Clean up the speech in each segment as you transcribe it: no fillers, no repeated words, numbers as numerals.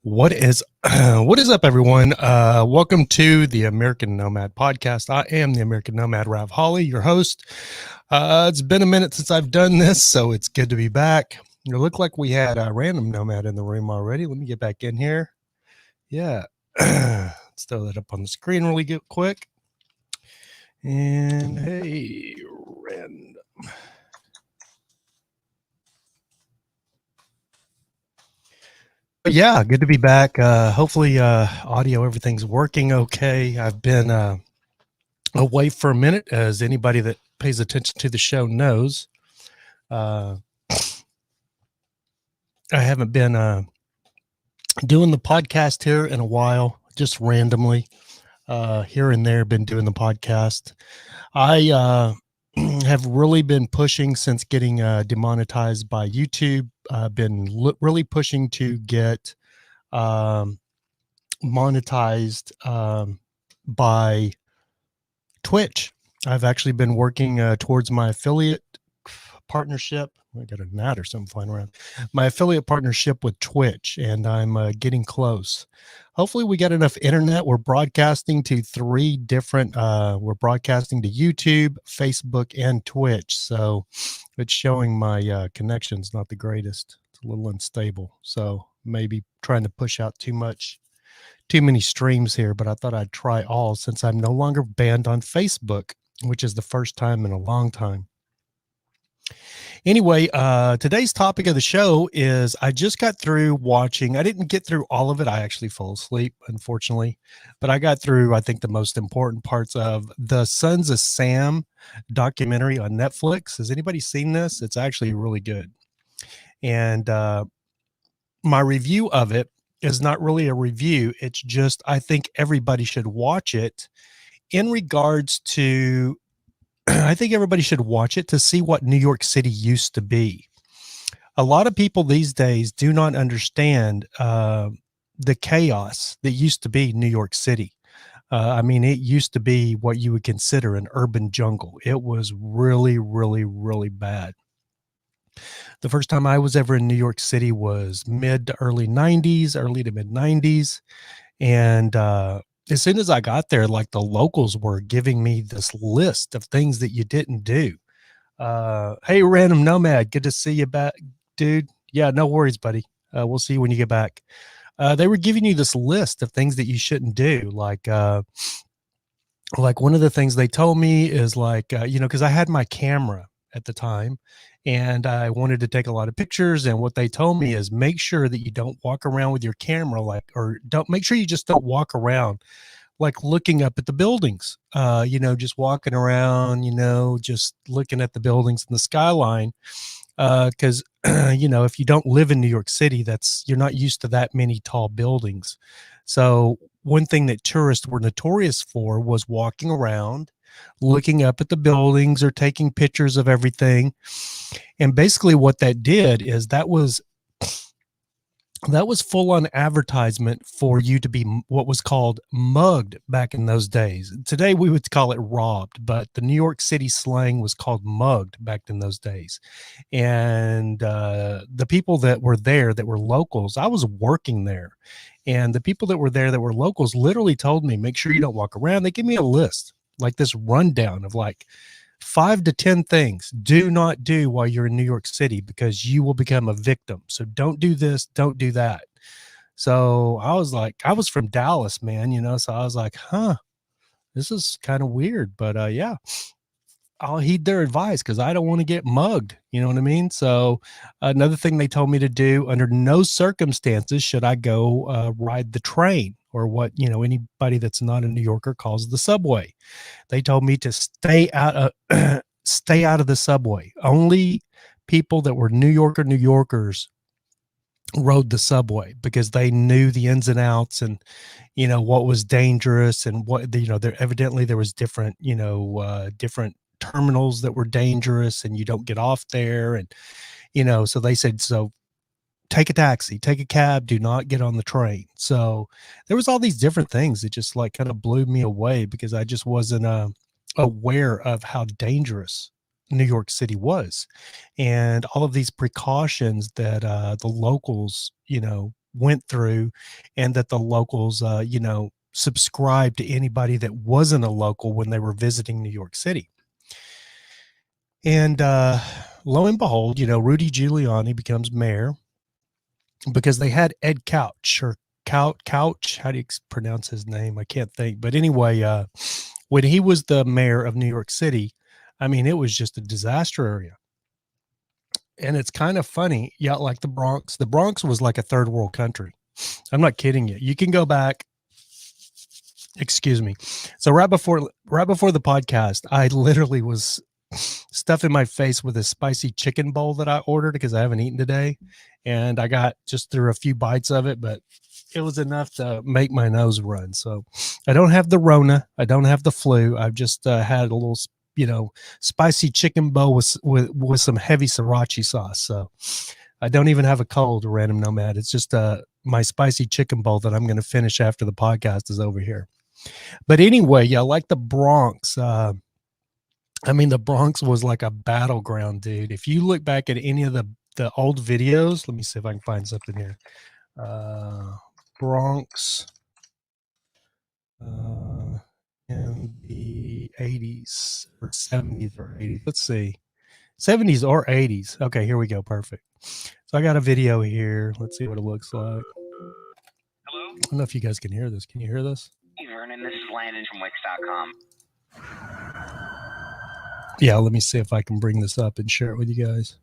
What is what is up, everyone? Welcome to the American Nomad podcast. I am the American Nomad, Rav Holly, your host. It's been a minute since I've done this, so it's good to be back. It looked like we had a random nomad in the room already. Let me get back in here. Yeah, let's throw that up on the screen really quick. And hey, random. But yeah, good to be back. Hopefully, audio, everything's working okay. I've been away for a minute, as anybody that pays attention to the show knows. I haven't been doing the podcast here in a while, just randomly here and there. Been doing the podcast. I have really been pushing since getting demonetized by YouTube. I've been really pushing to get monetized by Twitch. I've actually been working towards my affiliate partnership. I got a gnat or something flying around. My affiliate partnership with Twitch, and I'm getting close. Hopefully, we get enough internet. We're broadcasting to three different. We're broadcasting to YouTube, Facebook, and Twitch. So it's showing my connection's not the greatest. It's a little unstable. So maybe trying to push out too many streams here. But I thought I'd try all since I'm no longer banned on Facebook, which is the first time in a long time. Anyway, today's topic of the show is I just got through watching. I didn't get through all of it. I actually fell asleep, unfortunately, but I got through, I think, the most important parts of the Sons of Sam documentary on Netflix. Has anybody seen this? It's actually really good. And my review of it is not really a review. It's just, I think everybody should watch it in regards to I think everybody should watch it to see what New York City used to be. A lot of people these days do not understand the chaos that used to be New York City. I mean, it used to be what you would consider an urban jungle. It was really, really, really bad. The first time I was ever in New York City was mid to early 90s, early to mid 90s. And as soon as I got there, like the locals were giving me this list of things that you didn't do. Hey, random nomad, good to see you back, dude. Yeah, no worries, buddy. We'll see you when you get back. They were giving you this list of things that you shouldn't do. Like one of the things they told me is because I had my camera at the time and I wanted to take a lot of pictures. And what they told me is make sure that you don't walk around with your camera, or don't make sure you just don't walk around like looking up at the buildings, just walking around, just looking at the buildings and the skyline. Because, if you don't live in New York City, you're not used to that many tall buildings. So one thing that tourists were notorious for was walking around, looking up at the buildings or taking pictures of everything. And basically what that did is that was full on advertisement for you to be what was called mugged back in those days. Today we would call it robbed, but the New York City slang was called mugged back in those days. And the people that were there that were locals, I was working there, and the people that were there that were locals literally told me, make sure you don't walk around. They give me a list, like this rundown of like 5 to 10 things do not do while you're in New York City because you will become a victim. So don't do this, don't do that. So I was from Dallas, man, so I was like, this is kind of weird, but yeah, I'll heed their advice because I don't want to get mugged. You know what I mean? So another thing they told me to do, under no circumstances should I go ride the train, or what, anybody that's not a New Yorker calls the subway. They told me to stay out of stay out of the subway. Only people that were New Yorkers rode the subway because they knew the ins and outs and what was dangerous and what there was different terminals that were dangerous and you don't get off there. And so they said, so take a taxi, take a cab, do not get on the train. So there was all these different things that just like kind of blew me away because I just wasn't aware of how dangerous New York City was, and all of these precautions that the locals went through, and that the locals, you know, subscribed to anybody that wasn't a local when they were visiting New York City. And lo and behold, you know, Rudy Giuliani becomes mayor because they had Ed Couch or Couch. How do you pronounce his name? I can't think. But anyway, when he was the mayor of New York City, I mean, it was just a disaster area. And it's kind of funny. Yeah, like the Bronx. The Bronx was like a third world country. I'm not kidding you. You can go back. Excuse me. So right before the podcast, I literally was stuffing my face with a spicy chicken bowl that I ordered because I haven't eaten today. And I got just through a few bites of it, but it was enough to make my nose run. So I don't have the Rona. I don't have the flu. I've just had a little, you know, spicy chicken bowl with some heavy sriracha sauce. So I don't even have a cold, Random Nomad. It's just my spicy chicken bowl that I'm going to finish after the podcast is over here. But anyway, yeah, like the Bronx, I mean, the Bronx was like a battleground, dude. If you look back at any of the old videos, let me see if I can find something here. Bronx in the 80s or 70s or 80s. Let's see. 70s or 80s. Okay, here we go. Perfect. So I got a video here. Let's see what it looks like. Hello? I don't know if you guys can hear this. Can you hear this? Hey, Vernon, this is Landon from Wix.com. Yeah, let me see if I can bring this up and share it with you guys.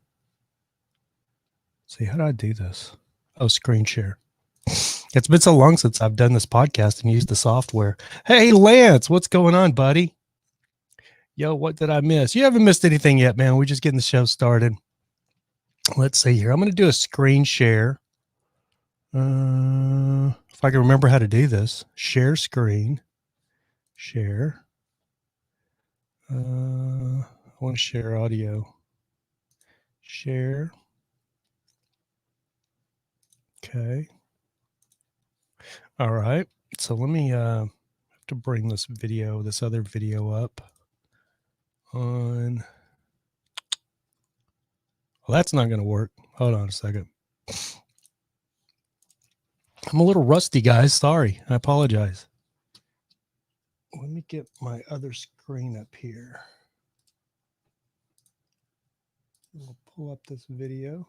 See, how do I do this? Oh, screen share. It's been so long since I've done this podcast and used the software. Hey, Lance, what's going on, buddy? Yo, what did I miss? You haven't missed anything yet, man. We're just getting the show started. Let's see here. I'm going to do a screen share. If I can remember how to do this. Share screen. Share. I want to share audio. Share. Okay. All right. So let me have to bring this other video up on. Well, that's not going to work. Hold on a second. I'm a little rusty, guys. Sorry. I apologize. Let me get my other screen up here. We'll pull up this video.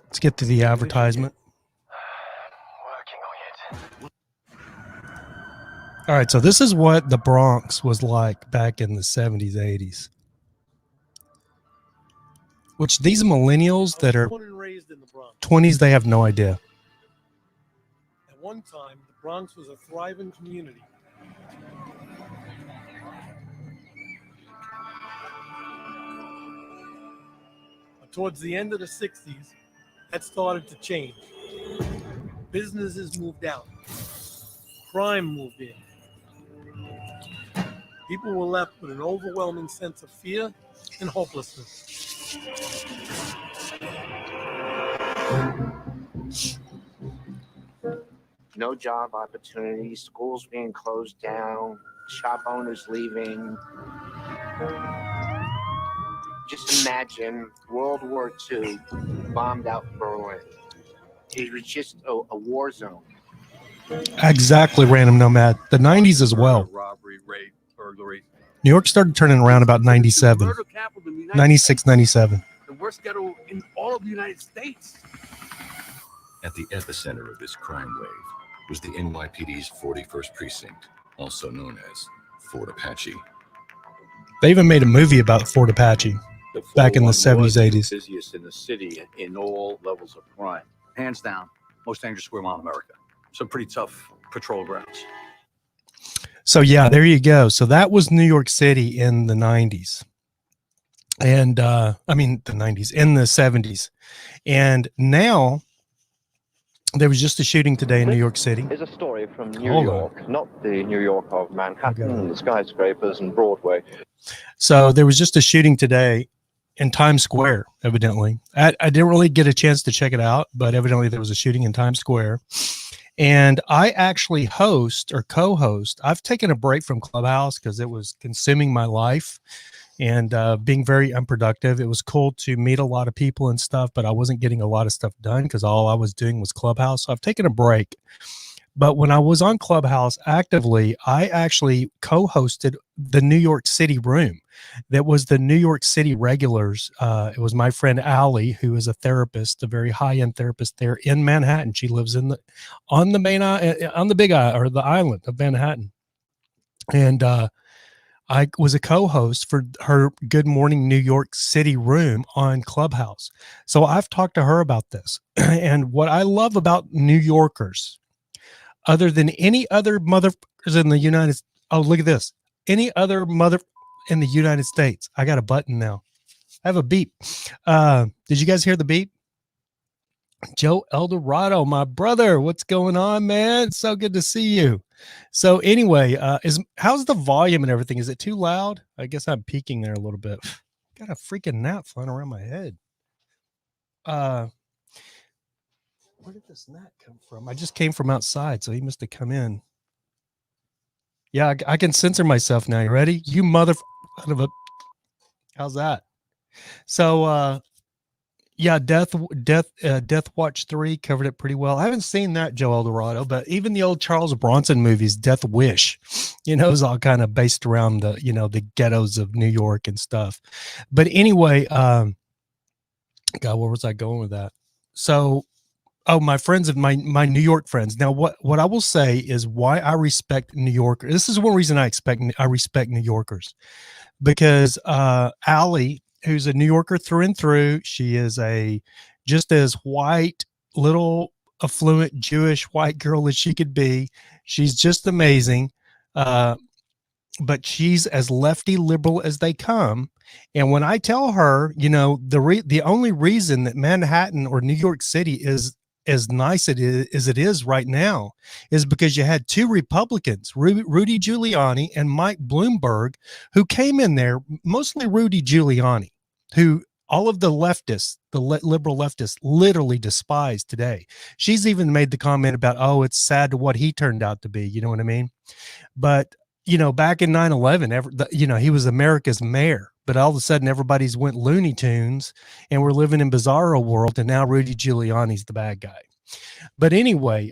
Let's get to the advertisement. All right, so this is what the Bronx was like back in the 70s, 80s. Which these millennials that are born and raised in the Bronx. 20s, they have no idea. At one time, the Bronx was a thriving community. But towards the end of the 60s, that started to change. Businesses moved out. Crime moved in. People were left with an overwhelming sense of fear and hopelessness. No job opportunities, schools being closed down, shop owners leaving. Just imagine World War II bombed out Berlin. It was just a war zone. Exactly, Random Nomad. The 90s as well. Robbery, rape, burglary. New York started turning around about 97, 96, 97. The worst ghetto in all of the United States. At the epicenter of this crime wave was the NYPD's 41st Precinct, also known as Fort Apache. They even made a movie about Fort Apache back in the 70s, 80s. Busiest in the city in all levels of crime. Hands down, most dangerous square mile in America. Some pretty tough patrol grounds. So yeah, there you go. So that was New York City in the 90s. And I mean the 90s, in the 70s. And now there was just a shooting today in New York City. Is a story from New York, not the New York of Manhattan and the skyscrapers and Broadway. So there was just a shooting today in Times Square, evidently. I didn't really get a chance to check it out, but evidently there was a shooting in Times Square. And I actually host or co-host. I've taken a break from Clubhouse because it was consuming my life. and being very unproductive. It was cool to meet a lot of people and stuff, but I wasn't getting a lot of stuff done because all I was doing was Clubhouse. So I've taken a break. But when I was on Clubhouse actively, I actually co-hosted the New York City room. That was the New York City regulars. It was my friend Allie, who is a therapist, a very high-end therapist there in Manhattan. She lives on the main on the big or the island of Manhattan. And I was a co-host for her Good Morning New York City room on Clubhouse. So I've talked to her about this. And what I love about New Yorkers, other than any other motherfuckers in the United States. Oh, look at this. Any other mother in the United States. I got a button now. I have a beep. Did you guys hear the beep? Joe Eldorado, my brother. What's going on, man? It's so good to see you. So anyway, how's the volume and everything? Is it too loud? I guess I'm peaking there a little bit. Got a freaking gnat flying around my head. Where did this gnat come from? I just came from outside, so he must have come in. Yeah, I can censor myself now. You ready? You mother of a. How's that? So, yeah, Death Watch 3 covered it pretty well. I haven't seen that, Joe Eldorado, but even the old Charles Bronson movies, Death Wish, is all kind of based around the ghettos of New York and stuff. But anyway, God, where was I going with that? So. Oh, my friends of my New York friends. Now, what I will say is why I respect New Yorkers. This is one reason I respect New Yorkers, because Allie, who's a New Yorker through and through, she is just as white, little affluent Jewish white girl as she could be. She's just amazing, but she's as lefty liberal as they come. And when I tell her, the only reason that Manhattan or New York City is as nice as it is right now is because you had two Republicans, Rudy Giuliani and Mike Bloomberg, who came in there, mostly Rudy Giuliani, who all of the leftists, the liberal leftists, literally despise today. She's even made the comment about, oh, it's sad to what he turned out to be. You know what I mean? But, back in 9/11, he was America's mayor. But all of a sudden, everybody's went Looney Tunes, and we're living in bizarro world. And now Rudy Giuliani's the bad guy. But anyway,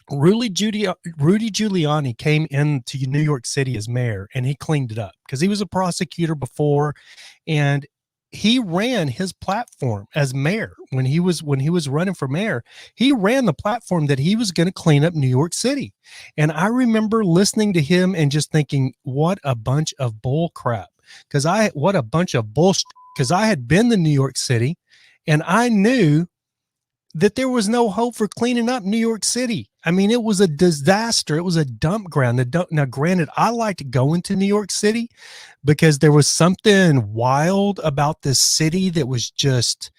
Rudy Giuliani came into New York City as mayor, and he cleaned it up because he was a prosecutor before, and he ran his platform as mayor when he was running for mayor. He ran the platform that he was going to clean up New York City. And I remember listening to him and just thinking, what a bunch of bull crap. Because I had been to New York City, and I knew that there was no hope for cleaning up New York City. I mean, it was a disaster. It was a dump ground. Now, granted, I liked going to New York City because there was something wild about this city that was just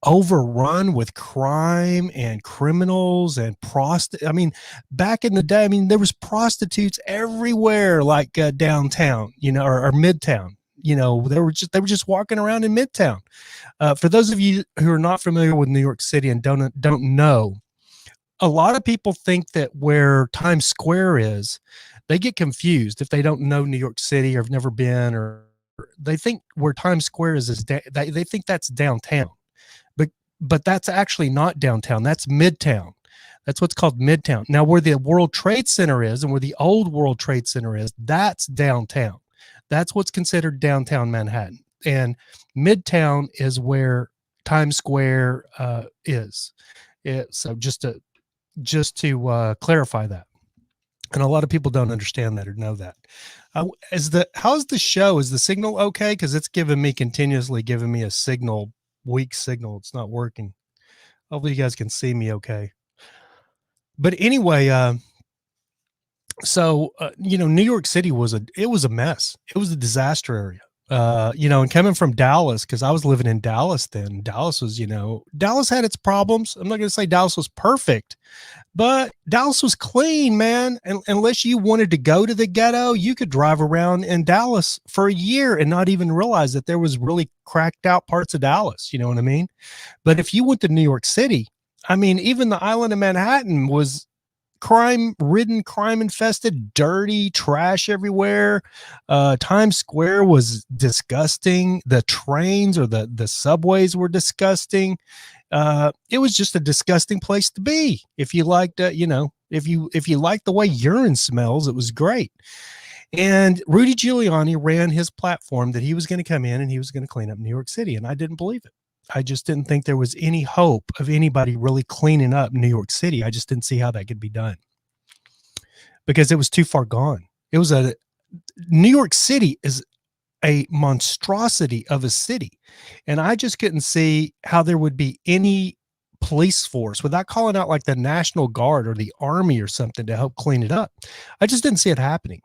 overrun with crime and criminals and I mean, back in the day, there was prostitutes everywhere, like downtown, or Midtown. They were just walking around in Midtown. For those of you who are not familiar with New York City and don't know, a lot of people think that where Times Square is, they get confused if they don't know New York City or have never been, or they think where Times Square is they think that's downtown. But that's actually not downtown. That's Midtown. That's what's called Midtown. Now, where the World Trade Center is and where the old World Trade Center is, that's downtown. That's what's considered downtown Manhattan. And Midtown is where Times Square is. So just to clarify that. And a lot of people don't understand that or know that. How's the show? Is the signal okay? Because it's continuously giving me a weak signal. It's not working. Hopefully you guys can see me okay. But anyway, New York City was a mess. It was a disaster area. And coming from Dallas, because I was living in Dallas then. Dallas had its problems. I'm not going to say Dallas was perfect, but Dallas was clean, man. And unless you wanted to go to the ghetto, you could drive around in Dallas for a year and not even realize that there was really cracked out parts of Dallas. You know what I mean? But if you went to New York City, even the island of Manhattan was crime-ridden, crime-infested, dirty, trash everywhere. Times Square was disgusting. The trains or the subways were disgusting. It was just a disgusting place to be. If you liked, if you liked the way urine smells, it was great. And Rudy Giuliani ran his platform that he was going to come in and he was going to clean up New York City. And I didn't believe it. I just didn't think there was any hope of anybody really cleaning up New York City. I just didn't see how that could be done because it was too far gone. New York City is a monstrosity of a city. And I just couldn't see how there would be any police force without calling out like the National Guard or the Army or something to help clean it up. I just didn't see it happening.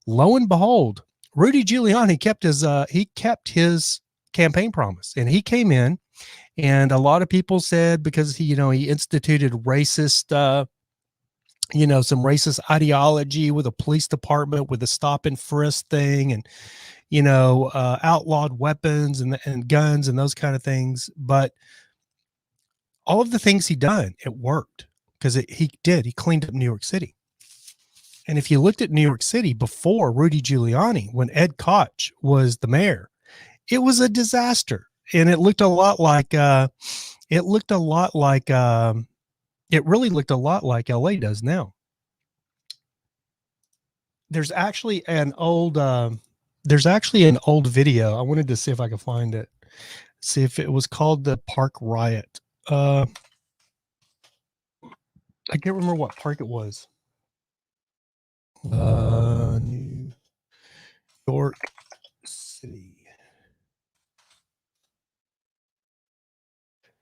Lo and behold, Rudy Giuliani kept his campaign promise, and he came in, and a lot of people said because he instituted racist, some racist ideology with a police department with a stop and frisk thing, and outlawed weapons and guns and those kind of things. But all of the things he done, it worked because he cleaned up New York City. And if you looked at New York City before Rudy Giuliani, when Ed Koch was the mayor, it was a disaster. And it looked a lot like, it really looked a lot like LA does now. There's actually an old video. I wanted to see if I could find it. See if it was called the Park Riot. I can't remember what park it was. New York City.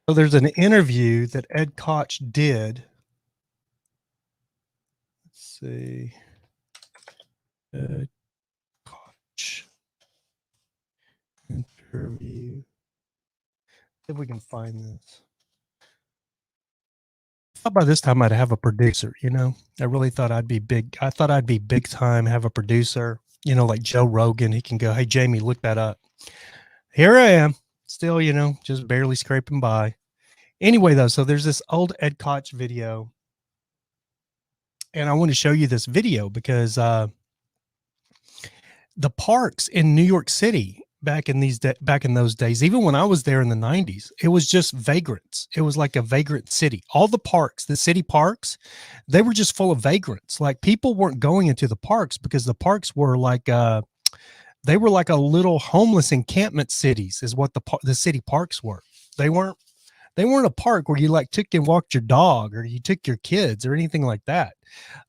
So there's an interview that Ed Koch did. Let's see. Ed Koch interview. If we can find this. I thought by this time I'd have a producer, I really thought I'd be big. I thought I'd be big time, have a producer, like Joe Rogan. He can go, hey, Jamie, look that up. Here I am, still, just barely scraping by. Anyway, though, so there's this old Ed Koch video. And I want to show you this video because the parks in New York City back in those days, even when I was there in the 90s, it was just vagrants. It was like a vagrant city. All the parks, the city parks, they were just full of vagrants. Like people weren't going into the parks because the parks were like they were like a little homeless encampment cities is what the city parks were. They weren't a park where you like took and walked your dog or you took your kids or anything like that.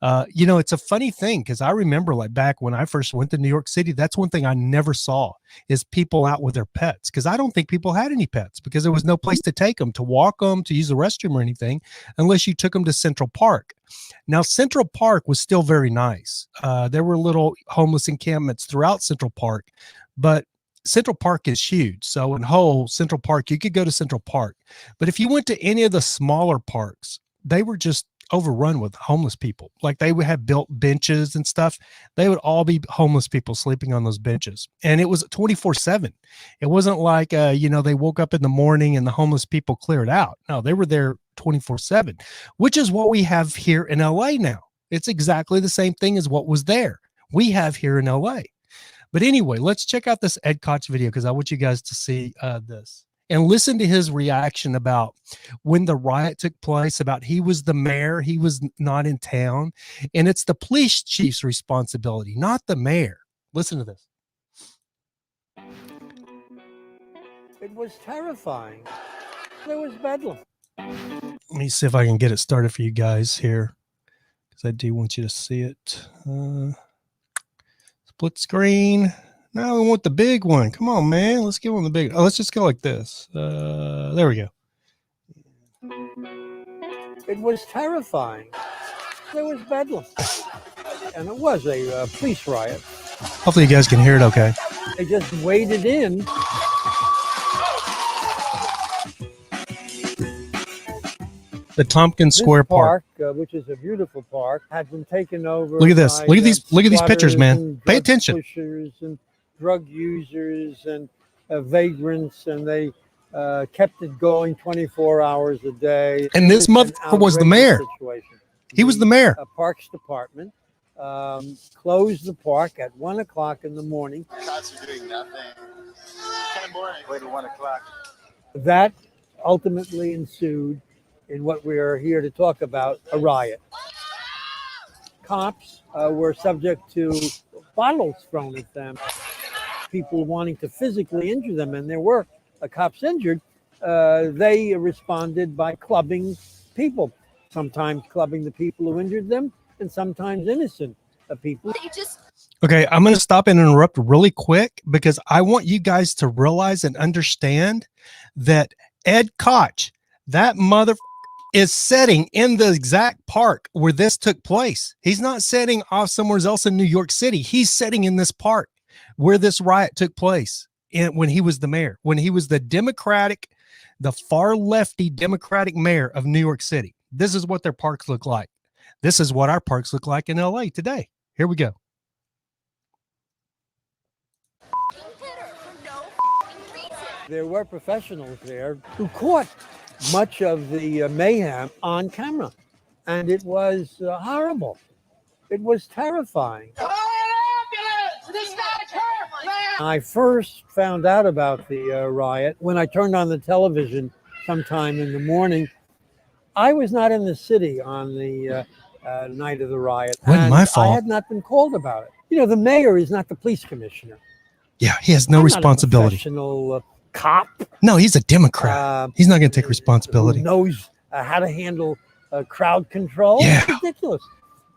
It's a funny thing because I remember like back when I first went to New York City, that's one thing I never saw is people out with their pets because I don't think people had any pets because there was no place to take them, to walk them, to use the restroom or anything unless you took them to Central Park. Now, Central Park was still very nice. There were little homeless encampments throughout Central Park, but Central Park is huge. So in whole Central Park, you could go to Central Park. But if you went to any of the smaller parks, they were just overrun with homeless people. Like they would have built benches and stuff. They would all be homeless people sleeping on those benches. And it was 24/7. It wasn't like, they woke up in the morning and the homeless people cleared out. No, they were there 24/7, which is what we have here in LA now. It's exactly the same thing as what was there. We have here in LA. But anyway, let's check out this Ed Koch video because I want you guys to see this and listen to his reaction about when the riot took place, about he was the mayor, he was not in town, and it's the police chief's responsibility, not the mayor. Listen to this. It was terrifying. There was bedlam. Let me see if I can get it started for you guys here because I do want you to see it. Split screen. Now we want the big one. Come on, man. Let's get one of the big. Oh, let's just go like this. There we go. It was terrifying. There was bedlam. And it was a police riot. Hopefully you guys can hear it okay. They just waded in. The Tompkins Square Park, which is a beautiful park, had been taken over. Look at this. Look at these pictures, man. Pay attention. Pushers and drug users and vagrants, and they kept it going 24 hours a day. And this motherfucker was the mayor. Situation. He was the mayor. Parks Department closed the park at 1 o'clock in the morning. Cops are doing nothing. Kind of boring. Wait till 1 o'clock. That ultimately ensued in what we are here to talk about, a riot. Cops were subject to bottles thrown at them, people wanting to physically injure them, and there were cops injured. They responded by clubbing people, sometimes clubbing the people who injured them, and sometimes innocent people. Okay, I'm going to stop and interrupt really quick because I want you guys to realize and understand that Ed Koch, that mother is setting in the exact park where this took place. He's not setting off somewhere else in New York City. He's setting in this park where this riot took place. And when he was the mayor, when he was the far lefty Democratic mayor of New York City. This is what their parks look like. This is what our parks look like in LA today. Here we go. There were professionals there who caught much of the mayhem on camera, and it was horrible. It was terrifying. I first found out about the riot when I turned on the television sometime in the morning. I was not in the city on the night of the riot. Wasn't my fault. I had not been called about it. You know, the mayor is not the police commissioner. Yeah, he has no responsibility. Not a professional cop. No, he's a Democrat. He's not going to take responsibility. Who knows how to handle crowd control. Yeah. It's ridiculous.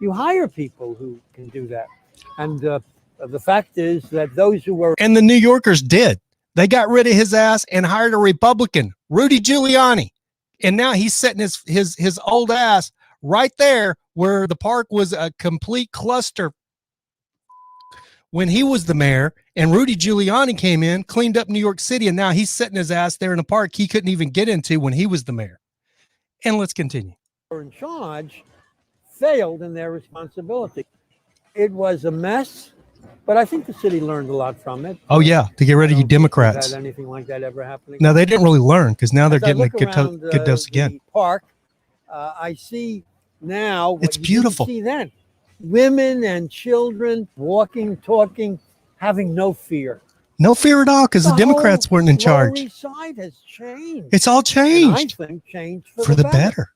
You hire people who can do that. And the fact is that those who were... And the New Yorkers did. They got rid of his ass and hired a Republican, Rudy Giuliani. And now he's setting his old ass right there where the park was a complete cluster when he was the mayor, and Rudy Giuliani came in, cleaned up New York City, and now he's setting his ass there in a park he couldn't even get into when he was the mayor. And let's continue. In charge failed in their responsibility. It was a mess, but I think the city learned a lot from it. Oh yeah, to get rid of you Democrats. Had anything like that ever happening? No, they didn't really learn because now they're As I getting a look good dose again. The park, I see now what It's you beautiful. didn't see then. Women and children walking, talking, having no fear. No fear at all because the Democrats weren't in charge. The side has changed. It's all changed. And I think changed for the better.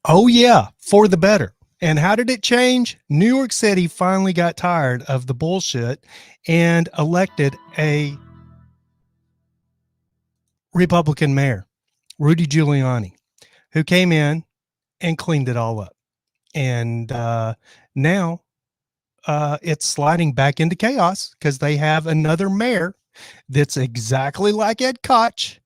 Oh yeah, for the better. And how did it change? New York City finally got tired of the bullshit and elected a Republican mayor, Rudy Giuliani, who came in and cleaned it all up. And now it's sliding back into chaos because they have another mayor that's exactly like Ed Koch.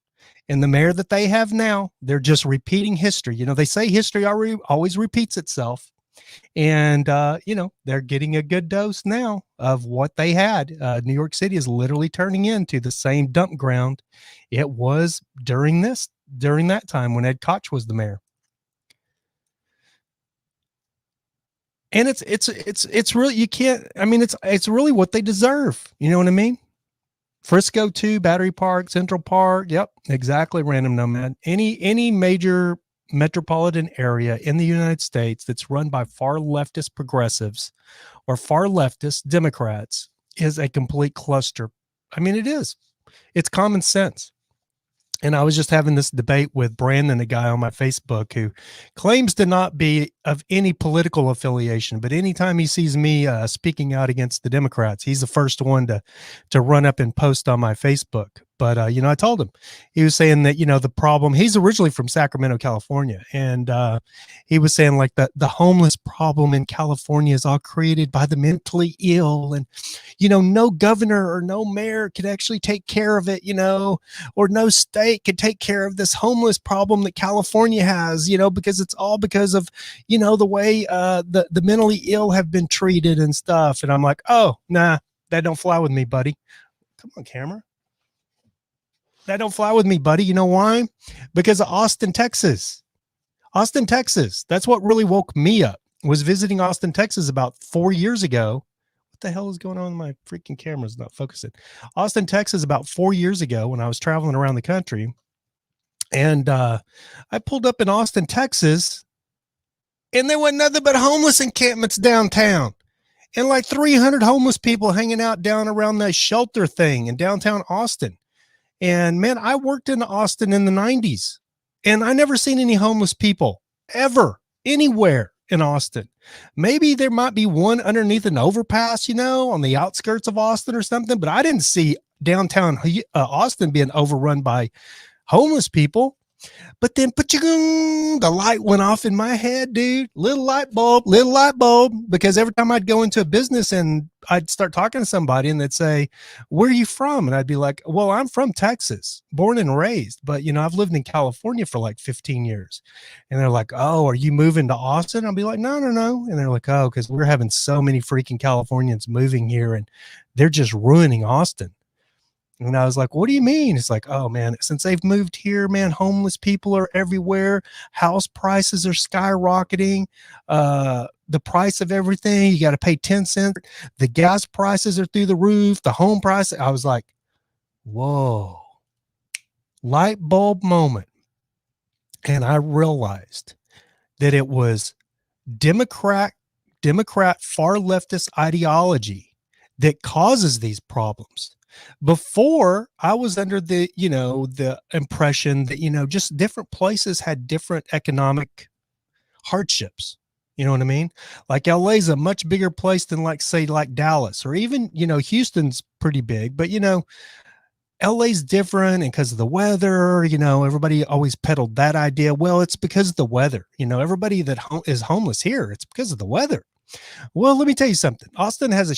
And the mayor that they have now, they're just repeating history. You know, they say history always repeats itself. And, you know, they're getting a good dose now of what they had. New York City is literally turning into the same dump ground it was during that time when Ed Koch was the mayor. And it's really, you can't, I mean, it's really what they deserve. You know what I mean? Frisco 2, Battery Park, Central Park. Yep, exactly. Random Nomad. Any major metropolitan area in the United States that's run by far leftist progressives or far leftist Democrats is a complete cluster. I mean, it is. It's common sense. And I was just having this debate with Brandon, a guy on my Facebook who claims to not be of any political affiliation, but anytime he sees me speaking out against the Democrats, he's the first one to run up and post on my Facebook. But, you know, I told him, he was saying that, you know, the problem, he's originally from Sacramento, California. And he was saying like the homeless problem in California is all created by the mentally ill. And, you know, no governor or no mayor could actually take care of it, you know, or no state could take care of this homeless problem that California has, you know, because it's all because of, you know, the way the mentally ill have been treated and stuff. And I'm like, oh, nah, that don't fly with me, buddy. Come on, camera. That don't fly with me, buddy. You know why? Because of Austin, Texas. Austin, Texas. That's what really woke me up, was visiting Austin, Texas about 4 years ago What the hell is going on? My freaking camera's not focusing. Austin, Texas, about 4 years ago when I was traveling around the country. And I pulled up in Austin, Texas, and there wasn't nothing but homeless encampments downtown. And like 300 homeless people hanging out down around that shelter thing in downtown Austin. And man, I worked in Austin in the 90s, and I never seen any homeless people ever anywhere in Austin. Maybe there might be one underneath an overpass, on the outskirts of Austin or something, but I didn't see downtown Austin being overrun by homeless people. But then the light went off in my head, dude. Little light bulb, because every time I'd go into a business and I'd start talking to somebody and they'd say, "Where are you from?" And I'd be like, "Well, I'm from Texas, born and raised, but I've lived in California for like 15 years." And they're like, "Oh, are you moving to Austin?" I'll be like, No. And they're like, "Oh, because we're having so many freaking Californians moving here and they're just ruining Austin." And I was like, "What do you mean?" It's like, "Oh man, since they've moved here, man, homeless people are everywhere. House prices are skyrocketing. The price of everything, you got to pay 10 cents. The gas prices are through the roof. The home price." I was like, whoa, light bulb moment. And I realized that it was Democrat far leftist ideology that causes these problems. Before, I was under the impression that just different places had different economic hardships. You know what I mean? Like LA's a much bigger place than like Dallas, or even Houston's pretty big, but LA's different, and because of the weather, everybody always peddled that idea. Well, it's because of the weather. Everybody that is homeless here, it's because of the weather. Well, let me tell you something. Austin has a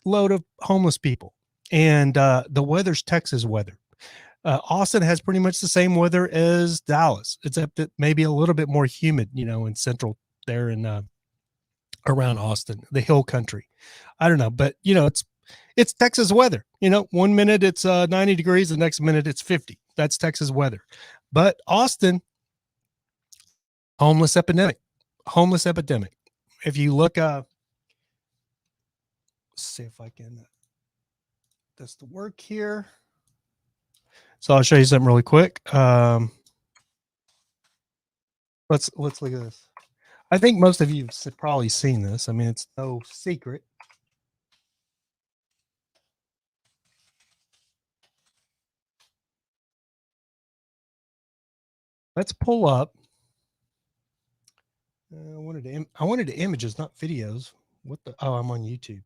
load of homeless people, and the weather's Texas weather. Austin has pretty much the same weather as Dallas, except that maybe a little bit more humid, in central there in around Austin, the hill country. I don't know, but it's Texas weather. 1 minute it's 90 degrees, the next minute it's 50. That's Texas weather. But Austin, homeless epidemic. If you look, let's see if I can. Does the work here? So I'll show you something really quick. Let's look at this. I think most of you have probably seen this. I mean, it's no secret. Let's pull up. I wanted the images, not videos. What the? Oh, I'm on YouTube.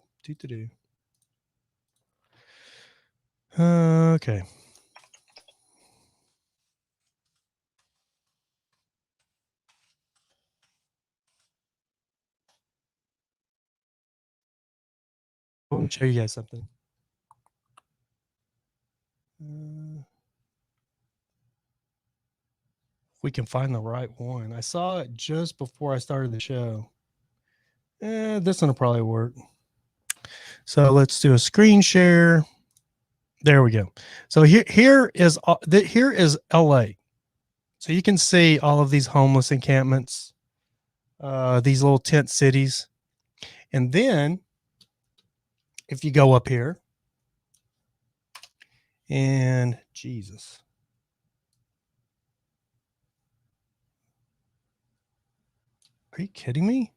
Okay. I want to show you guys something. If we can find the right one. I saw it just before I started the show. This one will probably work. So let's do a screen share. There we go. So here is LA. So you can see all of these homeless encampments, these little tent cities. And then if you go up here and Jesus. Are you kidding me?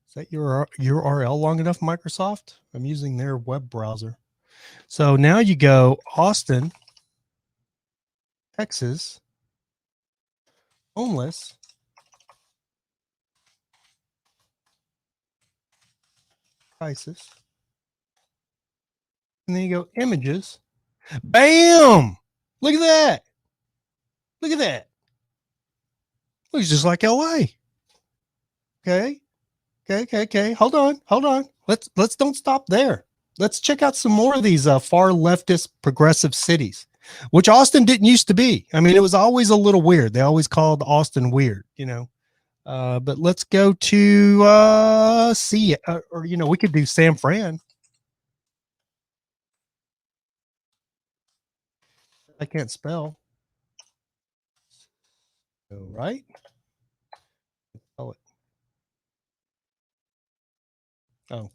Is that your URL long enough, Microsoft? I'm using their web browser. So now you go Austin, Texas, homeless, crisis, and then you go images. Bam! Look at that. Look at that. Looks just like LA. Okay. Hold on. Let's don't stop there. Let's check out some more of these far leftist progressive cities, which Austin didn't used to be. I mean, it was always a little weird. They always called Austin weird, but let's go to see, or we could do San Fran. I can't spell. Right? Spell it. Oh.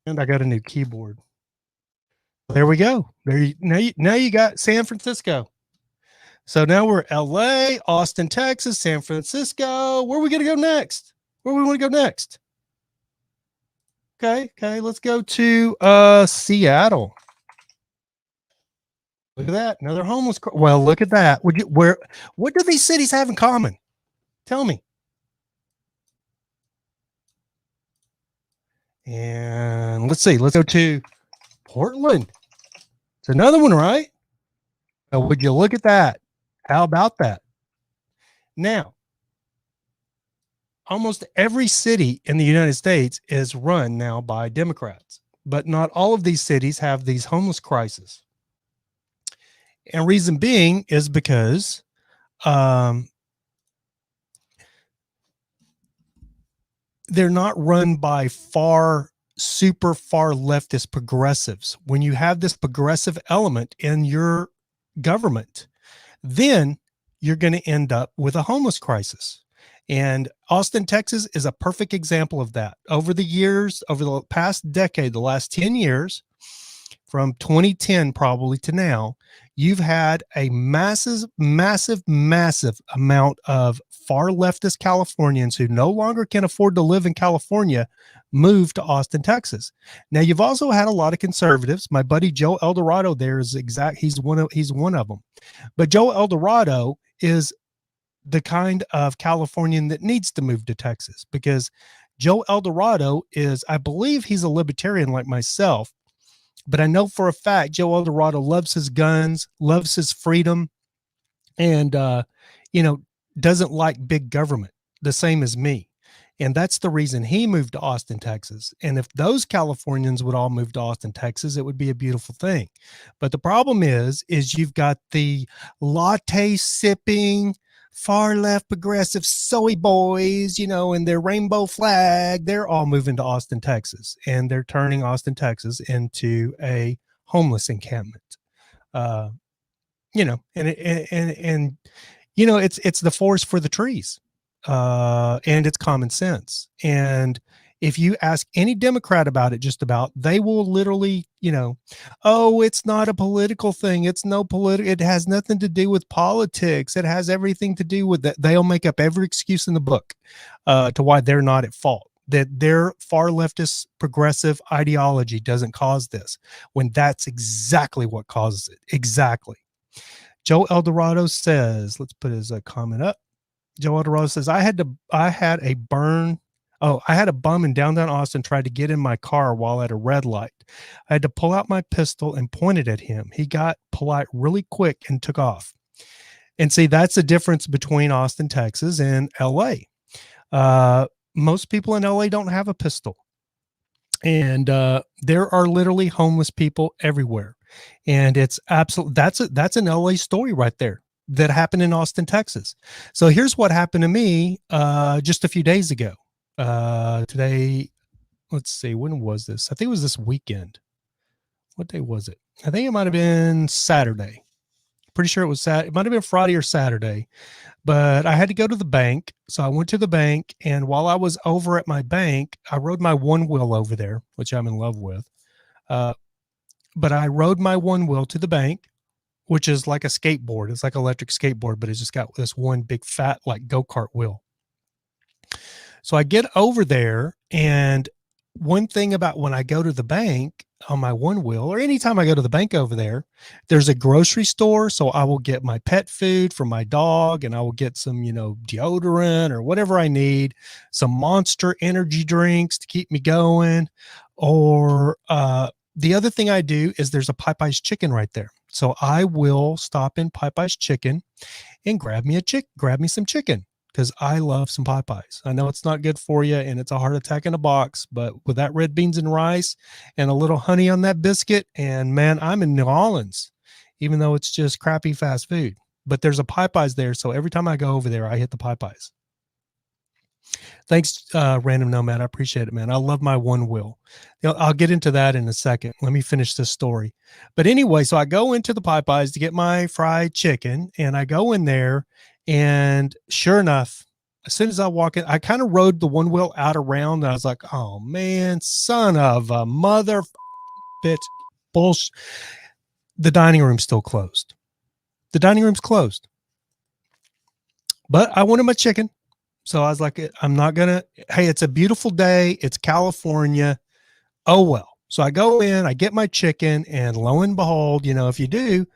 And I got a new keyboard. There we go. Now you got San Francisco. So now we're LA, Austin, Texas, San Francisco. Where are we going to go next? Where we want to go next? Okay, let's go to Seattle. Look at that. Another homeless. Well, look at that. What do these cities have in common? Tell me. And let's see. Let's go to Portland. It's another one, right? Would you look at that? How about that? Now, almost every city in the United States is run now by Democrats, but not all of these cities have these homeless crises. And reason being is because they're not run by super far leftist progressives. When you have this progressive element in your government, then you're going to end up with a homeless crisis. And Austin, Texas is a perfect example of that. Over the years, over the past decade, the last 10 years, from 2010 probably to now, you've had a massive amount of far leftist Californians who no longer can afford to live in California move to Austin, Texas. Now, you've also had a lot of conservatives. My buddy Joe Eldorado there is he's one of them. But Joe Eldorado is the kind of Californian that needs to move to Texas, because Joe Eldorado is, I believe he's a libertarian like myself, but I know for a fact Joe Eldorado loves his guns, loves his freedom, and doesn't like big government the same as me. And that's the reason he moved to Austin, Texas. And if those Californians would all move to Austin, Texas, it would be a beautiful thing. But the problem is you've got the latte sipping, far left progressive soy boys, and their rainbow flag. They're all moving to Austin, Texas, and they're turning Austin, Texas into a homeless encampment. It's the forest for the trees. And it's common sense. And if you ask any Democrat about it, they will literally, oh, it's not a political thing. It has nothing to do with politics. It has everything to do with that. They'll make up every excuse in the book to why they're not at fault, that their far leftist progressive ideology doesn't cause this, when that's exactly what causes it. Exactly. Joe Eldorado says, let's put his comment up. Joe Eldorado says, I had a bum in downtown Austin tried to get in my car while at a red light. I had to pull out my pistol and point it at him. He got polite really quick and took off. And see, that's the difference between Austin, Texas and LA. Most people in LA don't have a pistol. And there are literally homeless people everywhere. And it's absolutely, that's an LA story right there that happened in Austin, Texas. So here's what happened to me just a few days ago. Today, let's see, when was this? I think it was this weekend. What day was it? I think it might have been Saturday. Pretty sure it was Saturday. It might have been Friday or Saturday, but I had to go to the bank. So I went to the bank, and while I was over at my bank, I rode my one wheel over there, which I'm in love with. But I rode my one wheel to the bank, which is like a skateboard. It's like an electric skateboard, but it's just got this one big fat like go-kart wheel. So I get over there, and one thing about when I go to the bank on my one wheel, or anytime I go to the bank over there, there's a grocery store. So I will get my pet food for my dog, and I will get some, deodorant or whatever I need, some Monster energy drinks to keep me going. Or the other thing I do is there's a Popeye's chicken right there. So I will stop in Popeye's chicken and grab me some chicken, because I love some Popeyes. I know it's not good for you, and it's a heart attack in a box, but with that red beans and rice and a little honey on that biscuit, and man, I'm in New Orleans, even though it's just crappy fast food. But there's a Popeyes there, so every time I go over there, I hit the Popeyes. Thanks, Random Nomad. I appreciate it, man. I love my one wheel. I'll get into that in a second. Let me finish this story. But anyway, so I go into the Popeyes to get my fried chicken, and I go in there, and sure enough, as soon as I walk in, I kind of rode the one wheel out around, and I was like, oh man, son of a mother bitch, bullshit. The dining room's still closed. The dining room's closed. But I wanted my chicken. So I was like, I'm not going to, hey, it's a beautiful day. It's California. Oh, well. So I go in, I get my chicken, and lo and behold, you know, if you do,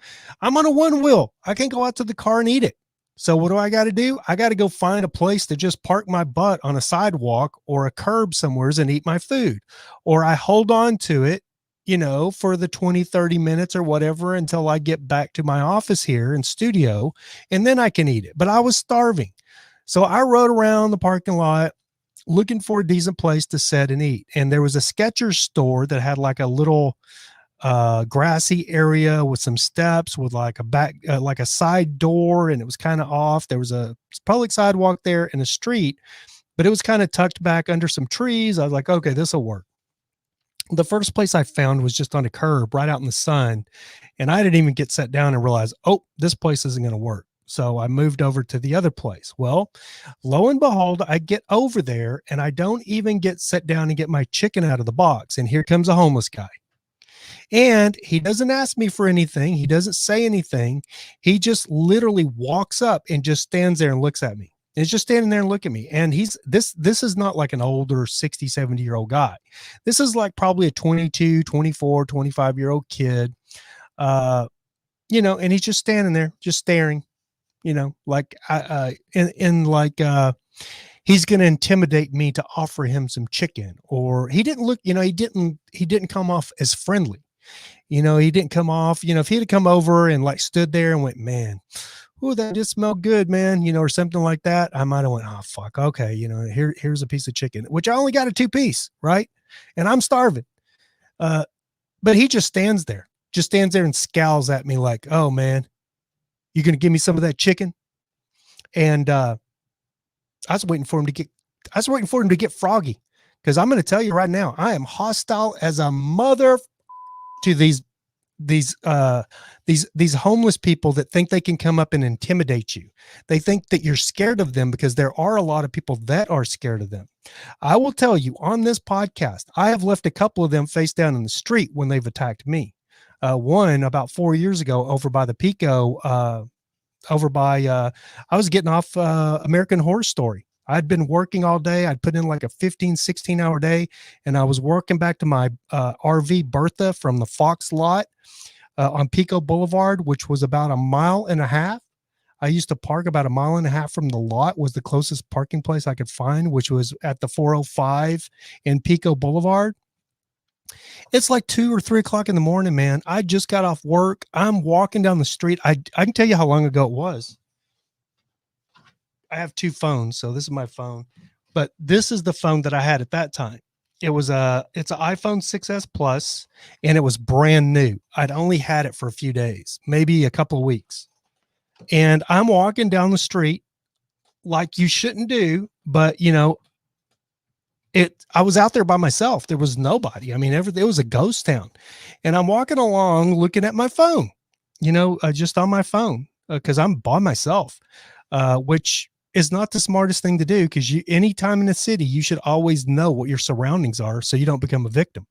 I'm on a one wheel. I can't go out to the car and eat it. So what do I got to do? I got to go find a place to just park my butt on a sidewalk or a curb somewheres and eat my food. Or I hold on to it, you know, for the 20, 30 minutes or whatever until I get back to my office here in studio, and then I can eat it. But I was starving. So I rode around the parking lot looking for a decent place to sit and eat. And there was a Skechers store that had like a little grassy area with some steps with like a back, like a side door. And it was kind of off. There was a public sidewalk there and a street, but it was kind of tucked back under some trees. I was like, okay, this will work. The first place I found was just on a curb right out in the sun. And I didn't even get set down and realize, oh, this place isn't going to work. So I moved over to the other place. Well, lo and behold, I get over there and I don't even get set down and get my chicken out of the box. And here comes a homeless guy. And he doesn't ask me for anything. He doesn't say anything. He just literally walks up and just stands there and looks at me. He's just standing there and looking at me. And this is not like an older 60, 70-year-old guy. This is like probably a 22, 24, 25-year-old kid. You know, and he's just standing there, just staring. You know, like he's going to intimidate me to offer him some chicken. Or he didn't look, you know, he didn't come off as friendly. You know, he didn't come off, you know, if he had come over and like stood there and went, man, oh, that just smelled good, man, you know, or something like that, I might have went, oh, fuck, okay, you know, here's a piece of chicken, which I only got a 2-piece, right? And I'm starving. But he just stands there and scowls at me like, oh, man, you're going to give me some of that chicken? And I was waiting for him to get froggy, because I'm going to tell you right now, I am hostile as a mother to these homeless people that think they can come up and intimidate you. They think that you're scared of them, because there are a lot of people that are scared of them. I will tell you on this podcast, I have left a couple of them face down in the street when they've attacked me. One about 4 years ago over by the Pico, I was getting off American Horror Story. I'd been working all day. I'd put in like a 15, 16 hour day, and I was working back to my RV Bertha from the Fox lot on Pico Boulevard, which was about 1.5 miles. I used to park about 1.5 miles from the lot, was the closest parking place I could find, which was at the 405 in Pico Boulevard. It's like 2 or 3 o'clock in the morning, man. I just got off work. I'm walking down the street. I can tell you how long ago it was. I have 2 phones, so this is my phone, but this is the phone that I had at that time. It's an iPhone 6S Plus, and it was brand new. I'd only had it for a few days, maybe a couple of weeks. And I'm walking down the street like you shouldn't do, but you know, I was out there by myself. There was nobody. I mean, it was a ghost town. And I'm walking along looking at my phone, you know, just on my phone, because I'm by myself, which is not the smartest thing to do, because anytime in a city, you should always know what your surroundings are so you don't become a victim.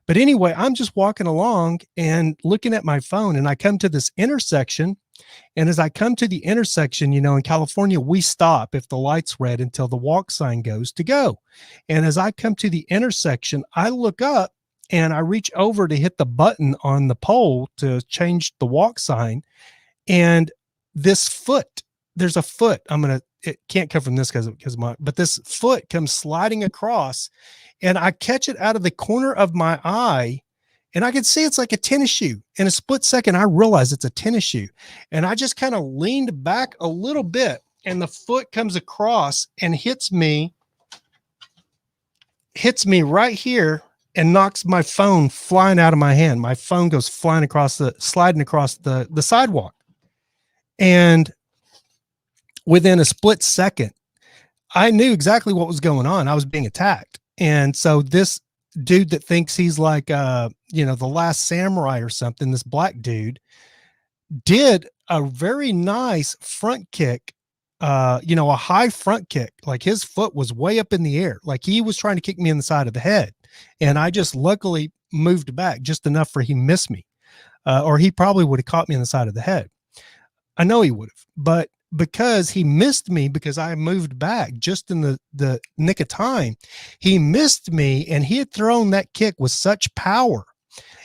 But anyway, I'm just walking along and looking at my phone, and I come to this intersection. And as I come to the intersection, you know, in California, we stop if the light's red until the walk sign goes to go. And as I come to the intersection, I look up and I reach over to hit the button on the pole to change the walk sign. And there's a foot. It can't come from this but this foot comes sliding across, and I catch it out of the corner of my eye. And I can see it's like a tennis shoe. In a split second, I realize it's a tennis shoe. And I just kind of leaned back a little bit, and the foot comes across and hits me right here and knocks my phone flying out of my hand. My phone goes sliding across the sidewalk. And within a split second, I knew exactly what was going on. I was being attacked. And so this dude that thinks he's like, you know, the last samurai or something, this black dude did a very nice front kick a high front kick. Like his foot was way up in the air. Like he was trying to kick me in the side of the head. And I just luckily moved back just enough for he missed me. Or he probably would have caught me in the side of the head. I know he would have, but because he missed me, because I moved back just in the nick of time, he missed me, and he had thrown that kick with such power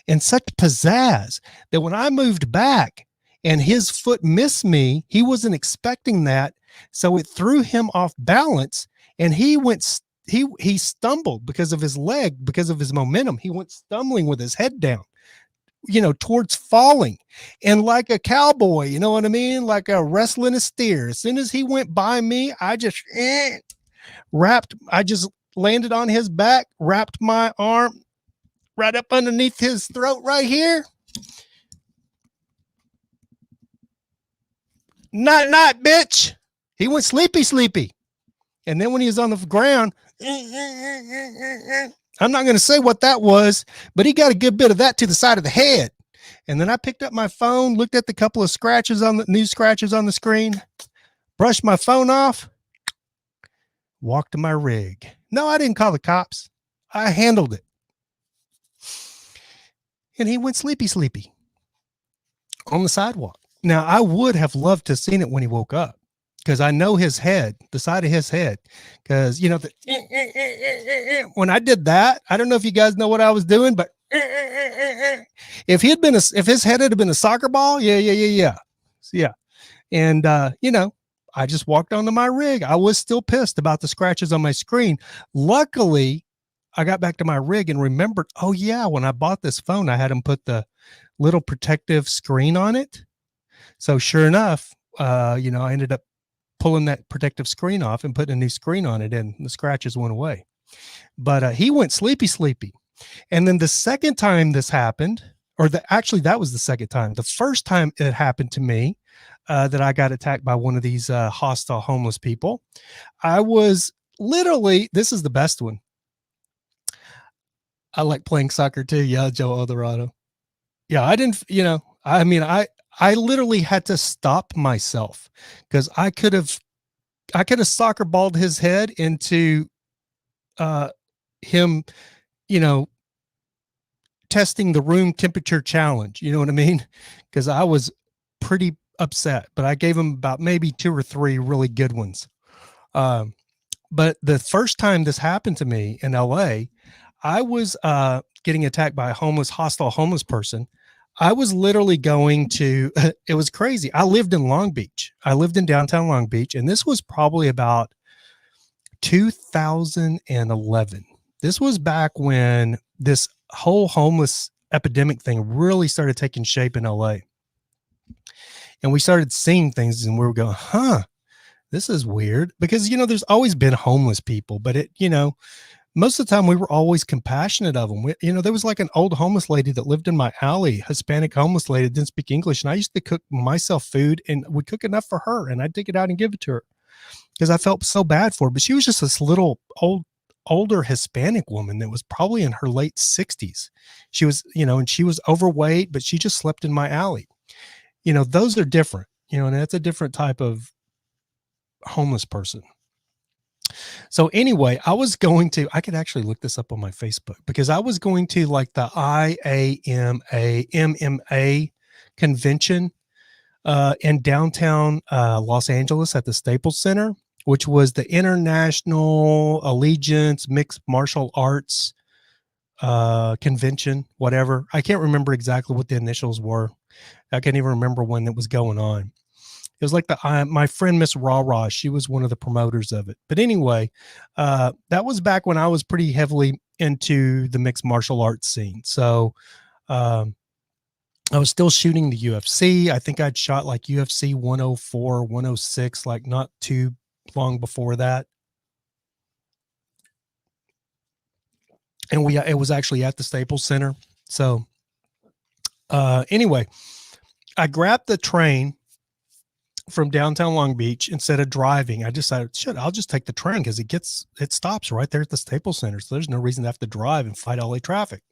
and such pizzazz that when I moved back and his foot missed me, he wasn't expecting that. So it threw him off balance, and he stumbled because of his leg, because of his momentum. He went stumbling with his head down, towards falling, and like a cowboy, you know what I mean? Like a wrestling a steer. As soon as he went by me, I just landed on his back, wrapped my arm right up underneath his throat right here. Night, night, bitch. He went sleepy. And then when he was on the ground, I'm not going to say what that was, but he got a good bit of that to the side of the head. And then I picked up my phone, looked at the couple of new scratches on the screen, brushed my phone off, walked to my rig. No, I didn't call the cops. I handled it. And he went sleepy on the sidewalk. Now, I would have loved to have seen it when he woke up, because I know his head, the side of his head, because, when I did that, I don't know if you guys know what I was doing, but if his head had been a soccer ball, yeah. And, I just walked onto my rig. I was still pissed about the scratches on my screen. Luckily, I got back to my rig and remembered, oh yeah, when I bought this phone, I had him put the little protective screen on it. So sure enough, I ended up pulling that protective screen off and putting a new screen on it, and the scratches went away. But he went sleepy. And then the second time this happened, that was the second time. The first time it happened to me, that I got attacked by one of these hostile homeless people, I was literally, this is the best one. I like playing soccer too. Yeah, Joe Eldorado. Yeah, I didn't, I literally had to stop myself, because I could have soccer balled his head into him, testing the room temperature challenge. You know what I mean? Because I was pretty upset, but I gave him about maybe 2 or 3 really good ones. But the first time this happened to me in LA, I was getting attacked by a hostile homeless person. I was literally going to, it was crazy. I lived in Long Beach. I lived in downtown Long Beach, and this was probably about 2011. This was back when this whole homeless epidemic thing really started taking shape in LA. And we started seeing things, and we were going, this is weird, because, there's always been homeless people, but most of the time we were always compassionate of them. There was like an old homeless lady that lived in my alley, Hispanic homeless lady that didn't speak English. And I used to cook myself food, and would cook enough for her, and I'd take it out and give it to her because I felt so bad for her. But she was just this little older Hispanic woman that was probably in her late 60s. She was, and she was overweight, but she just slept in my alley. Those are different, and that's a different type of homeless person. So anyway, I could actually look this up on my Facebook, because I was going to like the MMA convention in downtown Los Angeles at the Staples Center, which was the International Allegiance Mixed Martial Arts convention, whatever. I can't remember exactly what the initials were. I can't even remember when it was going on. It was like my friend, Miss Raw, she was one of the promoters of it. But anyway, that was back when I was pretty heavily into the mixed martial arts scene. So I was still shooting the UFC. I think I'd shot like UFC 104, 106, like not too long before that. And it was actually at the Staples Center. So anyway, I grabbed the train from downtown Long Beach instead of driving. I decided, I'll just take the train, because it stops right there at the Staples Center. So there's no reason to have to drive and fight LA traffic.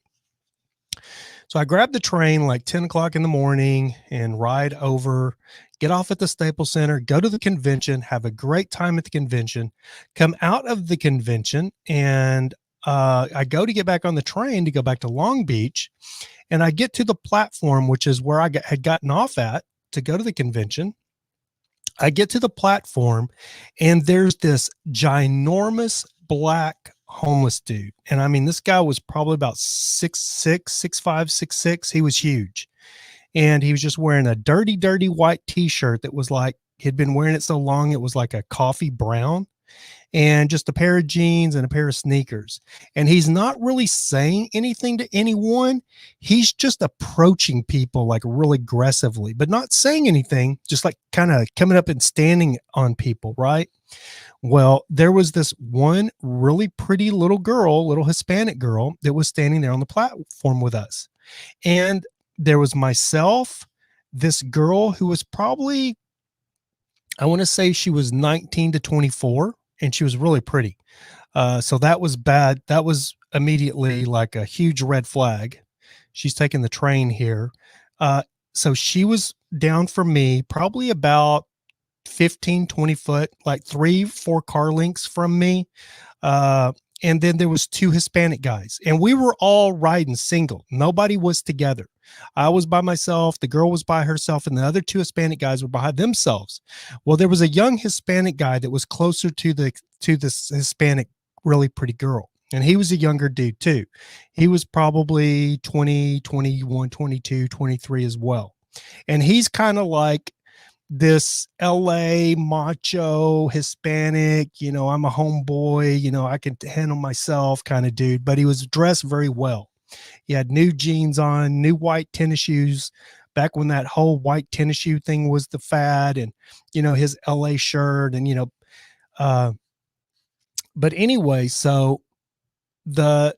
So I grabbed the train like 10 o'clock in the morning and ride over, get off at the Staples Center, go to the convention, have a great time at the convention, come out of the convention, and I go to get back on the train to go back to Long Beach, and I get to the platform, which is where I had gotten off at to go to the convention. I get to the platform, and there's this ginormous black homeless dude. And I mean, this guy was probably about 6'6", 6'5", 6'6". He was huge. And he was just wearing a dirty, dirty white t-shirt that was like, he'd been wearing it so long, it was like a coffee brown, and just a pair of jeans and a pair of sneakers. And he's not really saying anything to anyone. He's just approaching people like really aggressively, but not saying anything, just like kind of coming up and standing on people, right? Well, there was this one really pretty little girl, little Hispanic girl, that was standing there on the platform with us. And there was myself, this girl who was probably, I want to say she was 19 to 24, and she was really pretty. So that was bad. That was immediately like a huge red flag. She's taking the train here. So she was down from me, probably about 15, 20 foot, like 3-4 car lengths from me. And then there was 2 Hispanic guys, and we were all riding single. Nobody was together. I was by myself. The girl was by herself, and the other 2 Hispanic guys were by themselves. Well, there was a young Hispanic guy that was closer to this Hispanic, really pretty girl. And he was a younger dude too. He was probably 20, 21, 22, 23 as well. And he's kind of like this LA macho Hispanic, you know, I'm a homeboy, you know, I can handle myself kind of dude, but he was dressed very well. He had new jeans on, new white tennis shoes, back when that whole white tennis shoe thing was the fad, and, you know, his LA shirt, and, you know, but anyway, so the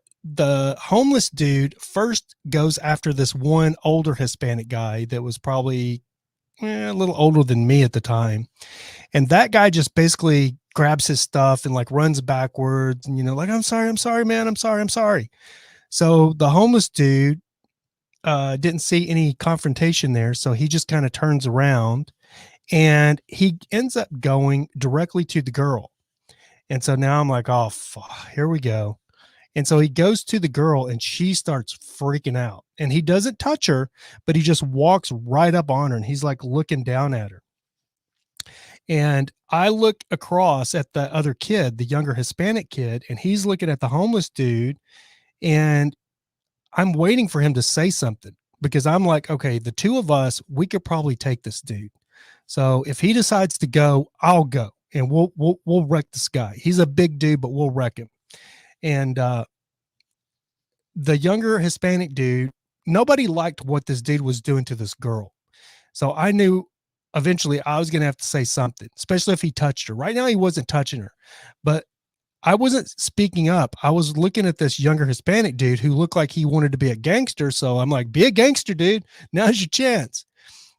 homeless dude first goes after this one older Hispanic guy that was probably a little older than me at the time. And that guy just basically grabs his stuff and like runs backwards and, you know, like, I'm sorry, man. I'm sorry. So the homeless dude didn't see any confrontation there. So he just kind of turns around and he ends up going directly to the girl. And so now I'm like, oh, here we go. And so he goes to the girl and she starts freaking out, and he doesn't touch her, but he just walks right up on her, and he's like looking down at her. And I look across at the other kid, the younger Hispanic kid, and he's looking at the homeless dude, and I'm waiting for him to say something, because I'm like, okay, the 2 of us, we could probably take this dude. So if he decides to go, I'll go, and we'll wreck this guy. He's a big dude, but we'll wreck him. And the younger Hispanic dude, nobody liked what this dude was doing to this girl. So I knew eventually I was going to have to say something, especially if he touched her. Right now, he wasn't touching her, but I wasn't speaking up. I was looking at this younger Hispanic dude who looked like he wanted to be a gangster. So I'm like, be a gangster, dude. Now's your chance.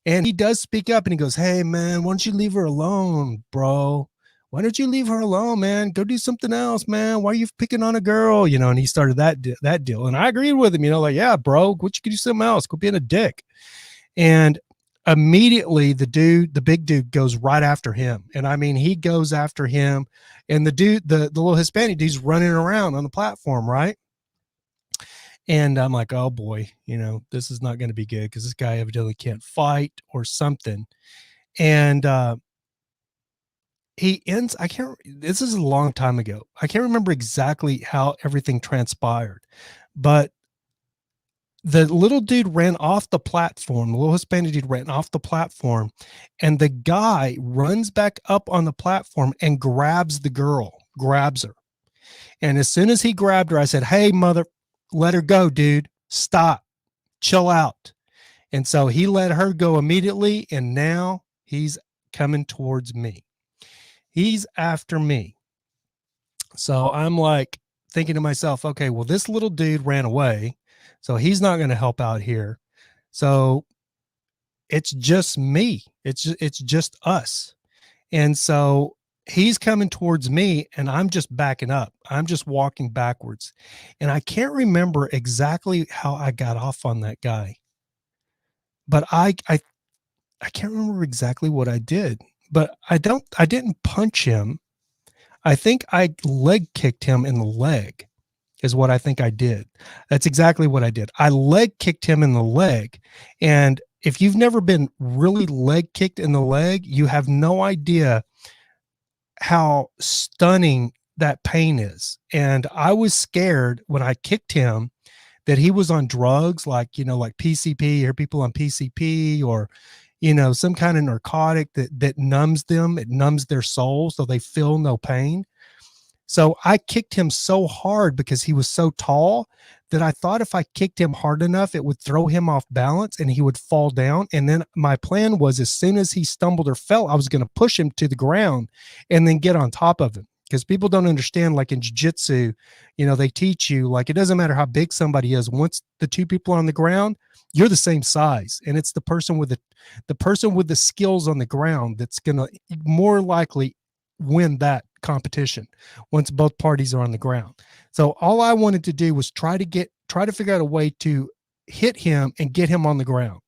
And he does speak up, and he goes, hey, man, why don't you leave her alone, bro? Why don't you leave her alone, man? Go do something else, man. Why are you picking on a girl? You know, and he started that deal. And I agreed with him, you know, like, yeah, bro, what you could do something else. Quit being a dick. And immediately the big dude goes right after him. And I mean, he goes after him, and the dude, the little Hispanic dude's running around on the platform, right? And I'm like, oh boy, you know, this is not going to be good, because this guy evidently can't fight or something. And, he ends, this is a long time ago. I can't remember exactly how everything transpired, but the little dude ran off the platform. The little Hispanic dude ran off the platform, and the guy runs back up on the platform and grabs the girl, grabs her. And as soon as he grabbed her, I said, hey, mother, let her go, dude. Stop, chill out. And so he let her go immediately. And now he's coming towards me. He's after me. So I'm like thinking to myself, okay, well, this little dude ran away, so he's not going to help out here. So it's just me. It's just us. And so he's coming towards me, and I'm just backing up. I'm just walking backwards. And I can't remember exactly how I got off on that guy. But I I can't remember exactly what I did, but I didn't punch him. I think I leg kicked him in the leg is what I think I did. That's exactly what I did. I leg kicked him in the leg. And if you've never been really leg kicked in the leg, you have no idea how stunning that pain is. And I was scared when I kicked him that he was on drugs, like, like PCP, or people on PCP, or, some kind of narcotic that numbs them. It numbs their soul so they feel no pain. So I kicked him so hard because he was so tall that I thought if I kicked him hard enough, it would throw him off balance and he would fall down. And then my plan was, as soon as he stumbled or fell, I was going to push him to the ground and then get on top of him. Because people don't understand, like in jiu-jitsu, they teach you, like, it doesn't matter how big somebody is. Once the two people are on the ground, you're the same size. And it's the person with the skills on the ground that's going to more likely win that competition once both parties are on the ground. So all I wanted to do was try to figure out a way to hit him and get him on the ground.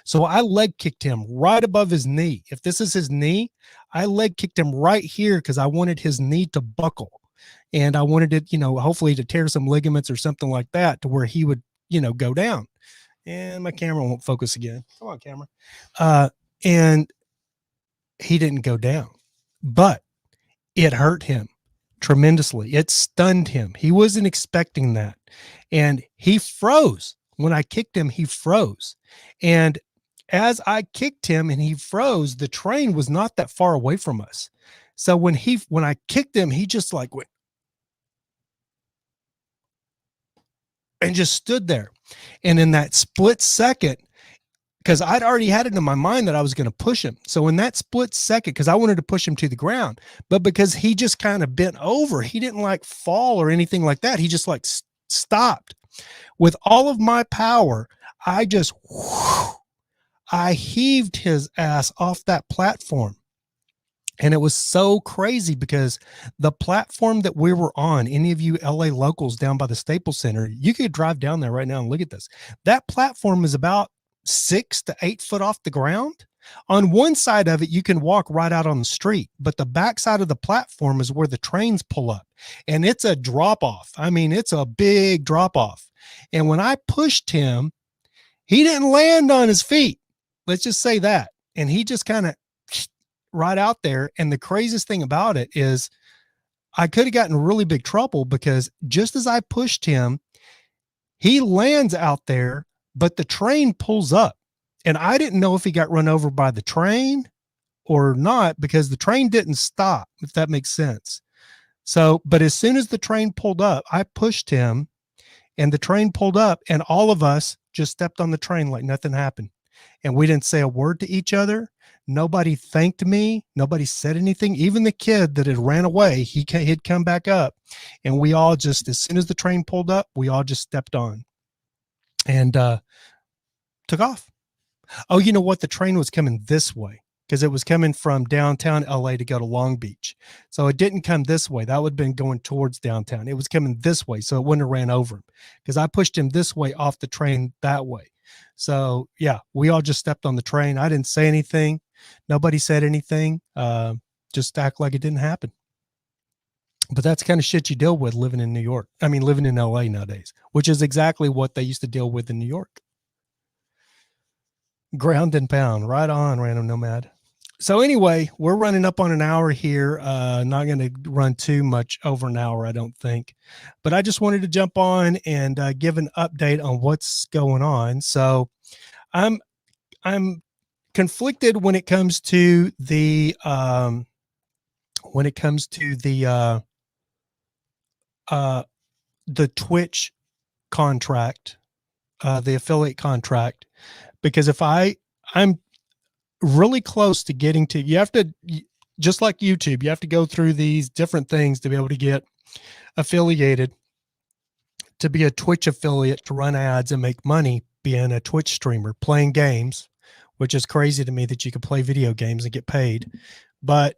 So I leg kicked him right above his knee. If this is his knee, I leg kicked him right here because I wanted his knee to buckle. And I wanted it, hopefully to tear some ligaments or something like that, to where he would, go down. And my camera won't focus again. Come on, camera. And he didn't go down, but it hurt him tremendously. It stunned him. He wasn't expecting that. And he froze. When I kicked him, he froze. And as I kicked him and he froze, the train was not that far away from us. So when I kicked him, he just like went and just stood there. And in that split second, because I'd already had it in my mind that I was going to push him. So in that split second, because I wanted to push him to the ground, but because he just kind of bent over, he didn't like fall or anything like that. He just like stopped. With all of my power, I heaved his ass off that platform. And it was so crazy because the platform that we were on, any of you LA locals down by the Staples Center, you could drive down there right now and look at this. That platform is about 6 to 8 foot off the ground. On one side of it, you can walk right out on the street, but the back side of the platform is where the trains pull up, and it's a drop off. I mean, it's a big drop off. And when I pushed him, he didn't land on his feet. Let's just say that. And he just kind of right out there. And the craziest thing about it is I could have gotten in really big trouble, because just as I pushed him, he lands out there, but the train pulls up. And I didn't know if he got run over by the train or not, because the train didn't stop, if that makes sense. So, but as soon as the train pulled up, I pushed him and the train pulled up, and all of us just stepped on the train like nothing happened. And we didn't say a word to each other. Nobody thanked me. Nobody said anything. Even the kid that had ran away, he'd come back up, and we all just, as soon as the train pulled up, we all just stepped on and took off. Oh, you know what? The train was coming this way, because it was coming from downtown LA to go to Long Beach. So it didn't come this way. That would have been going towards downtown. It was coming this way, so it wouldn't have ran over him, because I pushed him this way off the train that way. So yeah, we all just stepped on the train. I didn't say anything. Nobody said anything. Just act like it didn't happen. But that's the kind of shit you deal with living in New York. I mean, living in LA nowadays, which is exactly what they used to deal with in New York. Ground and pound. Right on, Random Nomad. So anyway, we're running up on an hour here. Not going to run too much over an hour, I don't think. But I just wanted to jump on and give an update on what's going on. So I'm conflicted when it comes to the Twitch contract, the affiliate contract, because if I'm really close to getting to, you have to, just like YouTube, you have to go through these different things to be able to get affiliated, to be a Twitch affiliate, to run ads and make money being a Twitch streamer, playing games, which is crazy to me that you could play video games and get paid. But,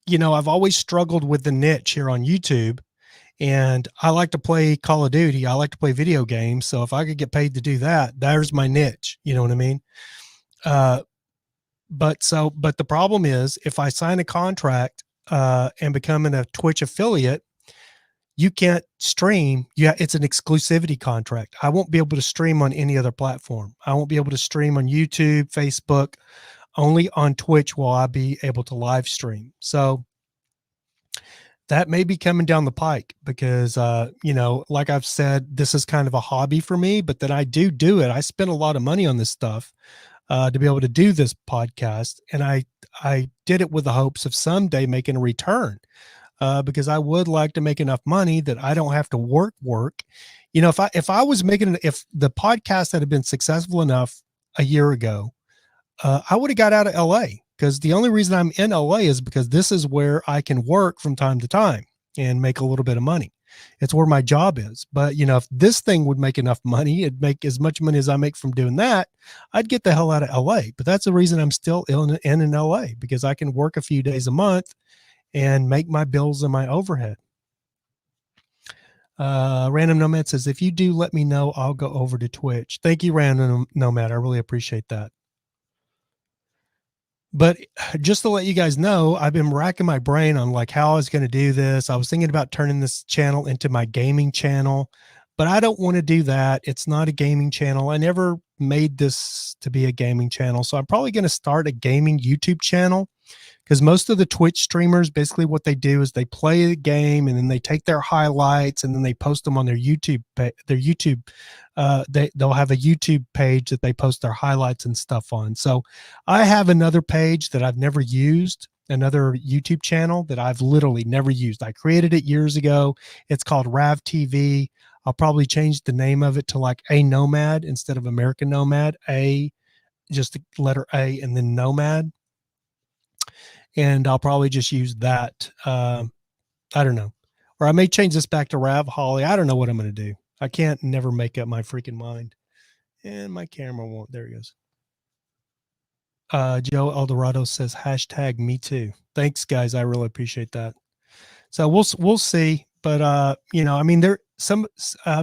you know, I've always struggled with the niche here on YouTube, and I like to play Call of Duty. I like to play video games. So if I could get paid to do that, there's my niche. You know what I mean? But the problem is if I sign a contract and becoming a Twitch affiliate, you can't stream. Yeah, it's an exclusivity contract. I won't be able to stream on any other platform. I won't be able to stream on YouTube, Facebook. Only on Twitch will I be able to live stream. So that may be coming down the pike because, like I've said, this is kind of a hobby for me, but then I do it. I spend a lot of money on this stuff to be able to do this podcast. And I did it with the hopes of someday making a return because I would like to make enough money that I don't have to work. If if the podcast had been successful enough a year ago, I would have got out of LA because the only reason I'm in LA is because this is where I can work from time to time and make a little bit of money. It's where my job is. But, if this thing would make enough money, it'd make as much money as I make from doing that, I'd get the hell out of LA. But that's the reason I'm still in LA because I can work a few days a month and make my bills and my overhead. Random Nomad says, if you do let me know, I'll go over to Twitch. Thank you, Random Nomad. I really appreciate that. But just to let you guys know, I've been racking my brain on like how I was going to do this. I was thinking about turning this channel into my gaming channel, but I don't want to do that. It's not a gaming channel. I never made this to be a gaming channel. So I'm probably going to start a gaming YouTube channel because most of the Twitch streamers, basically what they do is they play the game and then they take their highlights and then they post them on their YouTube. They'll have a YouTube page that they post their highlights and stuff on. So I have another page that I've never used, another YouTube channel that I've literally never used. I created it years ago. It's called Rav TV. I'll probably change the name of it to like A Nomad instead of American Nomad. Just the letter A and then Nomad. And I'll probably just use that. I don't know. Or I may change this back to Rav Holly. I don't know what I'm going to do. I can't never make up my freaking mind. And my camera won't. There he goes. Joe Eldorado says, #me too. Thanks, guys. I really appreciate that. So we'll see. But,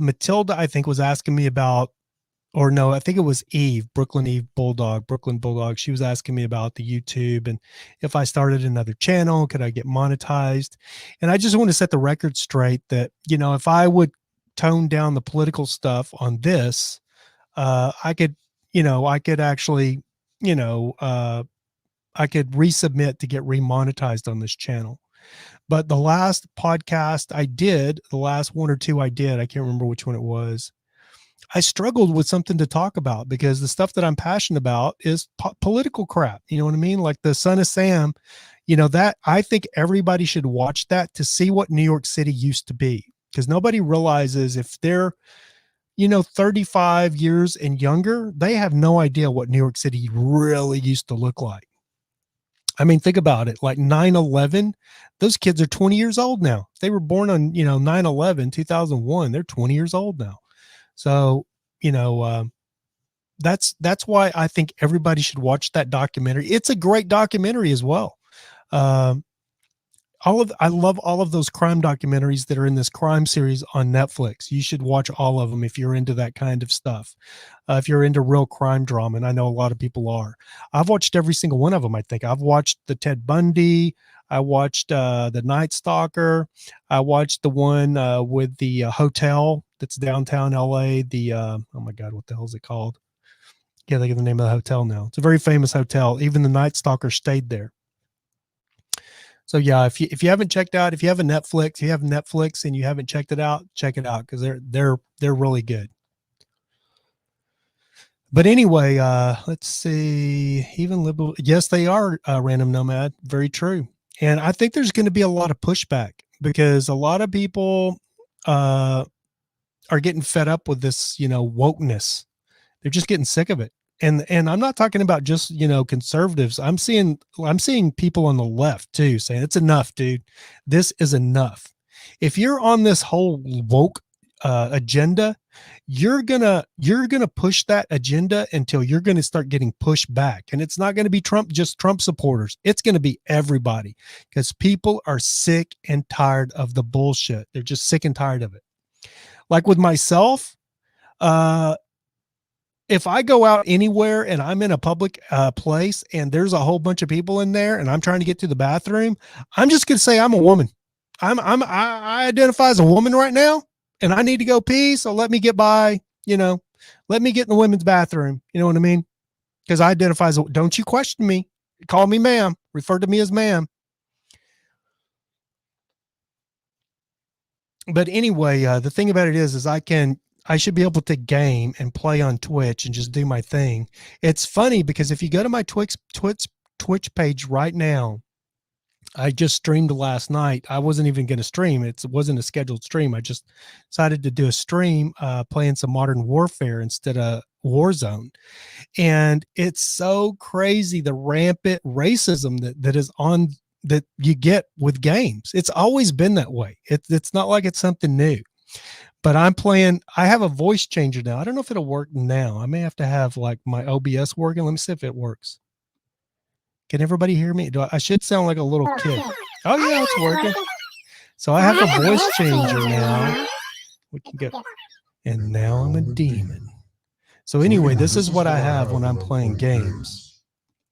Matilda, I think, was asking me about, or no, I think it was Brooklyn Bulldog. She was asking me about the YouTube and if I started another channel, could I get monetized? And I just want to set the record straight that, if I would tone down the political stuff on this, I could actually, I could resubmit to get remonetized on this channel. But the last podcast I did, the last one or two I did, I can't remember which one it was. I struggled with something to talk about because the stuff that I'm passionate about is political crap. You know what I mean? Like the Son of Sam, that I think everybody should watch that to see what New York City used to be, because nobody realizes if they're, 35 years and younger, they have no idea what New York City really used to look like. I mean, think about it. Like 9/11, those kids are 20 years old now. They were born on, 9/11, 2001. They're 20 years old now. So, that's why I think everybody should watch that documentary. It's a great documentary as well. I love all of those crime documentaries that are in this crime series on Netflix. You should watch all of them if you're into that kind of stuff. If you're into real crime drama, and I know a lot of people are. I've watched every single one of them. I think I've watched the Ted Bundy. I watched the Night Stalker. I watched the one with the hotel that's downtown LA. The oh my God, what the hell is it called? Can't think of the name of the hotel now. It's a very famous hotel. Even the Night Stalker stayed there. So yeah, if you haven't checked out, if you have Netflix and you haven't checked it out, check it out because they're really good. But anyway, let's see. Even liberal, yes, they are Random Nomad. Very true. And I think there's going to be a lot of pushback because a lot of people are getting fed up with this, wokeness. They're just getting sick of it. And I'm not talking about just, conservatives. I'm seeing people on the left too saying it's enough, dude. This is enough. If you're on this whole woke agenda, you're gonna push that agenda until you're gonna start getting pushed back. And it's not gonna be just Trump supporters. It's gonna be everybody because people are sick and tired of the bullshit. They're just sick and tired of it. Like with myself, if I go out anywhere and I'm in a public place and there's a whole bunch of people in there and I'm trying to get to the bathroom, I'm just going to say I'm a woman. I identify as a woman right now and I need to go pee. So let me get by, let me get in the women's bathroom. You know what I mean? Because I identify as don't you question me. Call me ma'am. Refer to me as ma'am. But anyway, the thing about it is I should be able to game and play on Twitch and just do my thing. It's funny because if you go to my Twitch page right now, I just streamed last night. I wasn't even going to stream. It wasn't a scheduled stream. I just decided to do a stream playing some Modern Warfare instead of Warzone. And it's so crazy, the rampant racism that is on that you get with games. It's always been that way. It's not like it's something new. But I have a voice changer now. I don't know if it'll work now. I may have to have like my OBS working. Let me see if it works. Can everybody hear me? I should sound like a little kid. Oh yeah, it's working. So I have a voice changer now. We can get, and now I'm a demon. So anyway, this is what I have when I'm playing games.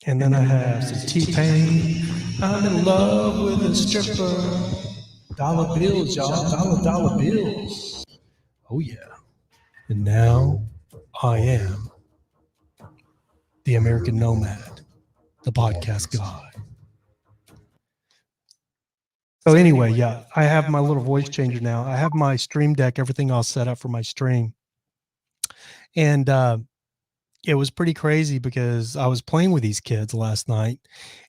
And then I have some T-Pain. I'm in love with a stripper. Dollar bills, y'all. Dollar bills. Oh yeah. And now I am the American Nomad, the podcast guy. So anyway, yeah, I have my little voice changer now. I have my stream deck, everything all set up for my stream. And it was pretty crazy because I was playing with these kids last night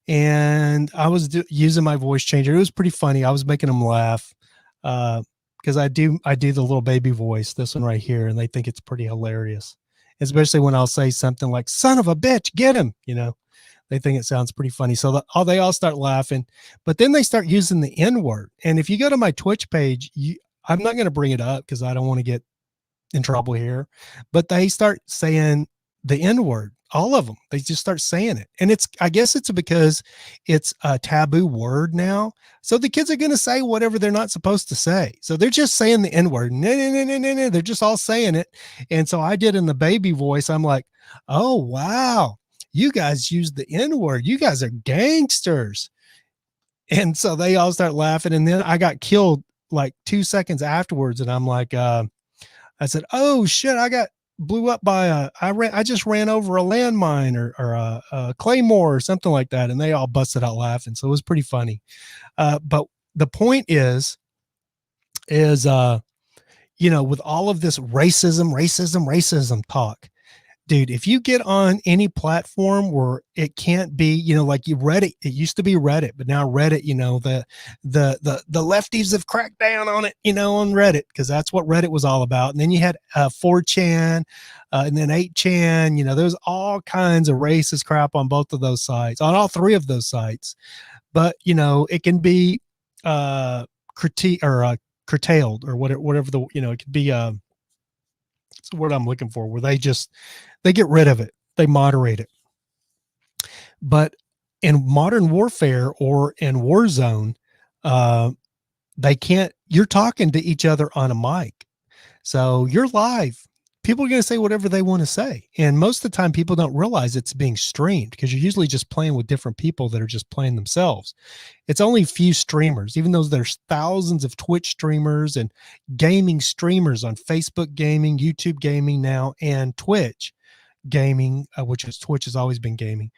and I was using my voice changer. It was pretty funny. I was making them laugh because I do the little baby voice, this one right here, and they think it's pretty hilarious, especially when I'll say something like, son of a bitch, get him, they think it sounds pretty funny. So they all start laughing, but then they start using the N word. And if you go to my Twitch page, I'm not going to bring it up because I don't want to get in trouble here, but they start saying the N word, all of them. They just start saying it. And I guess it's because it's a taboo word now. So the kids are going to say whatever they're not supposed to say. So they're just saying the N word. No. They're just all saying it. And so I did in the baby voice. I'm like, oh, wow. You guys use the N word. You guys are gangsters. And so they all start laughing. And then I got killed like 2 seconds afterwards. And I'm like, I said, oh shit, I got blew up by I just ran over a landmine or a claymore or something like that. And they all busted out laughing. So it was pretty funny. But the point is, with all of this racism talk, dude, if you get on any platform where it can't be, like Reddit, it used to be Reddit, but now Reddit, the lefties have cracked down on it, on Reddit, because that's what Reddit was all about. And then you had 4chan and then 8chan, there's all kinds of racist crap on both of those sites, on all three of those sites. But, it can be curtailed or whatever it could be, it's the word I'm looking for, where they get rid of it. They moderate it. But in Modern Warfare or in Warzone, they can't, you're talking to each other on a mic. So you're live. People are going to say whatever they want to say. And most of the time people don't realize it's being streamed because you're usually just playing with different people that are just playing themselves. It's only a few streamers, even though there's thousands of Twitch streamers and gaming streamers on Facebook gaming, YouTube gaming now, and Twitch gaming, Twitch has always been gaming.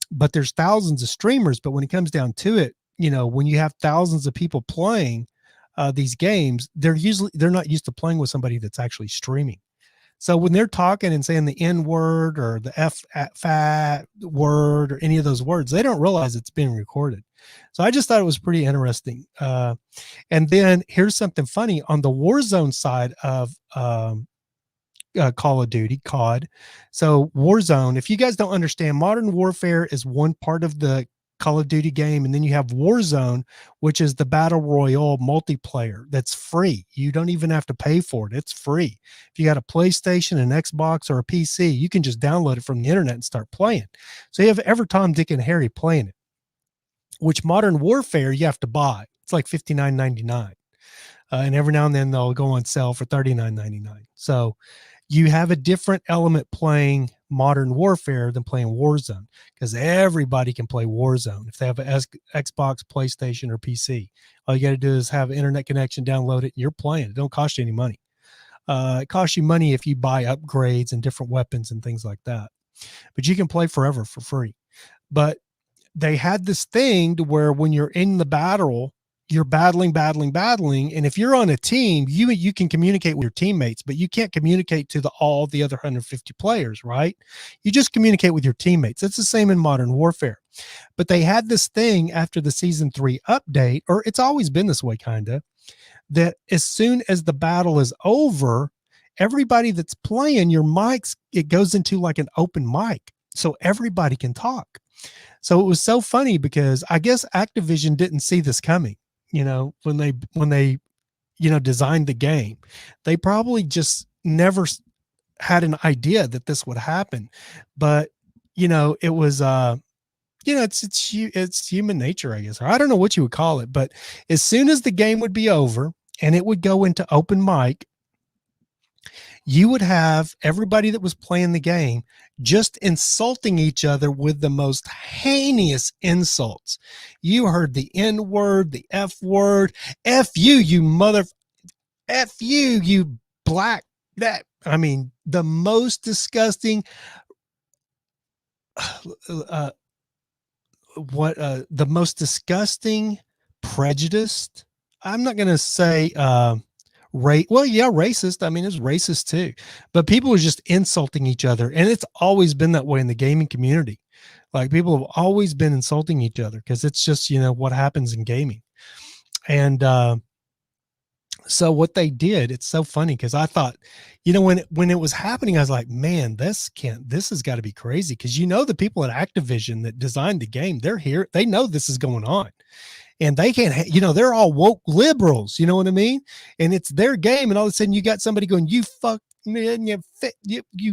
But there's thousands of streamers. But when it comes down to it, when you have thousands of people playing these games, they're not used to playing with somebody that's actually streaming. So when they're talking and saying the N word or the fat word or any of those words, they don't realize it's being recorded. So I just thought it was pretty interesting. And then here's something funny on the Warzone side of Call of Duty, COD. So Warzone, if you guys don't understand, Modern Warfare is one part of the Call of Duty game, and then you have Warzone, which is the battle royale multiplayer that's free. You don't even have to pay for it. It's free. If you got a PlayStation, an Xbox, or a PC, you can just download it from the internet and start playing. So you have every Tom, Dick, and Harry playing it. Which Modern Warfare you have to buy. It's like $59.99, and every now and then they'll go on sale for $39.99. So you have a different element playing Modern Warfare than playing Warzone, because everybody can play Warzone if they have an Xbox, PlayStation, or PC. All you got to do is have an internet connection, download it, and you're playing. It don't cost you any money. It costs you money if you buy upgrades and different weapons and things like that, but you can play forever for free. But they had this thing to where when you're in the battle, you're battling. And if you're on a team, you can communicate with your teammates, but you can't communicate to all the other 150 players, right? You just communicate with your teammates. It's the same in Modern Warfare. But they had this thing after the season 3 update, or it's always been this way, kind of, that as soon as the battle is over, everybody that's playing, your mics, it goes into like an open mic. So everybody can talk. So it was so funny because I guess Activision didn't see this coming. When they designed the game, they probably just never had an idea that this would happen. But, it was, it's human nature, I guess. Or I don't know what you would call it, but as soon as the game would be over and it would go into open mic, you would have everybody that was playing the game just insulting each other with the most heinous insults. You heard the N word, the F word, F you, you mother, F you, you black, the most disgusting, the most disgusting, prejudiced. I'm not going to say, racist. It's racist too, but people were just insulting each other. And it's always been that way in the gaming community. Like, people have always been insulting each other because it's just, what happens in gaming. And, so what they did, it's so funny because I thought, when it was happening, I was like, man, this has got to be crazy. Cause the people at Activision that designed the game, they're here. They know this is going on. And they can't, they're all woke liberals, you know what I mean? And it's their game. And all of a sudden you got somebody going, you fuck man, you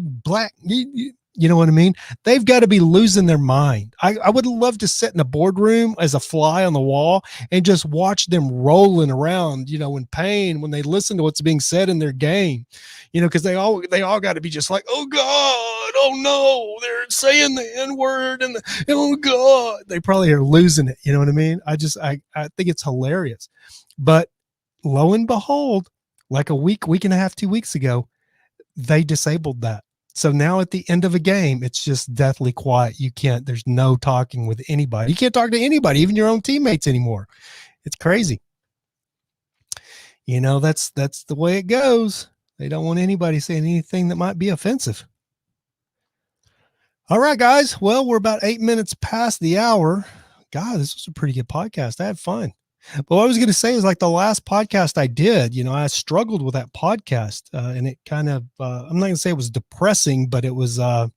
black, you know what I mean? They've got to be losing their mind. I would love to sit in a boardroom as a fly on the wall and just watch them rolling around, in pain when they listen to what's being said in their game, because they all got to be just like, oh God, oh no, they're saying the N word and oh God, they probably are losing it. You know what I mean? I think it's hilarious. But lo and behold, like a week and a half, 2 weeks ago, they disabled that. So now at the end of a game, it's just deathly quiet. There's no talking with anybody. You can't talk to anybody, even your own teammates anymore. It's crazy. That's the way it goes. They don't want anybody saying anything that might be offensive. All right, guys. Well, we're about 8 minutes past the hour. God, this was a pretty good podcast. I had fun. But what I was going to say is, like, the last podcast I did, I struggled with that podcast, and it kind of, I'm not going to say it was depressing, but it was, I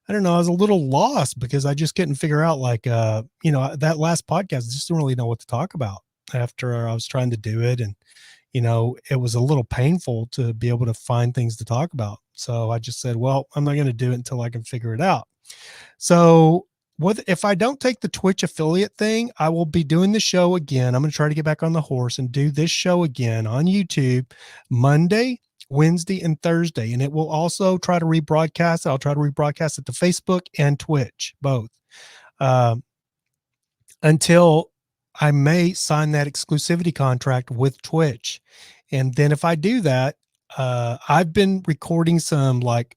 don't know, I was a little lost because I just couldn't figure out, like, that last podcast, I just didn't really know what to talk about after I was trying to do it. And, it was a little painful to be able to find things to talk about. So I just said, well, I'm not going to do it until I can figure it out. So if I don't take the Twitch affiliate thing, I will be doing the show again. I'm going to try to get back on the horse and do this show again on YouTube Monday, Wednesday, and Thursday. And it will also try to rebroadcast. I'll try to rebroadcast it to Facebook and Twitch, both, until I may sign that exclusivity contract with Twitch. And then if I do that, I've been recording some, like,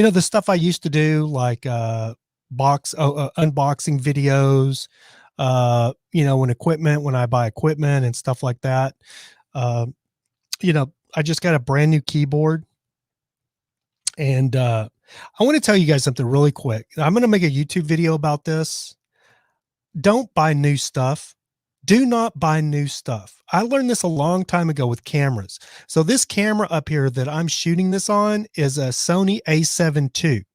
the stuff I used to do, like unboxing videos, when I buy equipment and stuff like that. I just got a brand new keyboard. And I want to tell you guys something really quick. I'm going to make a YouTube video about this. Don't buy new stuff. Do not buy new stuff. I learned this a long time ago with cameras. So this camera up here that I'm shooting this on is a Sony A7 II.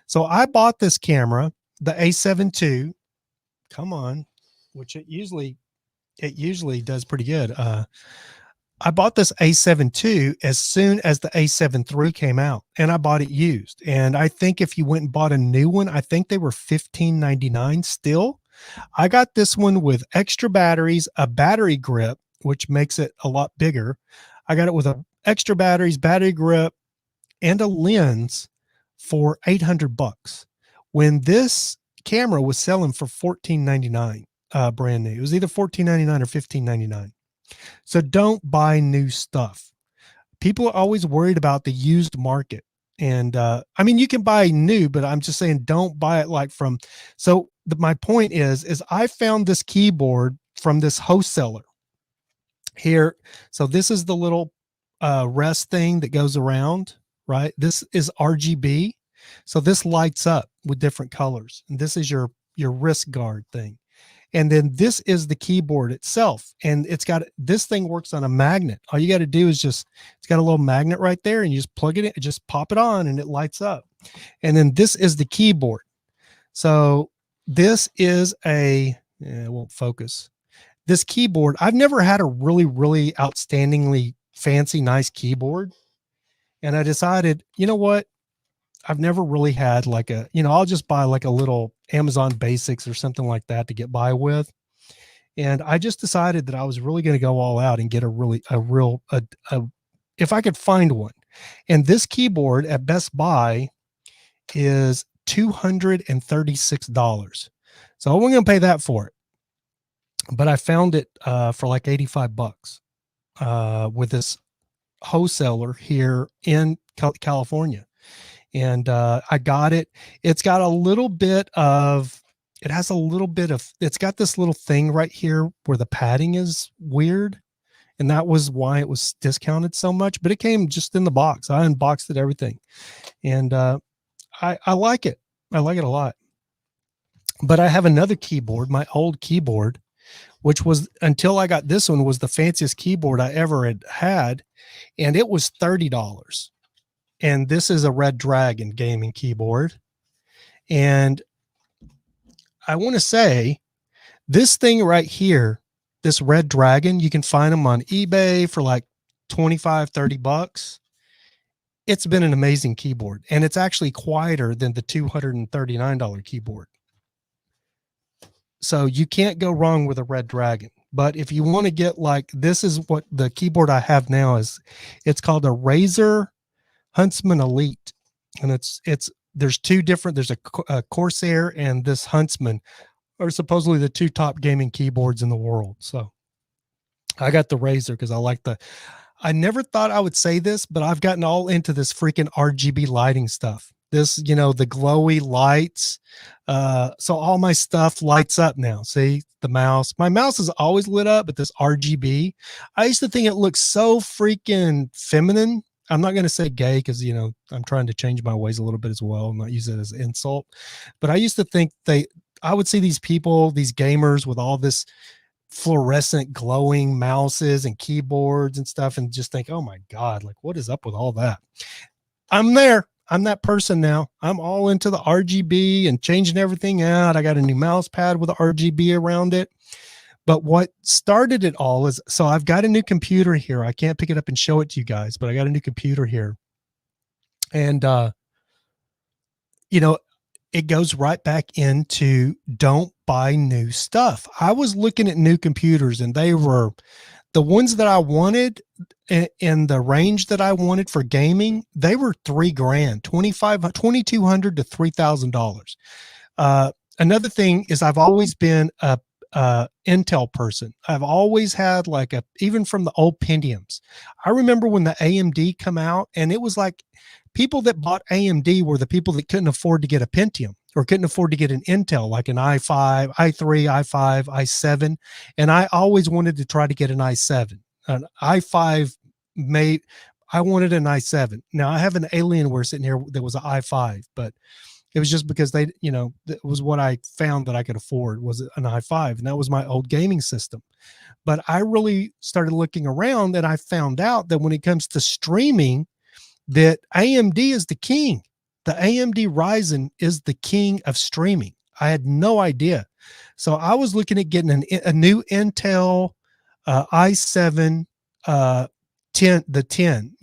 So I bought this camera, the A7 II. Come on, which it usually does pretty good. I bought this A7 II as soon as the A7 III came out, and I bought it used. And I think if you went and bought a new one, I think they were $15.99 still. I got this one with extra batteries, a battery grip, which makes it a lot bigger. I got it with extra batteries, battery grip, and a lens for $800 when this camera was selling for $14.99 brand new. It was either $14.99 or $15.99. So don't buy new stuff. People are always worried about the used market. And I mean, you can buy new, but I'm just saying don't buy it like from. So my point is I found this keyboard from this wholesaler here. So this is the little rest thing that goes around, right? This is RGB. So this lights up with different colors. And this is your wrist guard thing. And then this is the keyboard itself. And it's got, this thing works on a magnet. All you got to do is just, it's got a little magnet right there and you just plug it in, just pop it on and it lights up. And then this is the keyboard. So this is it won't focus. This keyboard, I've never had a really, really outstandingly fancy, nice keyboard. And I decided, you know what? I've never really had like a, I'll just buy like a little Amazon Basics or something like that to get by with. And I just decided that I was really going to go all out and get if I could find one. And this keyboard at Best Buy is $236. So I wasn't going to pay that for it, but I found it for like $85 with this wholesaler here in California. And I got it. It's got a little bit of, it's got this little thing right here where the padding is weird. And that was why it was discounted so much, but it came just in the box. I unboxed it, everything. And I like it. I like it a lot. But I have another keyboard, my old keyboard, which was, until I got this one, was the fanciest keyboard I ever had. And it was $30. And this is a Red Dragon gaming keyboard. And I want to say this thing right here, this Red Dragon, you can find them on eBay for like $25-30. It's been an amazing keyboard. And it's actually quieter than the $239 keyboard. So you can't go wrong with a Red Dragon. But if you want to get like, this is what the keyboard I have now is, it's called a Razer Huntsman Elite. And there's two different, there's a Corsair and this Huntsman are supposedly the two top gaming keyboards in the world. So I got the Razer because I like I never thought I would say this, but I've gotten all into this freaking RGB lighting stuff. This, the glowy lights. So all my stuff lights up now. See the mouse, my mouse is always lit up, but this RGB, I used to think it looked so freaking feminine. I'm not going to say gay because, I'm trying to change my ways a little bit as well and not use it as an insult. But I used to think I would see these people, these gamers with all this fluorescent glowing mouses and keyboards and stuff and just think, oh my God, like what is up with all that? I'm there. I'm that person now. I'm all into the RGB and changing everything out. I got a new mouse pad with RGB around it. But what started it all is, so I've got a new computer here. I can't pick it up and show it to you guys, but I got a new computer here. And, it goes right back into don't buy new stuff. I was looking at new computers and they were the ones that I wanted in the range that I wanted for gaming. They were $3,000, $2,200 to $3,000. Another thing is I've always been a Intel person. I've always had even from the old Pentiums. I remember when the AMD come out and it was like people that bought AMD were the people that couldn't afford to get a Pentium or couldn't afford to get an Intel, like an i5, i3, i5, i7. And I always wanted to try to get an i7, an i5 I wanted an i7. Now I have an Alienware sitting here that was an i5, but it was just because it was what I found that I could afford was an i5. And that was my old gaming system. But I really started looking around and I found out that when it comes to streaming, that AMD is the king. The AMD Ryzen is the king of streaming. I had no idea. So I was looking at getting a new Intel i7 10, the 10,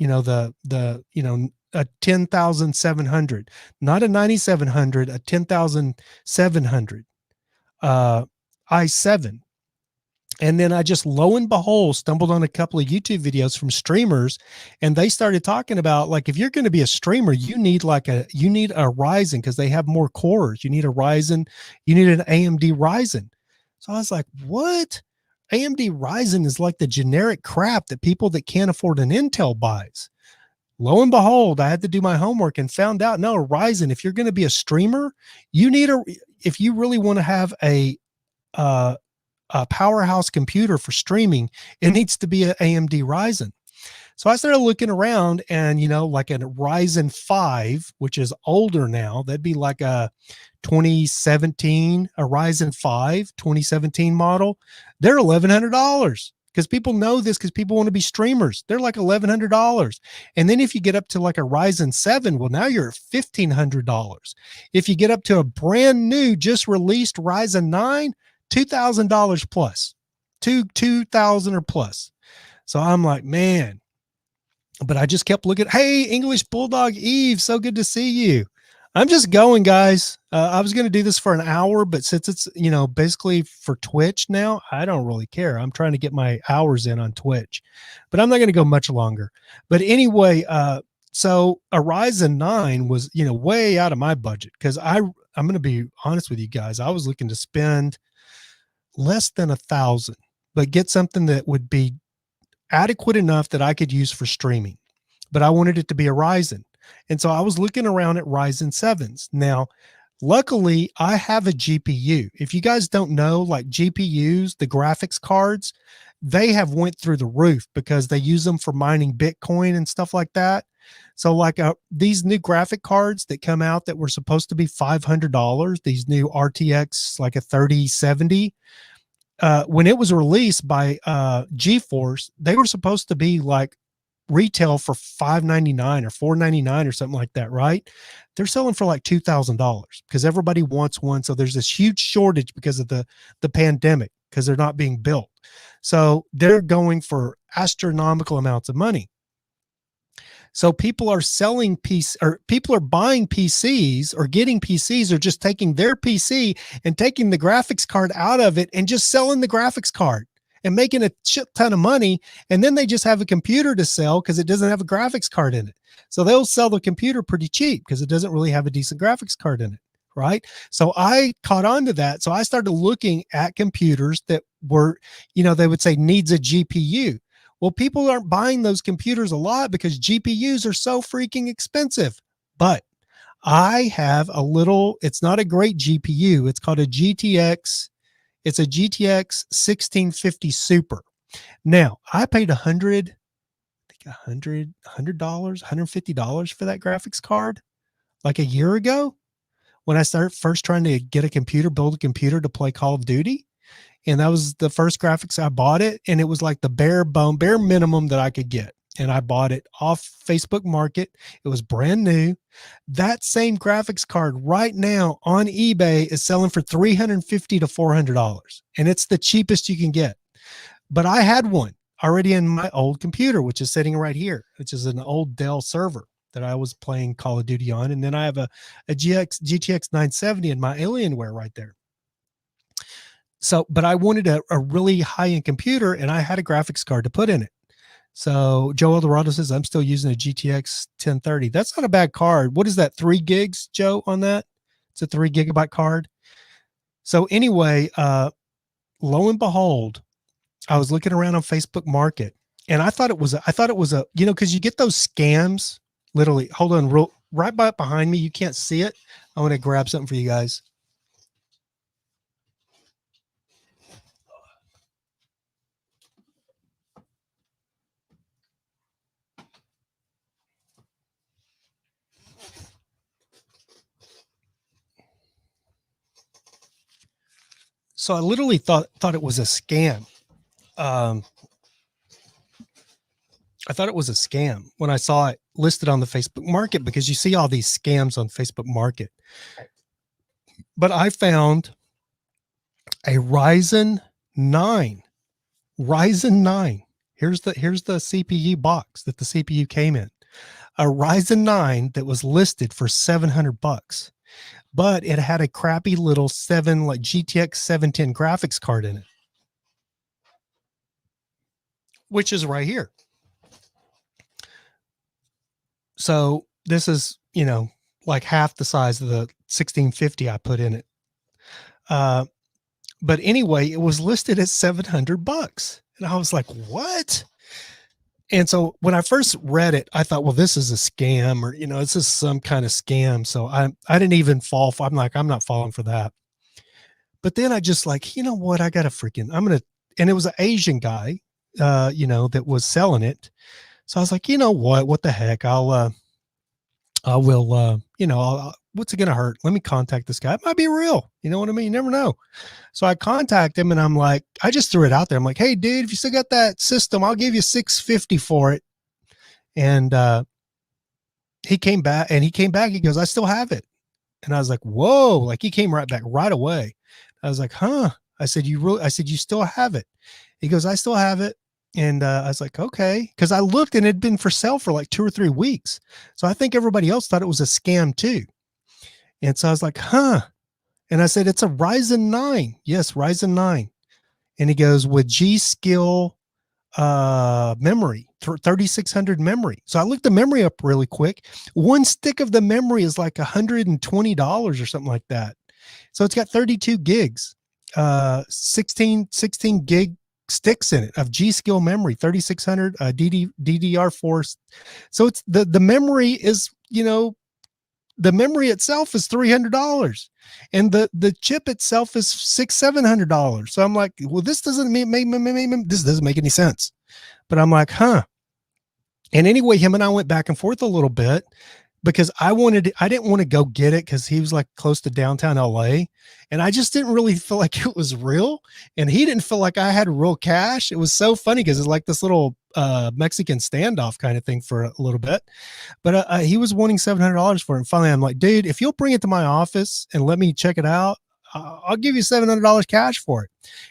a 10,700, not a 9,700, a 10,700 i7. And then I just, lo and behold, stumbled on a couple of YouTube videos from streamers, and they started talking about, like, if you're going to be a streamer, you need a Ryzen, because they have more cores. You need a Ryzen, you need an AMD Ryzen. So I was like, what? AMD Ryzen is like the generic crap that people that can't afford an Intel buys. Lo and behold, I had to do my homework and found out, no, Ryzen, if you're going to be a streamer, if you really want to have a powerhouse computer for streaming, it needs to be an AMD Ryzen. So I started looking around, and, like a Ryzen 5, which is older now, that'd be like a 2017, a Ryzen 5 2017 model. They're $1,100, because people know this, because people want to be streamers. They're like $1,100. And then if you get up to like a Ryzen 7, well, now you're at $1,500. If you get up to a brand new, just released Ryzen 9, $2,000 plus, $2,000 or plus. So I'm like, man, but I just kept looking. Hey, English Bulldog Eve, so good to see you. I'm just going, guys. I was going to do this for an hour, but since it's, basically for Twitch now, I don't really care. I'm trying to get my hours in on Twitch, but I'm not going to go much longer. But anyway, so a Ryzen 9 was, way out of my budget, because I'm going to be honest with you guys. I was looking to spend less than $1,000, but get something that would be adequate enough that I could use for streaming. But I wanted it to be a Ryzen. And so I was looking around at Ryzen 7s. Now, luckily, I have a GPU. If you guys don't know, like GPUs, the graphics cards, they have went through the roof because they use them for mining Bitcoin and stuff like that. So like these new graphic cards that come out that were supposed to be $500, these new RTX, like a 3070, when it was released by GeForce, they were supposed to be like retail for $599 or $499 or something like that, right? They're selling for like $2,000 because everybody wants one. So there's this huge shortage because of the pandemic, because they're not being built. So they're going for astronomical amounts of money. So people are selling people are buying PCs or getting PCs, or just taking their PC and taking the graphics card out of it and just selling the graphics card and making a shit ton of money. And then they just have a computer to sell because it doesn't have a graphics card in it. So they'll sell the computer pretty cheap because it doesn't really have a decent graphics card in it. Right. So I caught on to that. So I started looking at computers that were, they would say needs a GPU. Well, people aren't buying those computers a lot because GPUs are so freaking expensive. But I have it's not a great GPU. It's called a GTX. It's a GTX 1650 Super. Now, I paid $150 for that graphics card like a year ago when I started first trying to get a computer, build a computer to play Call of Duty. And that was the first graphics I bought it. And it was like the bare minimum that I could get. And I bought it off Facebook Market. It was brand new. That same graphics card right now on eBay is selling for $350 to $400. And it's the cheapest you can get. But I had one already in my old computer, which is sitting right here, which is an old Dell server that I was playing Call of Duty on. And then I have a GTX 970 in my Alienware right there. So, but I wanted a really high-end computer, and I had a graphics card to put in it. So Joe Eldorado says, I'm still using a GTX 1030. That's not a bad card. What is that, 3 gigs, Joe, on that? It's a 3 gigabyte card. So anyway, lo and behold, I was looking around on Facebook Market, and I thought it was a, because you get those scams, literally. Hold on, right behind me. You can't see it. I want to grab something for you guys. So I literally thought it was a scam. I thought it was a scam when I saw it listed on the Facebook Market, because you see all these scams on Facebook Market. But I found a Ryzen 9. Ryzen 9. Here's the CPU box that the CPU came in. A Ryzen 9 that was listed for $700. But it had a crappy little GTX 710 graphics card in it. which is right here. So this is, you know, like half the size of the 1650 I put in it. But anyway, it was listed at $700. And I was like, what? And so when I first read it, I thought, well, this is a scam, or, you know, this is some kind of scam. So I didn't even fall for, I'm like, I'm not falling for that. But then I just like, you know what? I got to and it was an Asian guy, you know, that was selling it. So I was like, you know what the heck? What's it going to hurt? Let me contact this guy. It might be real. You know what I mean? You never know. So I contact him and I'm like, I just threw it out there. I'm like, hey dude, if you still got that system, I'll give you $650 for it. And, he came back. He goes, I still have it. And I was like, whoa, like he came right back right away. I was like, huh? I said, you still have it? He goes, I still have it. And I was like, okay. Cause I looked and it'd been for sale for like 2 or 3 weeks. So I think everybody else thought it was a scam too. And so I was like, huh? And I said, it's a Ryzen 9. Yes, Ryzen 9. And he goes, with G-Skill memory, 3600 memory. So I looked the memory up really quick. One stick of the memory is like $120 or something like that. So it's got 32 gigs, 16 gig sticks in it of G-Skill memory, 3600 DDR4. So it's the memory is, you know, the memory itself is $300 and the chip itself is $700. So I'm like, well, this doesn't this doesn't make any sense. But I'm like, huh? And anyway, him and I went back and forth a little bit because I didn't want to go get it because he was like close to downtown LA. And I just didn't really feel like it was real. And he didn't feel like I had real cash. It was so funny because it's like this little Mexican standoff kind of thing for a little bit. But he was wanting $700 for it. And finally, I'm like, dude, if you'll bring it to my office and let me check it out, I'll give you $700 cash for it.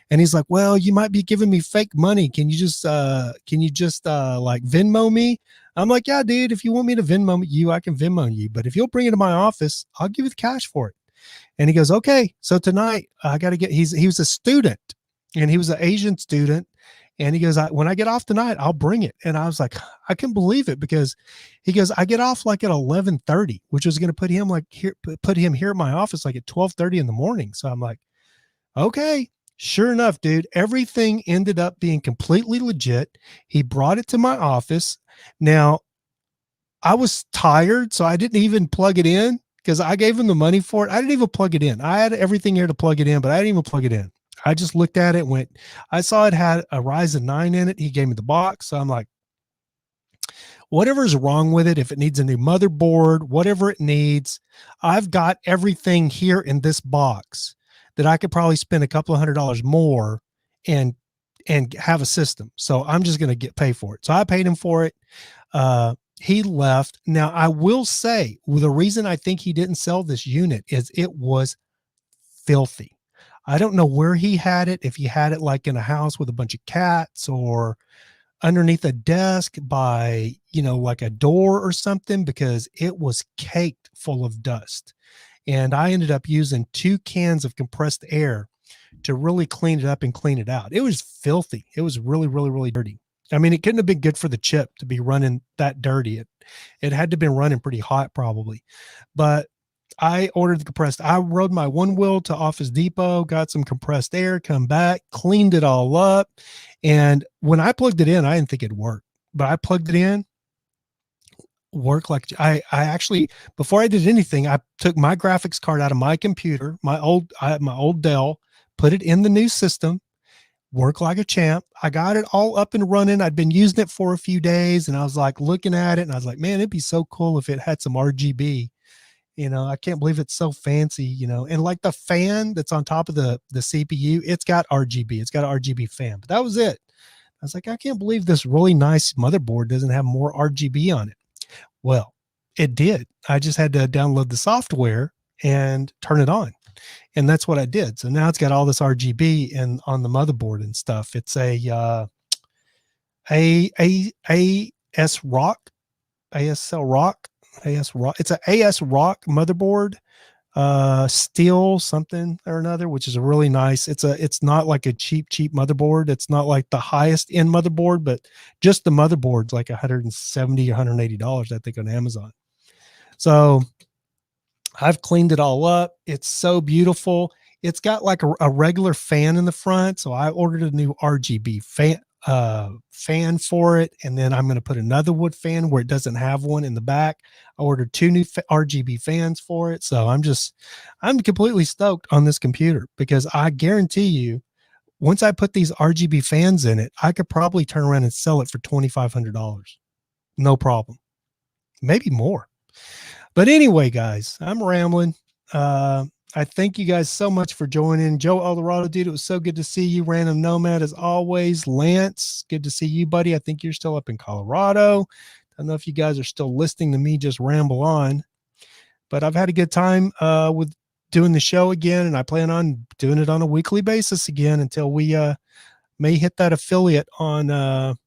And he's like, well, you might be giving me fake money. Can you just like Venmo me? I'm like, yeah, dude, if you want me to Venmo you, I can Venmo you. But if you'll bring it to my office, I'll give you the cash for it. And he goes, okay. So tonight I got to he was a student and he was an Asian student. And he goes, when I get off tonight, I'll bring it. And I was like, I can believe it because he goes, I get off like at 11:30, which was going to put him here at my office like at 12:30 in the morning. So I'm like, okay, sure enough, dude, everything ended up being completely legit. He brought it to my office. Now I was tired, so I didn't even plug it in because I gave him the money for it. I didn't even plug it in. I had everything here to plug it in, but I didn't even plug it in. I just looked at it, I saw it had a Ryzen 9 in it. He gave me the box. So I'm like, whatever's wrong with it, if it needs a new motherboard, whatever it needs, I've got everything here in this box that I could probably spend a couple of $100 more and have a system. So I'm just going to pay for it. So I paid him for it. He left. Now I will say, the reason I think he didn't sell this unit is it was filthy. I don't know where he had it, if he had it like in a house with a bunch of cats or underneath a desk by, you know, like a door or something, because it was caked full of dust. And I ended up using 2 cans of compressed air to really clean it up and clean it out. It was filthy. It was really, really, really dirty. I mean, it couldn't have been good for the chip to be running that dirty. It had to have been running pretty hot probably, but I ordered the compressed. I rode my one wheel to Office Depot, got some compressed air, come back, cleaned it all up. And when I plugged it in, I didn't think it'd work, but I plugged it in, work like I actually, before I did anything, I took my graphics card out of my computer, my old Dell, put it in the new system, work like a champ. I got it all up and running. I'd been using it for a few days and I was like looking at it and I was like, man, it'd be so cool if it had some RGB. You know, I can't believe it's so fancy, you know, and like the fan that's on top of the CPU, it's got RGB. It's got an RGB fan, but that was it. I was like, I can't believe this really nice motherboard doesn't have more RGB on it. Well, it did. I just had to download the software and turn it on. And that's what I did. So now it's got all this RGB and on the motherboard and stuff. It's a AS Rock. It's an AS Rock motherboard. Steel something or another, which is a really nice. It's not like a cheap motherboard. It's not like the highest end motherboard, but just the motherboard's like $170 or $180, I think, on Amazon. So I've cleaned it all up. It's so beautiful. It's got like a regular fan in the front. So I ordered a new RGB fan for it. And then I'm going to put another wood fan where it doesn't have one in the back. I ordered 2 new RGB fans for it. So I'm completely stoked on this computer, because I guarantee you, once I put these RGB fans in it, I could probably turn around and sell it for $2,500. No problem. Maybe more. But anyway, guys, I'm rambling. I thank you guys so much for joining. Joe Eldorado, dude, it was so good to see you. Random Nomad, as always. Lance, good to see you, buddy. I think you're still up in Colorado. I don't know if you guys are still listening to me just ramble on. But I've had a good time with doing the show again, and I plan on doing it on a weekly basis again until we may hit that affiliate on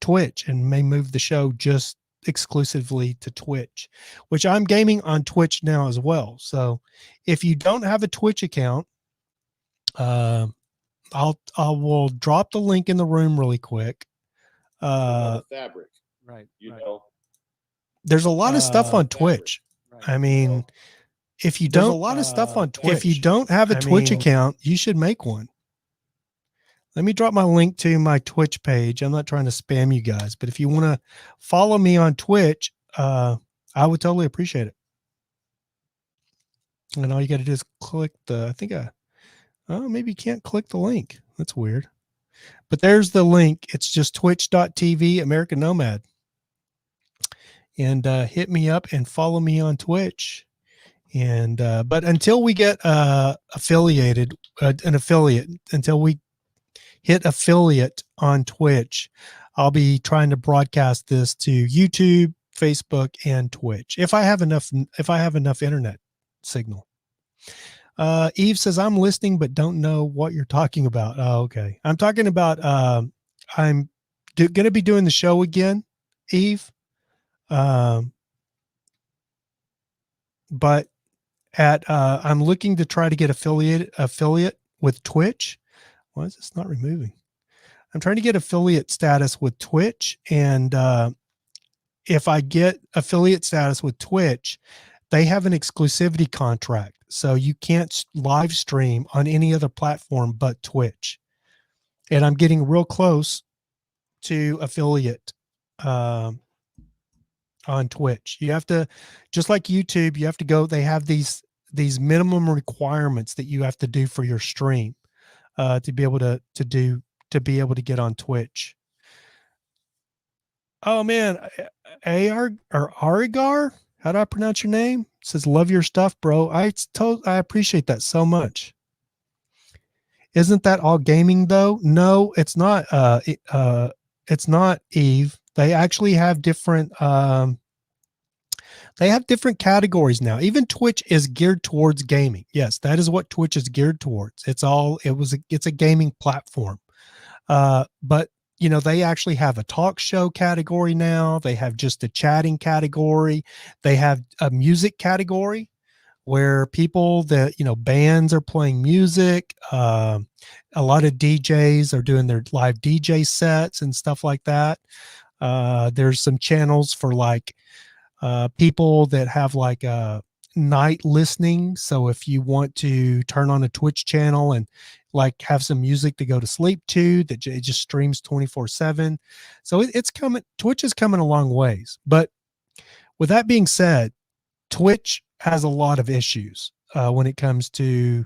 Twitch and may move the show just exclusively to Twitch, which I'm gaming on Twitch now as well. So if you don't have a Twitch account, I will drop the link in the room really quick. Fabric, right. know, There's a lot of stuff on Twitch. Right. I mean, if you don't, There's a lot of stuff on Twitch. If you don't have a Twitch account, you should make one. Let me drop my link to my Twitch page. I'm not trying to spam you guys, but if you want to follow me on Twitch, I would totally appreciate it. And all you got to do is click maybe you can't click the link. That's weird. But there's the link. It's just twitch.tv American Nomad. And hit me up and follow me on Twitch. And but until we get an affiliate, until we hit affiliate on Twitch, I'll be trying to broadcast this to YouTube, Facebook, and Twitch if I have enough internet signal. Eve says, I'm listening but don't know what you're talking about. Oh, okay. I'm talking about I'm going to be doing the show again, Eve. But I'm looking to try to get affiliate with Twitch. Why is this not removing? I'm trying to get affiliate status with Twitch. And if I get affiliate status with Twitch, they have an exclusivity contract. So you can't live stream on any other platform but Twitch. And I'm getting real close to affiliate on Twitch. You have to, just like YouTube, you have to go, they have these minimum requirements that you have to do for your stream. To be able to get on Twitch. Oh man, Arigar, how do I pronounce your name? It says, love your stuff, bro. I appreciate that so much. Isn't that all gaming though? No, it's not. It's not, Eve. They actually have different. They have different categories now. Even Twitch is geared towards gaming. Yes, that is what Twitch is geared towards. It's a gaming platform. But you know, they actually have a talk show category now. They have just a chatting category. They have a music category where people that, you know, bands are playing music. A lot of DJs are doing their live DJ sets and stuff like that. There's some channels for like, people that have like a night listening. So if you want to turn on a Twitch channel and like have some music to go to sleep to, that it just streams 24/7. So it's coming. Twitch is coming a long ways. But with that being said, Twitch has a lot of issues when it comes to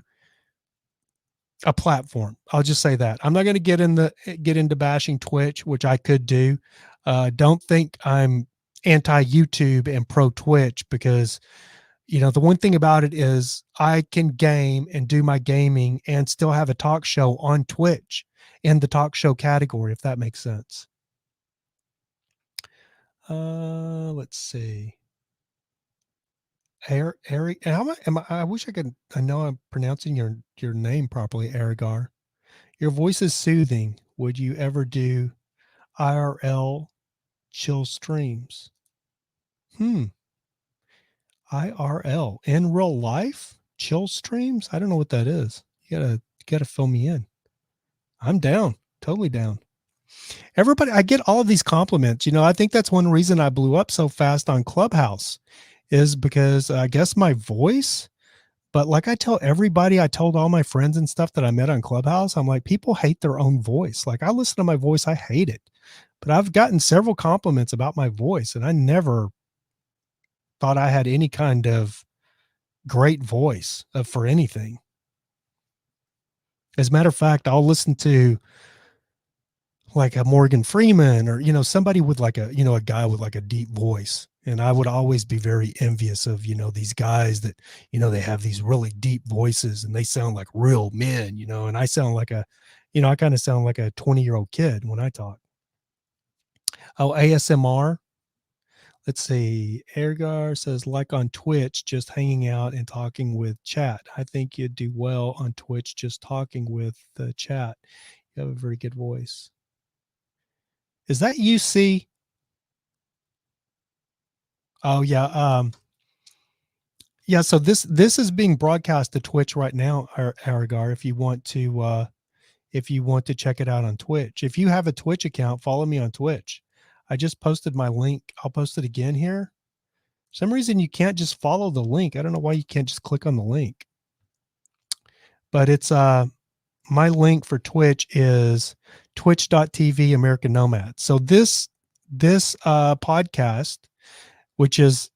a platform. I'll just say that. I'm not going to get into bashing Twitch, which I could do. Don't think I'm anti-YouTube and pro Twitch, because you know, the one thing about it is I can game and do my gaming and still have a talk show on Twitch in the talk show category, if that makes sense. Let's see. Eric, I wish I know I'm pronouncing your name properly, Arigar. Your voice is soothing. Would you ever do IRL chill streams? IRL, in real life, chill streams. I don't know what that is. You gotta fill me in. I'm down, totally down. Everybody, I get all of these compliments. You know, I think that's one reason I blew up so fast on Clubhouse, is because I guess my voice. But like I tell everybody, I told all my friends and stuff that I met on Clubhouse, I'm like, people hate their own voice. Like, I listen to my voice, I hate it. But I've gotten several compliments about my voice, and I never thought I had any kind of great voice for anything. As a matter of fact, I'll listen to like a Morgan Freeman, or, you know, somebody with like a, you know, a guy with like a deep voice. And I would always be very envious of, you know, these guys that, you know, they have these really deep voices and they sound like real men, you know, and I sound like a, you know, I kind of sound like a 20-year-old kid when I talk. Oh, ASMR. Let's see. Ergar says, like on Twitch, just hanging out and talking with chat. I think you'd do well on Twitch, just talking with the chat. You have a very good voice. Is that UC? Oh yeah. Yeah. So this is being broadcast to Twitch right now, Aragar. If you want to check it out on Twitch, if you have a Twitch account, follow me on Twitch. I just posted my link. I'll post it again here. For some reason you can't just follow the link. I don't know why you can't just click on the link. But it's my link for Twitch is twitch.tv American Nomad. So this podcast, which is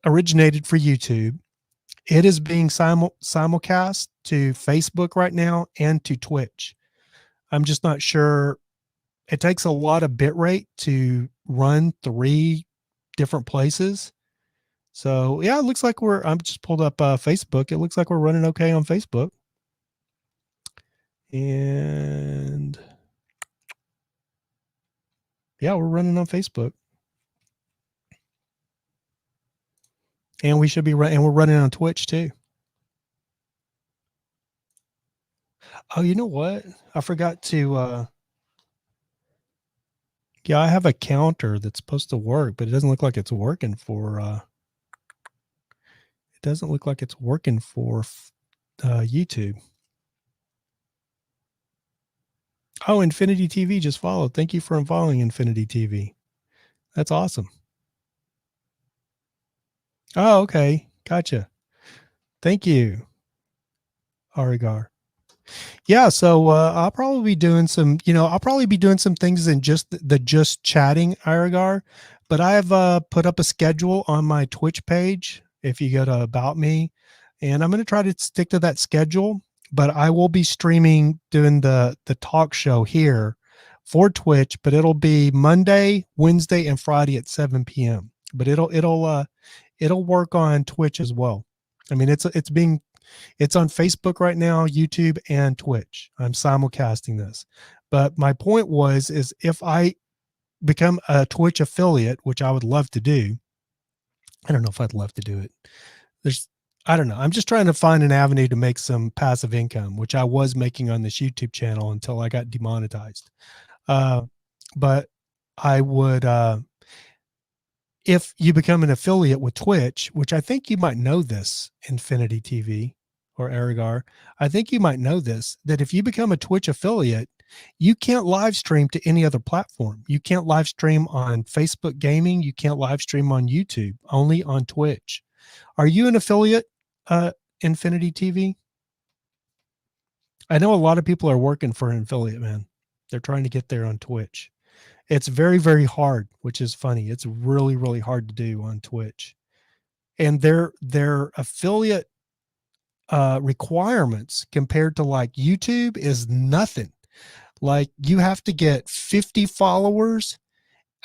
originated for YouTube, it is being simulcast to Facebook right now and to Twitch. I'm just not sure. It takes a lot of bit rate to run 3 different places. So yeah, it looks like I'm just pulled up Facebook. It looks like we're running okay on Facebook. And yeah, we're running on Facebook. And we should be running, and we're running on Twitch too. Oh, you know what? I forgot to, yeah, I have a counter that's supposed to work, but it doesn't look like it's working for, YouTube. Oh, Infinity TV just followed. Thank you for following Infinity TV. That's awesome. Oh, okay. Gotcha. Thank you, Arigar. Yeah, so I'll probably be doing some, things in just the just chatting Arigar, but I have put up a schedule on my Twitch page if you go to About Me, and I'm going to try to stick to that schedule, but I will be streaming, doing the talk show here for Twitch, but it'll be Monday, Wednesday, and Friday at 7 p.m. But it'll work on Twitch as well. I mean, it's on Facebook right now, YouTube, and Twitch. I'm simulcasting this. But my point is if I become a Twitch affiliate, which I would love to do, I don't know if I'd love to do it. I don't know. I'm just trying to find an avenue to make some passive income, which I was making on this YouTube channel until I got demonetized. But I would, if you become an affiliate with Twitch, which I think you might know this, Infinity TV or Arigar, I think you might know this, that if you become a Twitch affiliate, you can't live stream to any other platform. You can't live stream on Facebook Gaming. You can't live stream on YouTube, only on Twitch. Are you an affiliate, Infinity TV? I know a lot of people are working for an affiliate, man. They're trying to get there on Twitch. It's very, very hard, which is funny. It's really, really hard to do on Twitch. And their affiliate requirements compared to like YouTube is nothing. Like you have to get 50 followers,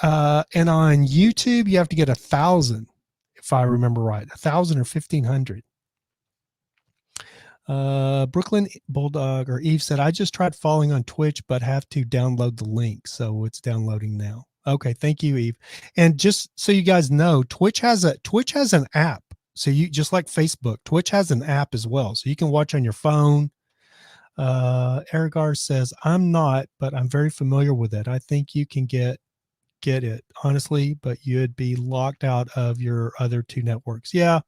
and on YouTube you have to get 1,000, if I remember right, 1,000 or 1,500. Brooklyn Bulldog or Eve said, I just tried following on Twitch, but have to download the link. So it's downloading now. Okay. Thank you, Eve. And just so you guys know, Twitch has an app. So you, just like Facebook, Twitch has an app as well. So you can watch on your phone. Erigar says, I'm not, but I'm very familiar with it. I think you can get get it, honestly, but you'd be locked out of your other two networks. Yeah.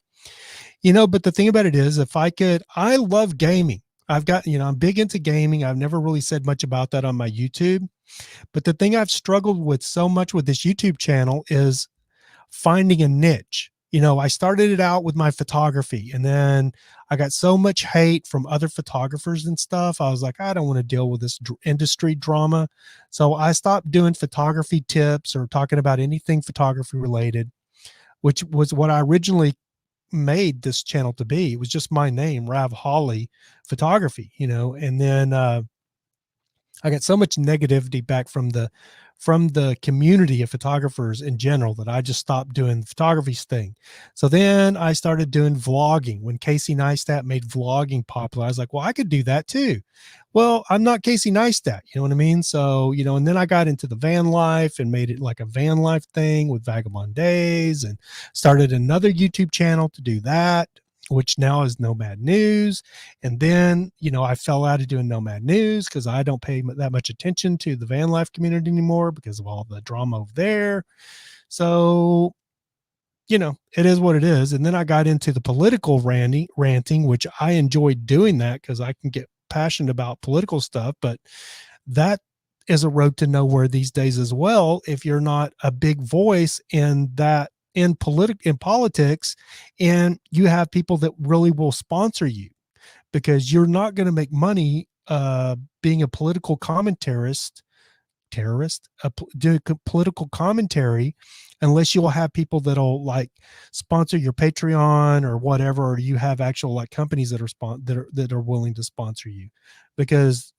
But the thing about it is, I love gaming. I've got, I'm big into gaming. I've never really said much about that on my YouTube. But the thing I've struggled with so much with this YouTube channel is finding a niche. I started it out with my photography, and then I got so much hate from other photographers and stuff. I was like, I don't want to deal with this industry drama. So I stopped doing photography tips or talking about anything photography related, which was what I originally made this channel to be. It was just my name, Rav Holly Photography, and then I got so much negativity back from the community of photographers in general that I just stopped doing the photography thing. So then I started doing vlogging. When Casey Neistat made vlogging popular, I was like, well, I could do that too. Well, I'm not Casey Neistat, you know what I mean? So, and then I got into the van life and made it like a van life thing with Vagabond Days, and started another YouTube channel to do that, which now is Nomad News. And then, I fell out of doing Nomad News because I don't pay that much attention to the van life community anymore because of all the drama over there. So, it is what it is. And then I got into the political ranting, which I enjoyed doing that because I can get passionate about political stuff, but that is a road to nowhere these days as well. If you're not a big voice in politics, and you have people that really will sponsor you, because you're not going to make money being a political doing political commentary, unless you'll have people that'll like sponsor your Patreon or whatever, or you have actual like companies that are willing to sponsor you. Because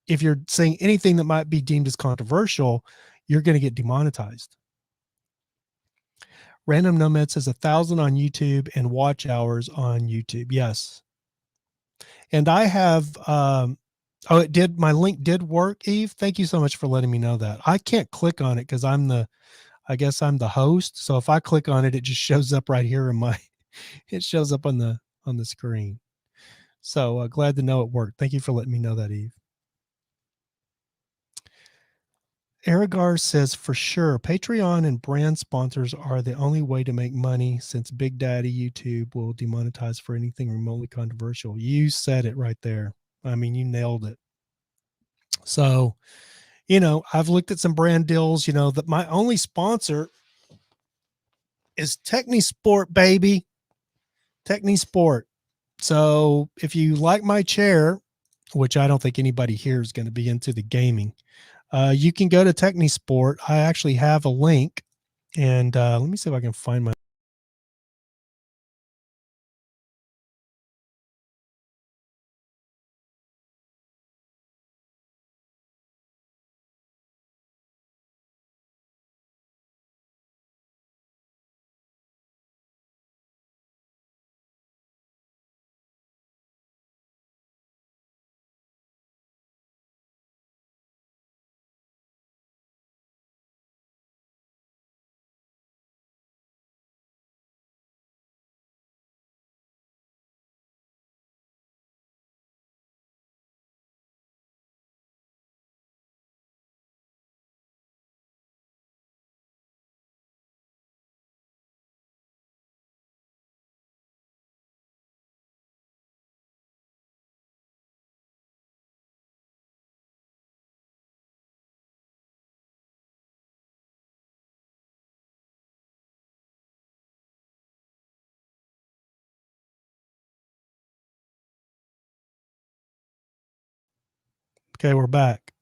if you're saying anything that might be deemed as controversial, you're going to get demonetized. Random Nomad says 1,000 on YouTube and watch hours on YouTube. Yes. And I have, my link did work, Eve. Thank you so much for letting me know that. I can't click on it because I guess I'm the host. So if I click on it, it just shows up right here it shows up on the screen. So glad to know it worked. Thank you for letting me know that, Eve. Aragar says, for sure, Patreon and brand sponsors are the only way to make money, since Big Daddy YouTube will demonetize for anything remotely controversial. You said it right there. I mean, you nailed it. So, I've looked at some brand deals, that my only sponsor is TechniSport, baby. TechniSport. So if you like my chair, which I don't think anybody here is going to be into the gaming, you can go to TechniSport. I actually have a link, and let me see if I can find my. Okay, we're back.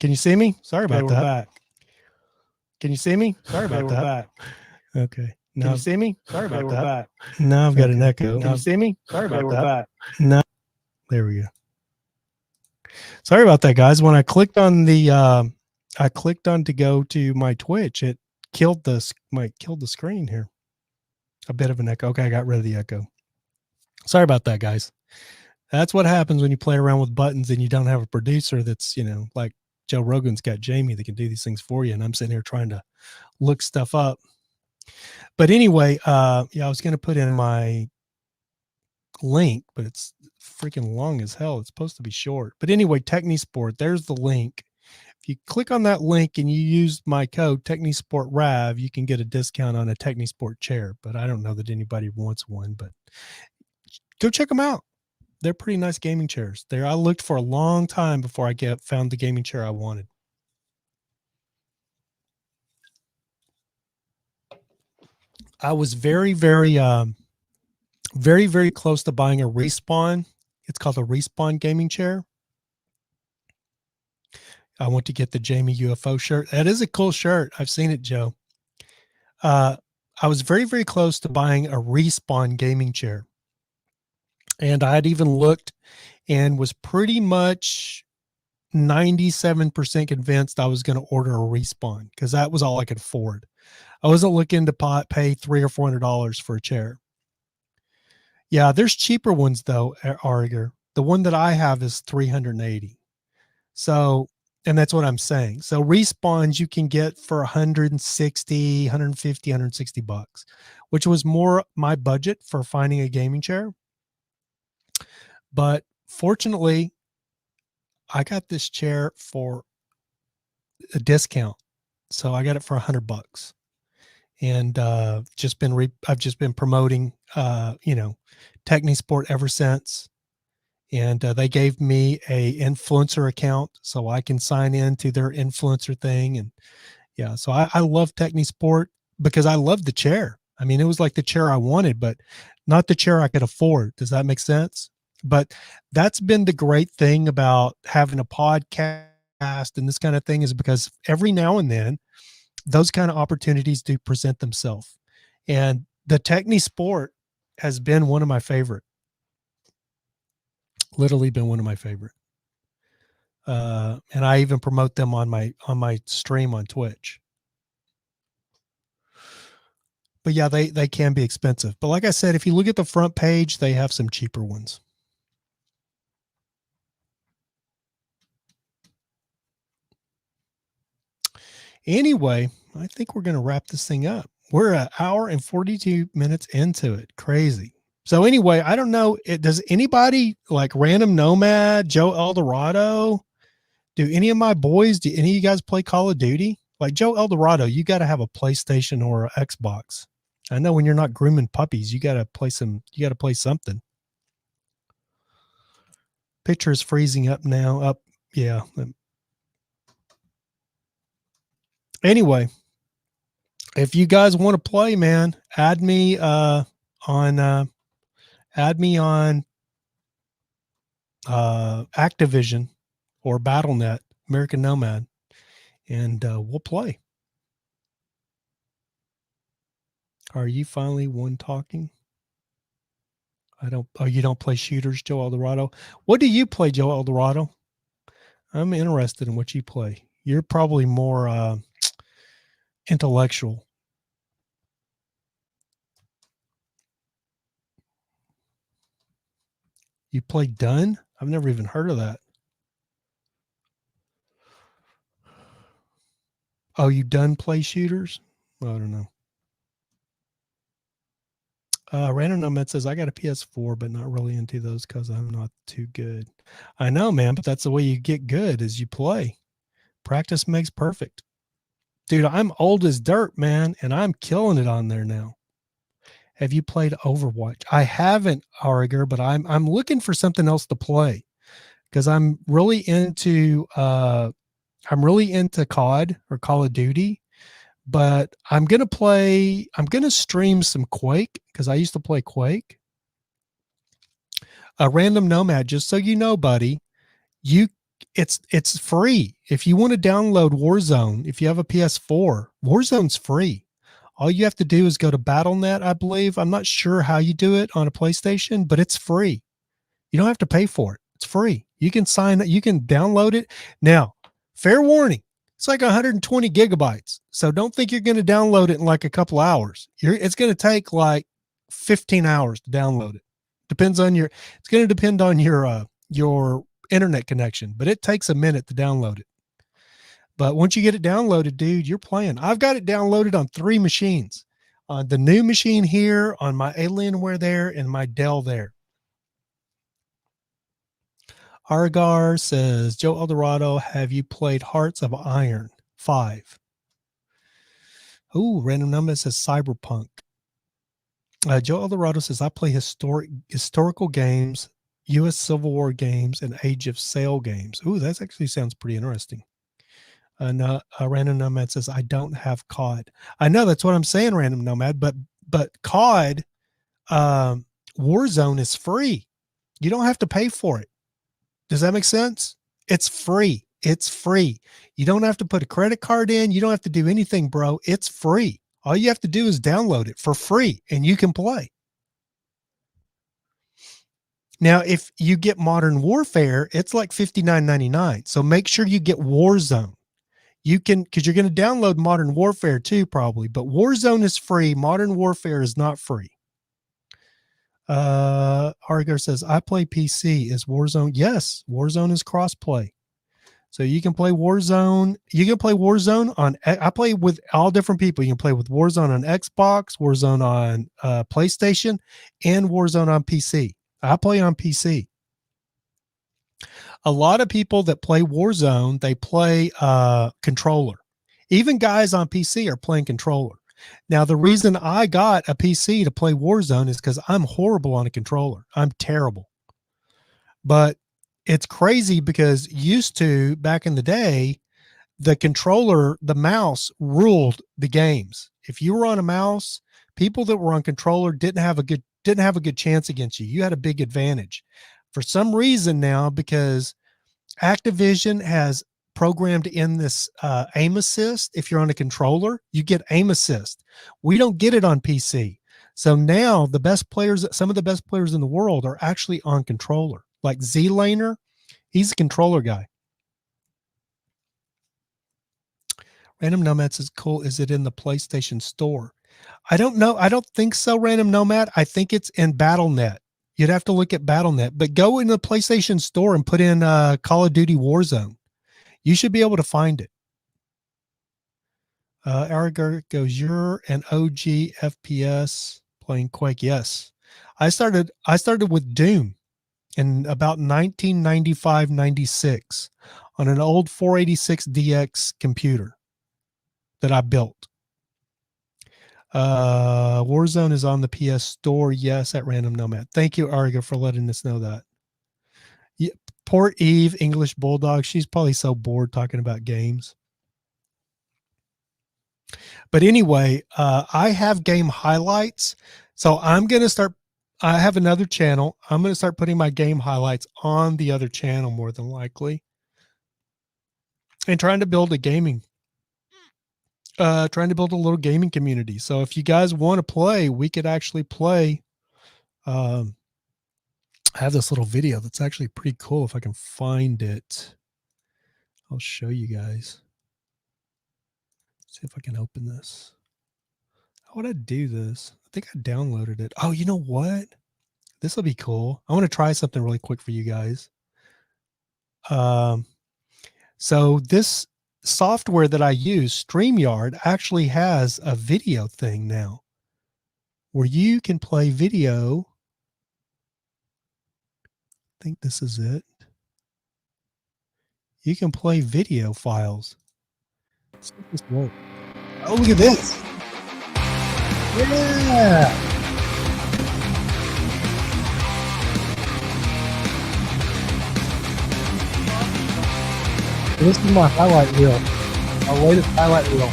Can you see me? Sorry about that. Back. Can you see me? Sorry about that. Back. Okay. Now, can you see me? Sorry about that. Back. Now I've got an echo. Can you see me? Sorry about that. Back. No. There we go. Sorry about that, guys. When I clicked on to go to my Twitch, it killed the screen here. A bit of an echo. Okay, I got rid of the echo. Sorry about that, guys. That's what happens when you play around with buttons and you don't have a producer that's, like Joe Rogan's got Jamie that can do these things for you. And I'm sitting here trying to look stuff up. But anyway, I was going to put in my link, but it's freaking long as hell. It's supposed to be short. But anyway, TechniSport, there's the link. If if you click on that link and you use my code TechniSportRav, you can get a discount on a TechniSport chair. But I don't know that anybody wants one. But go check them out. They're pretty nice gaming chairs. I looked for a long time before I found the gaming chair I wanted. I was very, very close to buying a Respawn. It's called a Respawn gaming chair. I went to get the Jamie UFO shirt. That is a cool shirt. I've seen it, Joe. I was very, very close to buying a Respawn gaming chair. And I had even looked and was pretty much 97% convinced I was going to order a Respawn because that was all I could afford. I wasn't looking to pay $300 or $400 for a chair. Yeah, there's cheaper ones though, Ariger. The one that I have is $380. So, and that's what I'm saying. So Respawns you can get for 160, 150, 160 bucks, which was more my budget for finding a gaming chair. But fortunately, I got this chair for a discount. So I got it for $100. And I've just been promoting TechniSport ever since. And they gave me a influencer account so I can sign into their influencer thing. And yeah, so I love TechniSport because I love the chair. I mean, it was like the chair I wanted, but not the chair I could afford. Does that make sense? But that's been the great thing about having a podcast and this kind of thing, is because every now and then those kind of opportunities do present themselves. And the TechniSport has been one of my favorite. Literally been one of my favorite. And I even promote them on my stream on Twitch. But yeah, they can be expensive. But like I said, if you look at the front page, they have some cheaper ones. Anyway, I think we're going to wrap this thing up. We're an hour and 42 minutes into it. Crazy. So anyway, I don't know. Does anybody like Random Nomad, Joe Eldorado, do any of my boys, do any of you guys play Call of Duty? Like Joe Eldorado, you got to have a PlayStation or an Xbox. I know when you're not grooming puppies, you got to play something. Picture is freezing up now. Up. Yeah. Anyway, if you guys want to play, man, add me on Activision or BattleNet, American Nomad, and we'll play. Are you finally one talking? You don't play shooters, Joe Eldorado. What do you play, Joe Eldorado? I'm interested in what you play. You're probably more intellectual. You play Dun? I've never even heard of that. Oh, you done play shooters? I don't know. Random Nomad says, I got a PS4, but not really into those because I'm not too good. I know, man, but that's the way you get good is you play. Practice makes perfect. Dude, I'm old as dirt, man, and I'm killing it on there now. Have you played Overwatch? I haven't, Ariger, but I'm looking for something else to play because I'm really into COD or Call of Duty. But I'm going to stream some Quake because I used to play Quake. Random Nomad, just so you know, buddy, it's free. If you want to download Warzone, if you have a PS4, Warzone's free. All you have to do is go to BattleNet, I believe. I'm not sure how you do it on a PlayStation, but it's free. You don't have to pay for it. It's free. You can you can download it. Now, fair warning. It's like 120 gigabytes. So don't think you're going to download it in like a couple hours. It's going to take like 15 hours to download it. It's going to depend on your internet connection, but it takes a minute to download it. But once you get it downloaded, dude, you're playing. I've got it downloaded on 3 machines. On the new machine here, on my Alienware there, and my Dell there. Argar says, Joe Eldorado, have you played Hearts of Iron 5? Ooh, random number says Cyberpunk. Joe Eldorado says, I play historical games, U.S. Civil War games, and Age of Sail games. Ooh, that actually sounds pretty interesting. Random Nomad says, I don't have COD. I know, that's what I'm saying, Random Nomad, but COD, Warzone is free. You don't have to pay for it. Does that make sense? It's free. It's free. You don't have to put a credit card in. You don't have to do anything, bro. It's free. All you have to do is download it for free and you can play. Now, if you get Modern Warfare, it's like $59.99. So make sure you get Warzone. You can, because you're going to download Modern Warfare too, probably, but Warzone is free. Modern Warfare is not free. Argar says, I play PC. Is Warzone? Yes, Warzone is cross-play. So you can play Warzone. You can play Warzone on, I play with all different people. You can play with Warzone on Xbox, Warzone on PlayStation, and Warzone on PC. I play on PC. A lot of people that play Warzone, they play controller. Even guys on PC are playing controller. Now, the reason I got a PC to play Warzone is because I'm horrible on a controller. I'm terrible. But it's crazy because used to, back in the day, the controller, the mouse ruled the games. If you were on a mouse, people that were on controller didn't have a good chance against you. You had a big advantage. For some reason now, because Activision has programmed in this aim assist, if you're on a controller, you get aim assist. We don't get it on PC. So now the best players, some of the best players in the world are actually on controller. Like Z-Laner, he's a controller guy. Random Nomad says, cool. Is it in the PlayStation Store? I don't know. I don't think so, Random Nomad. I think it's in Battle.net. You'd have to look at Battle.net, but go in the PlayStation Store and put in Call of Duty Warzone. You should be able to find it. Aragorn goes, you're an OG FPS playing Quake. Yes. I started with Doom in about 1995, 96 on an old 486DX computer that I built. Warzone is on the PS Store. Yes, at Random Nomad. Thank you, Arga, for letting us know that. Yeah, poor Eve, English Bulldog. She's probably so bored talking about games. But anyway, I have game highlights. So I'm going to start. I have another channel. I'm going to start putting my game highlights on the other channel more than likely. And trying to build a gaming. Trying to build a little gaming community. So if you guys want to play, we could actually play. I have this little video that's actually pretty cool. If I can find it, I'll show you guys. See if I can open this. How would I do this? I think I downloaded it. Oh, you know what? This will be cool. I want to try something really quick for you guys. So this software that I use, StreamYard, actually has a video thing now where you can play video. I think this is it. You can play video files. Let's see if this works. Oh, look at this. Yeah. This is my highlight reel. My latest highlight reel.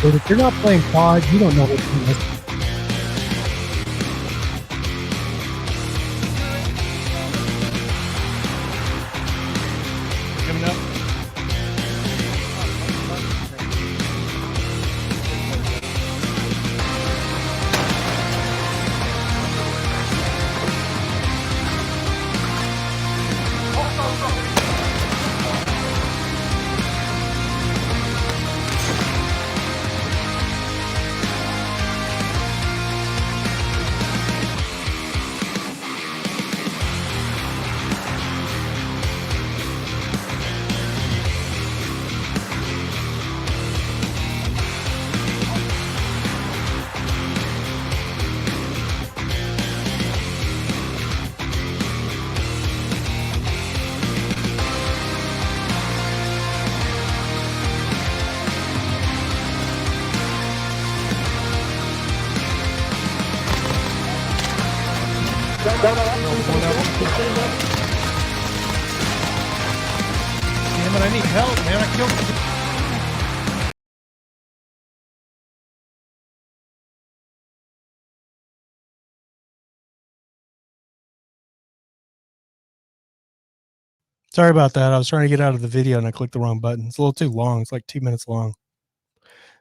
But if you're not playing COD, you don't know what you're missing. Coming up. Damn it, I need help, man. I killed Sorry about that. I was trying to get out of the video and I clicked the wrong button. It's a little too long. It's like 2 minutes long.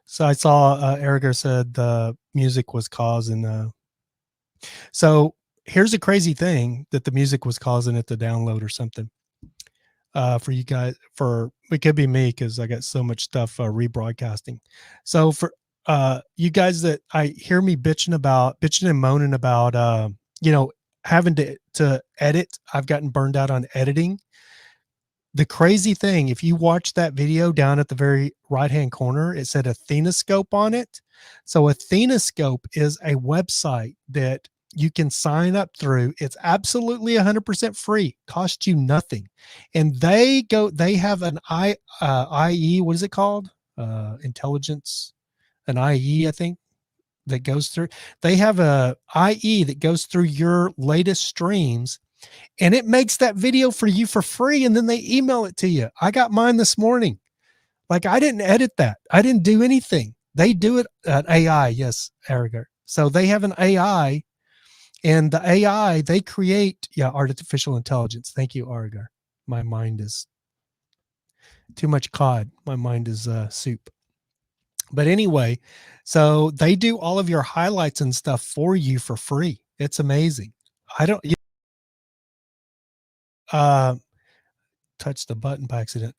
So I saw Eriger said the music was causing. So here's a crazy thing that the music was causing it to download or something. For you guys, it could be me because I got so much stuff rebroadcasting. So for you guys that I hear me bitching and moaning about, having to edit, I've gotten burned out on editing. The crazy thing, if you watch that video down at the very right-hand corner, it said Athenascope on it. So Athenascope is a website that you can sign up through. It's absolutely 100% free, costs you nothing. And they have an IE, what is it called? Intelligence, an IE, I think, that goes through. They have a IE that goes through your latest streams, and it makes that video for you for free, and then they email it to you. I got mine this morning. Like, I didn't edit that. I didn't do anything. They do it at AI. Yes, Eriger. So they have an AI, and the AI, they create, artificial intelligence. Thank you, Eriger. My mind is too much cod. My mind is soup. But anyway, so they do all of your highlights and stuff for you for free. It's amazing. I don't touch the button by accident.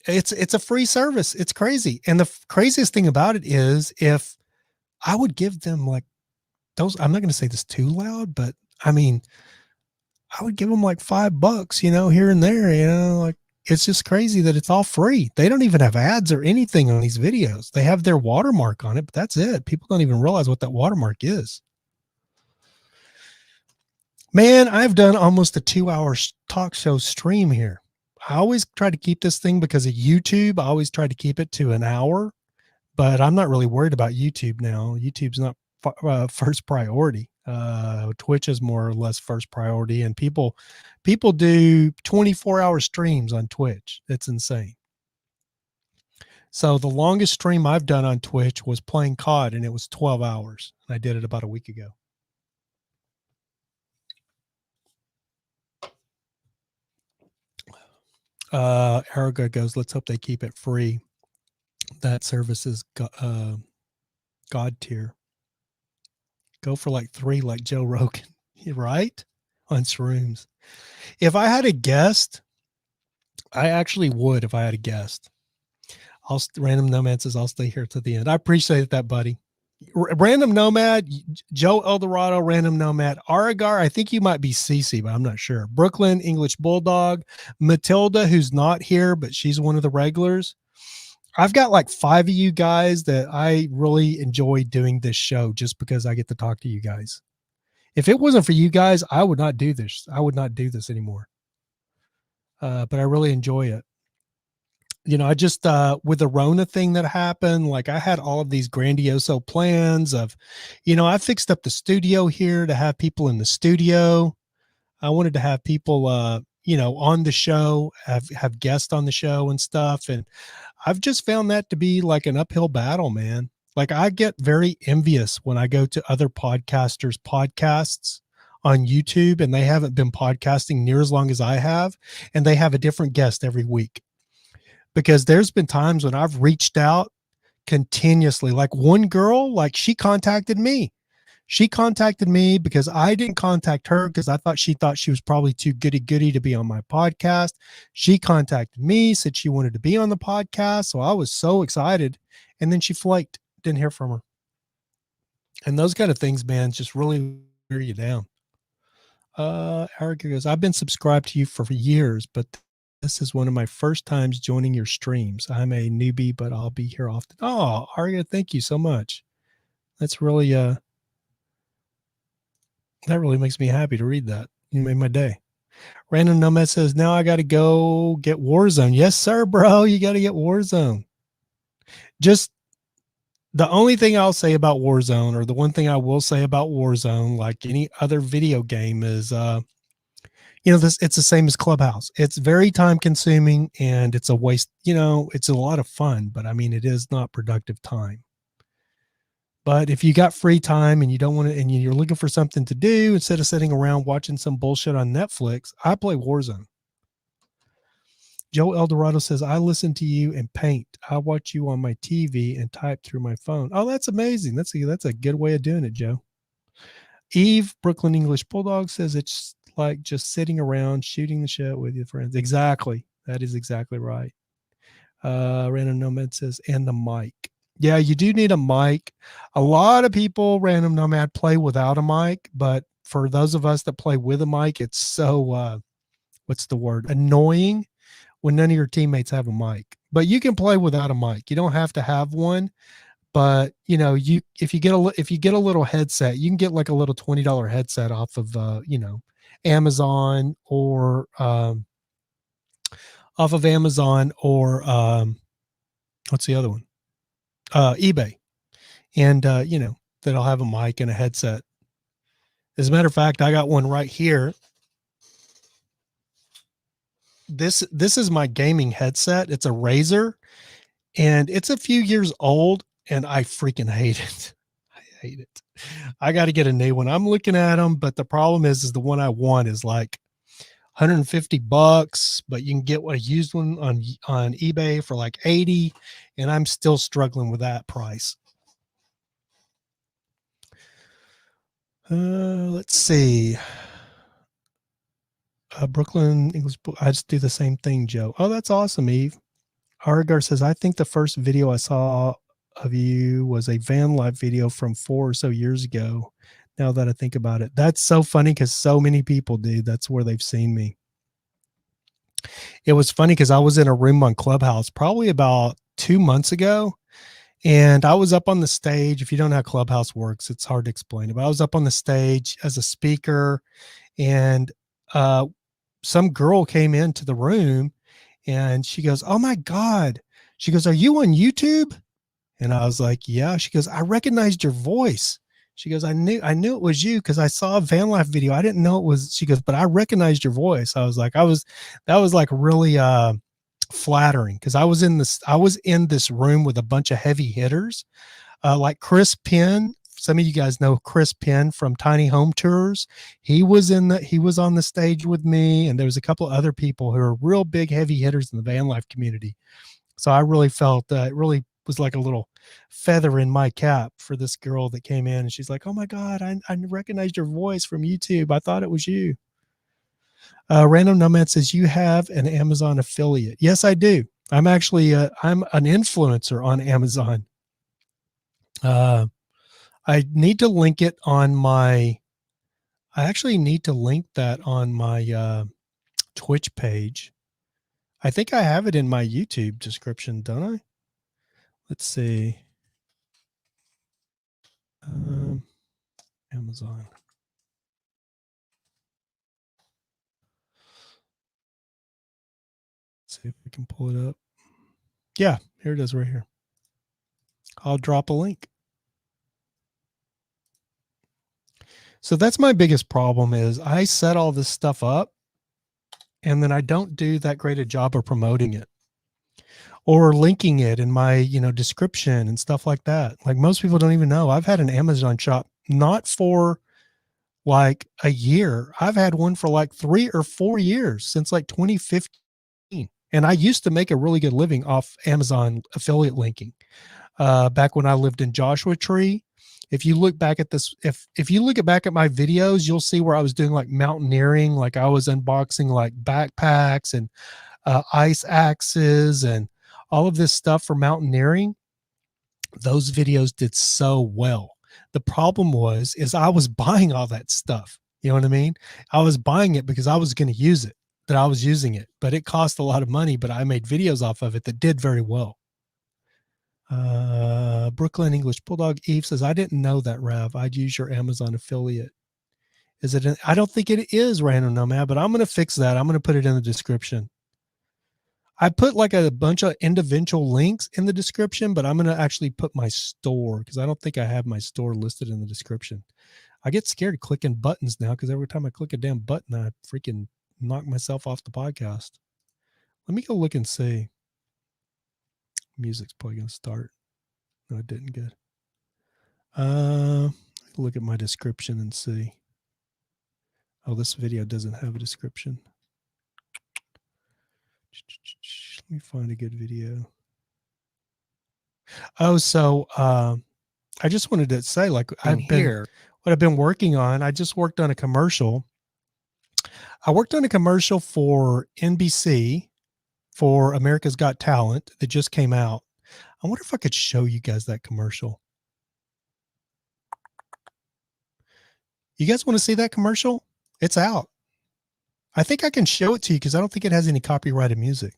It's a free service. It's crazy. And the craziest thing about it is, if I would give them like those, I'm not going to say this too loud, but I mean, I would give them like $5, here and there, like, it's just crazy that it's all free. They don't even have ads or anything on these videos. They have their watermark on it, but that's it. People don't even realize what that watermark is. Man, I've done almost a 2-hour talk show stream here. I always try to keep this thing because of YouTube. I always try to keep it to an hour, but I'm not really worried about YouTube now. YouTube's not first priority. Twitch is more or less first priority, and people do 24-hour streams on Twitch. It's insane. So the longest stream I've done on Twitch was playing COD, and it was 12 hours. I did it about a week ago. Erica goes, let's hope they keep it free. That service is God tier. Go for like 3, like Joe Rogan, right? On shrooms. If I had a guest, I actually would. If I had a guest, Random Nomad says, I'll stay here to the end. I appreciate that, buddy. Random Nomad, Joe Eldorado, Random Nomad, Aragar, I think you might be Cece, but I'm not sure. Brooklyn, English Bulldog, Matilda, who's not here, but she's one of the regulars. I've got like 5 of you guys that I really enjoy doing this show just because I get to talk to you guys. If it wasn't for you guys, I would not do this. I would not do this anymore. But I really enjoy it. I just, with the Rona thing that happened, like, I had all of these grandioso plans of, I fixed up the studio here to have people in the studio. I wanted to have people, on the show, have guests on the show and stuff. And I've just found that to be like an uphill battle, man. Like, I get very envious when I go to other podcasters' podcasts on YouTube, and they haven't been podcasting near as long as I have, and they have a different guest every week. Because there's been times when I've reached out continuously. Like, one girl, like, she contacted me. She contacted me because I didn't contact her because I thought she was probably too goody-goody to be on my podcast. She contacted me, said she wanted to be on the podcast. So I was so excited. And then she flaked. Didn't hear from her. And those kind of things, man, just really wear you down. Erica goes, I've been subscribed to you for years, but this is one of my first times joining your streams. I'm a newbie, but I'll be here often. Oh, Aria, thank you so much. That's really, that really makes me happy to read that. You made my day. Random Nomad says, now I got to go get Warzone. Yes, sir, bro. You got to get Warzone. Just The only thing I'll say about Warzone, or the one thing I will say about Warzone, like any other video game, is it's the same as Clubhouse. It's very time consuming and it's a waste. It's a lot of fun, but I mean, it is not productive time. But if you got free time and you don't want to, and you're looking for something to do instead of sitting around watching some bullshit on Netflix, I play Warzone. Joe Eldorado says, I listen to you and paint. I watch you on my TV and type through my phone. Oh, that's amazing. That's a good way of doing it, Joe. Eve, Brooklyn English Bulldog, says it's like just sitting around shooting the shit with your friends. Exactly. That is exactly right. Random Nomad says, and the mic. Yeah, you do need a mic. A lot of people, Random Nomad, play without a mic, but for those of us that play with a mic, it's so, what's the word? Annoying when none of your teammates have a mic. But you can play without a mic. You don't have to have one. But if you get a little headset, you can get like a little $20 headset off of Amazon or what's the other one? eBay. And that'll have a mic and a headset. As a matter of fact, I got one right here. This is my gaming headset. It's a Razer, and it's a few years old, and I freaking hate it. I hate it. I got to get a new one. I'm looking at them, but the problem is the one I want is like $150, but you can get a used one on eBay for like 80, and I'm still struggling with that price. Let's see. Brooklyn English book. I just do the same thing, Joe. Oh, that's awesome, Eve. Argar says, I think the first video I saw of you was a van life video from 4 or so years ago. Now that I think about it, that's so funny because so many people do. That's where they've seen me. It was funny because I was in a room on Clubhouse probably about 2 months ago, and I was up on the stage. If you don't know how Clubhouse works, it's hard to explain it, but I was up on the stage as a speaker, and some girl came into the room and she goes, oh my God. She goes, are you on YouTube? And I was like, yeah. She goes, I recognized your voice. She goes, I knew it was you because I saw a van life video. I didn't know it was, she goes, but I recognized your voice. I was like, that was like really flattering because I was in this room with a bunch of heavy hitters, like Chris Penn. Some of you guys know Chris Penn from Tiny Home Tours. He was on the stage with me, and there was a couple of other people who are real big heavy hitters in the van life community. So I really felt it really was like a little feather in my cap for this girl that came in, and she's like, oh my God, I recognized your voice from YouTube. I thought it was you. Random Nomad says, you have an Amazon affiliate. Yes, I do. I'm actually, I'm an influencer on Amazon. I need to link it on I actually need to link that on my Twitch page. I think I have it in my YouTube description, don't I? Let's see. Amazon. Let's see if we can pull it up. Yeah, here it is right here. I'll drop a link. So that's my biggest problem is I set all this stuff up and then I don't do that great a job of promoting it or linking it in my, description and stuff like that. Like most people don't even know. I've had an Amazon shop, not for like a year. I've had one for like 3 or 4 years since like 2015. And I used to make a really good living off Amazon affiliate linking. Back when I lived in Joshua Tree. If you look back at this, if you look back at my videos, you'll see where I was doing like mountaineering, like I was unboxing like backpacks and ice axes and all of this stuff for mountaineering. Those videos did so well. The problem is I was buying all that stuff. You know what I mean? I was buying it because I was going to use it, that I was using it, but it cost a lot of money, but I made videos off of it that did very well. Brooklyn English Bulldog Eve says, I didn't know that, Rav. I'd use your Amazon affiliate. Is it? I don't think it is, Random Nomad, but I'm going to fix that. I'm going to put it in the description. I put like a bunch of individual links in the description, but I'm going to actually put my store because I don't think I have my store listed in the description. I get scared clicking buttons now because every time I click a damn button, I freaking knock myself off the podcast. Let me go look and see. Music's probably going to start. No, it didn't. Good. Look at my description and see. Oh, this video doesn't have a description. Let me find a good video. Oh, so I just wanted to say, like, what I've been working on. I just worked on a commercial. I worked on a commercial for NBC for America's Got Talent that just came out. I wonder if I could show you guys that commercial. You guys want to see that commercial? It's out. I think I can show it to you because I don't think it has any copyrighted music.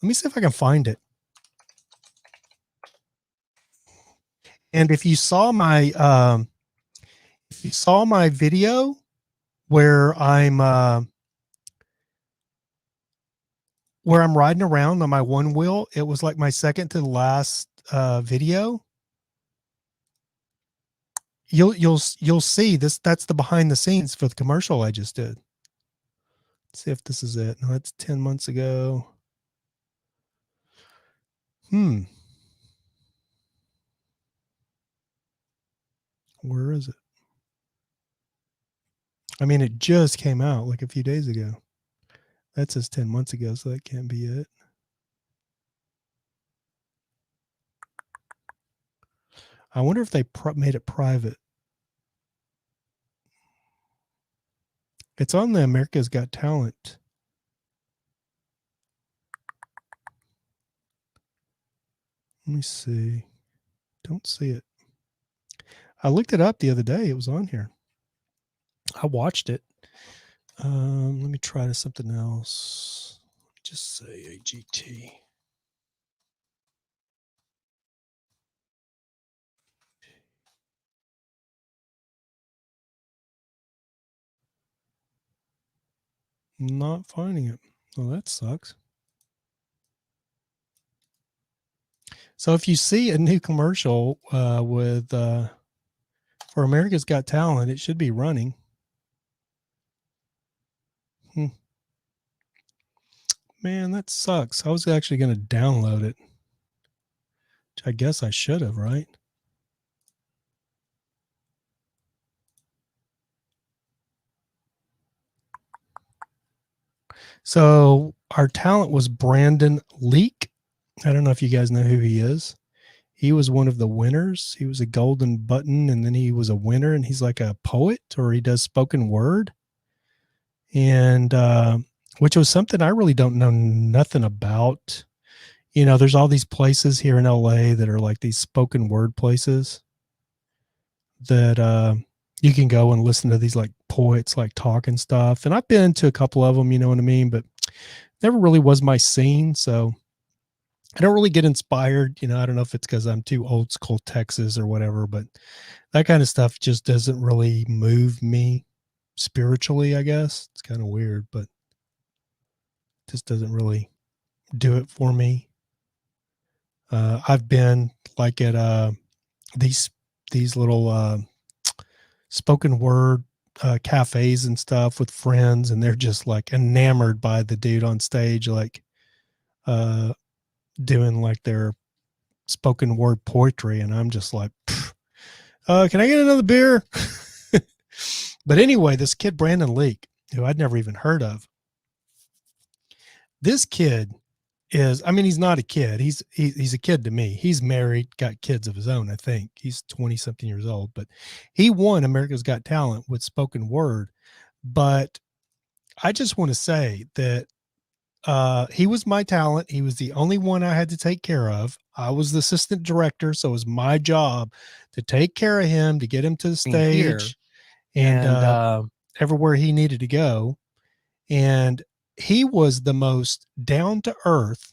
Let me see if I can find it. And if you saw my video where I'm riding around on my one wheel, it was like my second to the last video. You'll see this. That's the behind the scenes for the commercial I just did. Let's see if this is it. No, it's 10 months ago. Where is it? I mean, it just came out like a few days ago. That says 10 months ago, so that can't be it. I wonder if they made it private. It's on the America's Got Talent. Let me see. Don't see it. I looked it up the other day. It was on here. I watched it. Let me try something else. Just say AGT. Not finding it. Well, that sucks. So if you see a new commercial with for America's Got Talent, it should be running. Man, that sucks. I was actually going to download it, which I guess I should have, right? So our talent was Brandon Leak. I don't know if you guys know who he is. He was one of the winners. He was a golden button, and then he was a winner, and he's like a poet, or he does spoken word. And which was something I really don't know nothing about. You know, there's all these places here in LA that are like these spoken word places that you can go and listen to these like poets like talk and stuff. And I've been to a couple of them, you know what I mean? But never really was my scene. So I don't really get inspired. You know, I don't know if it's because I'm too old school Texas or whatever, but that kind of stuff just doesn't really move me spiritually, I guess. It's kind of weird, but just doesn't really do it for me. I've been like at these little spoken word cafes and stuff with friends, and they're just like enamored by the dude on stage, like doing like their spoken word poetry, and I'm just like, can I get another beer? But anyway, this kid Brandon Leak, who I'd never even heard of, this kid is, I mean, he's not a kid. He's a kid to me. He's married, got kids of his own, I think. He's 20 something years old, but he won America's Got Talent with spoken word. But I just want to say that he was my talent. He was the only one I had to take care of. I was the assistant director, so it was my job to take care of him, to get him to the stage and everywhere he needed to go. And he was the most down to earth,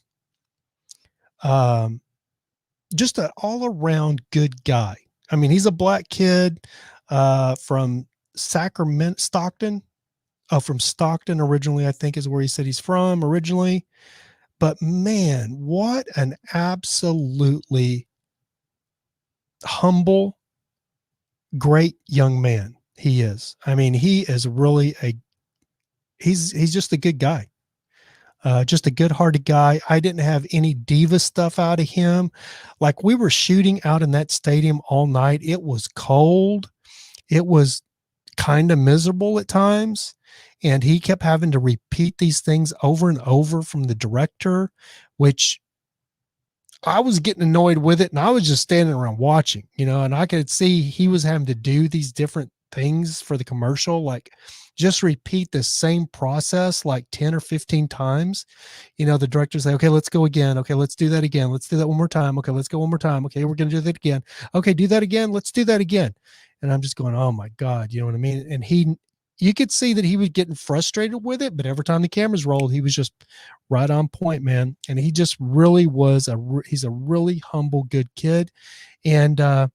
just an all around good guy. I mean, he's a black kid from Stockton. Oh, from Stockton originally, I think is where he said he's from originally. But man, what an absolutely humble, great young man he is. I mean, he is really he's just a good guy. Just a good-hearted guy. I didn't have any diva stuff out of him. Like, we were shooting out in that stadium all night. It was cold. It was kind of miserable at times. And he kept having to repeat these things over and over from the director, which I was getting annoyed with it. And I was just standing around watching, and I could see he was having to do these different things for the commercial, like just repeat the same process like 10 or 15 times. The director say, okay, let's go again. Okay, let's do that again. Let's do that one more time. Okay, let's go one more time. Okay, we're going to do that again. Okay, do that again. Let's do that again. And I'm just going, oh my God, you know what I mean? And you could see that he was getting frustrated with it, but every time the cameras rolled, he was just right on point, man. And he just really was he's a really humble, good kid. And I'm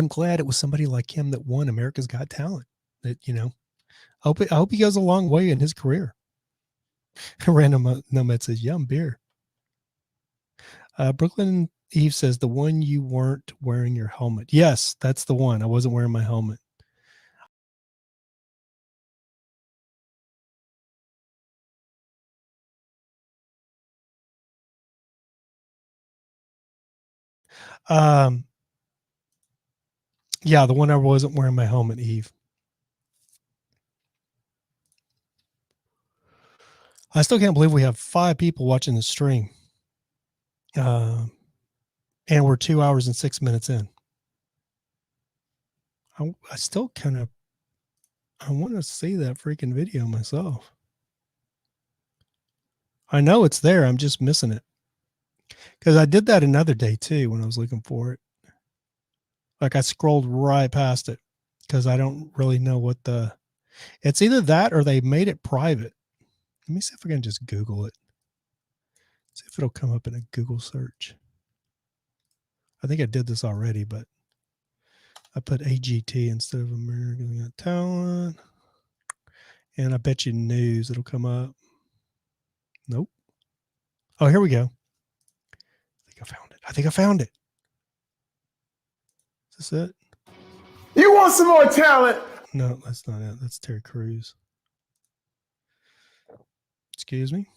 glad it was somebody like him that won America's Got Talent. That, I hope he goes a long way in his career. Random Nomad says, yum beer. Brooklyn Eve says, the one you weren't wearing your helmet. Yes, that's the one. I wasn't wearing my helmet. Yeah, the one I wasn't wearing my helmet, Eve. I still can't believe we have 5 people watching the stream. And we're 2 hours and 6 minutes in. I still I want to see that freaking video myself. I know it's there. I'm just missing it. Because I did that another day too when I was looking for it. Like, I scrolled right past it because I don't really know what it's either that or they made it private. Let me see if I can just Google it. See if it'll come up in a Google search. I think I did this already, but I put AGT instead of American Got Talent. And I bet you news it'll come up. Nope. Oh, here we go. I think I found it. Is this it? You want some more talent? No, that's not it. That's Terry Crews. Excuse me.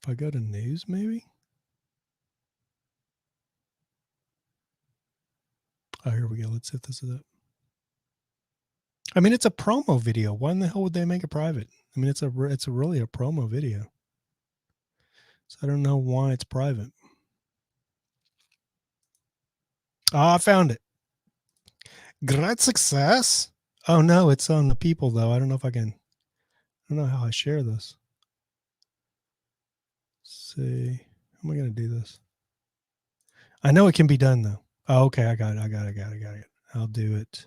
If I go to news, maybe. Oh, here we go. Let's see if this is it. I mean, it's a promo video. Why in the hell would they make it private? I mean, it's really a promo video. So I don't know why it's private. I found it. Great success. Oh no, it's on the people though. I don't know how I share this. Let's see. How am I going to do this? I know it can be done though. Oh, okay. I got it. I'll do it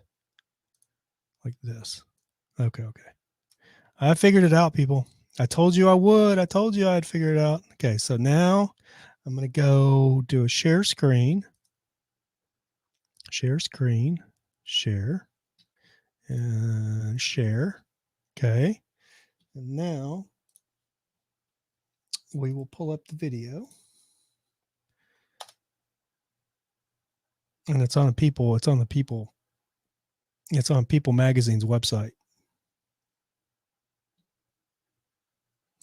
like this. Okay. I figured it out, people. I told you I would. I told you I'd figure it out. Okay. So now I'm going to go do a share screen. Share screen. Share. And share. Okay. And now we will pull up the video. And it's on People Magazine's website.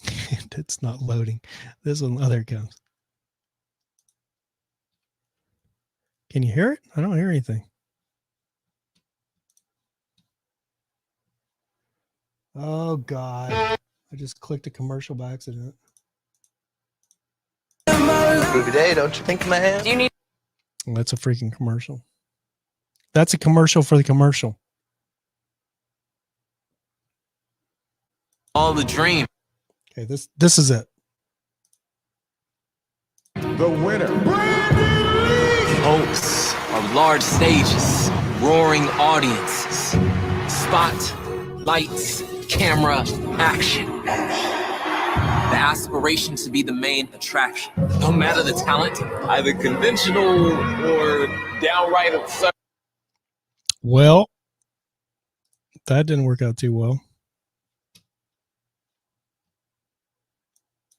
And it's not loading. This one, there it comes. Can you hear it? I don't hear anything. Oh God. I just clicked a commercial by accident. Every day, don't you think, man? Do you need? Well, that's a freaking commercial. That's a commercial for the commercial. All the dream. Okay, this is it. The winner. Hopes of large stages, roaring audiences, spot, lights, camera, action. The aspiration to be the main attraction. No matter the talent, either conventional or downright absurd. Well, that didn't work out too well.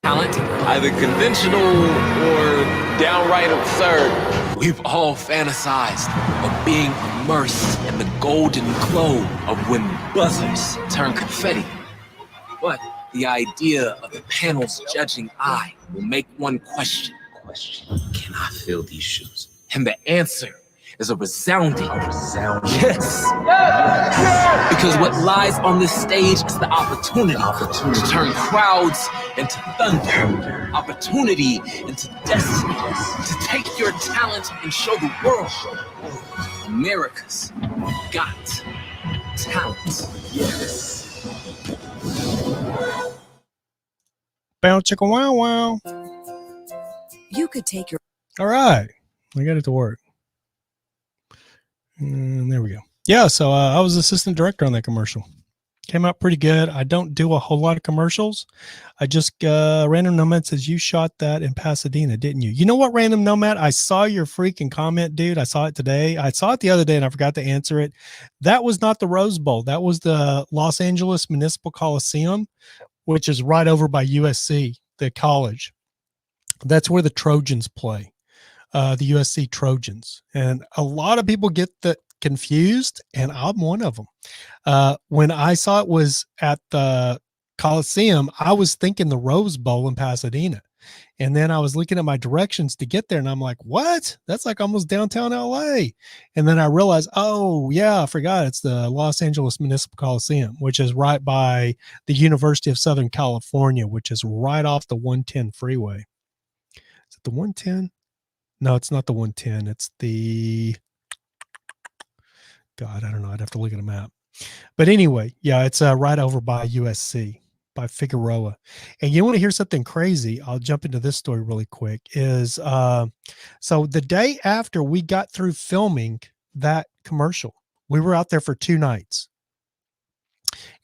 Talent, either conventional or downright absurd. We've all fantasized of being immersed in the golden glow of when buzzers turn confetti. But the idea of the panel's judging eye will make one question. Can I fill these shoes? And the answer is a resounding yes. Because what lies on this stage is the opportunity to turn crowds into thunder, opportunity into destiny, to take your talent and show the world America's got talent. Yes. Bow chicka wow wow. You could take your. All right, I got it to work. And there we go. Yeah, so I was assistant director on that commercial. Came out pretty good. I don't do a whole lot of commercials. I just, Random Nomad says, you shot that in Pasadena, didn't you? You know what, Random Nomad? I saw your freaking comment, dude. I saw it today. I saw it the other day and I forgot to answer it. That was not the Rose Bowl. That was the Los Angeles Municipal Coliseum, which is right over by USC, the college. That's where the Trojans play. The USC Trojans. And a lot of people get that confused, and I'm one of them. When I saw it was at the Coliseum, I was thinking the Rose Bowl in Pasadena. And then I was looking at my directions to get there, and I'm like, what? That's like almost downtown LA. And then I realized, oh, yeah, I forgot. It's the Los Angeles Municipal Coliseum, which is right by the University of Southern California, which is right off the 110 freeway. Is it the 110? No, it's not the 110. It's the, God, I don't know. I'd have to look at a map. But anyway, yeah, it's right over by USC, by Figueroa. And you want to hear something crazy? I'll jump into this story really quick. Is so the day after we got through filming that commercial, we were out there for 2 nights.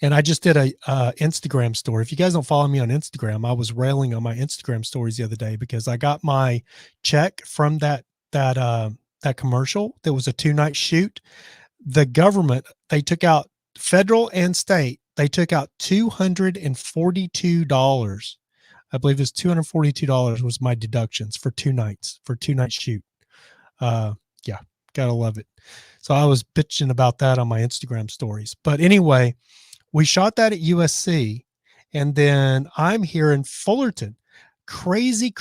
And I just did a Instagram story. If you guys don't follow me on Instagram, I was railing on my Instagram stories the other day because I got my check from that commercial. That was a 2-night shoot. The government, they took out, federal and state, they took out $242. I believe it was $242 was my deductions for 2 nights, for 2-night shoot. Yeah, gotta love it. So I was bitching about that on my Instagram stories. But anyway, we shot that at USC, and then I'm here in Fullerton. Crazy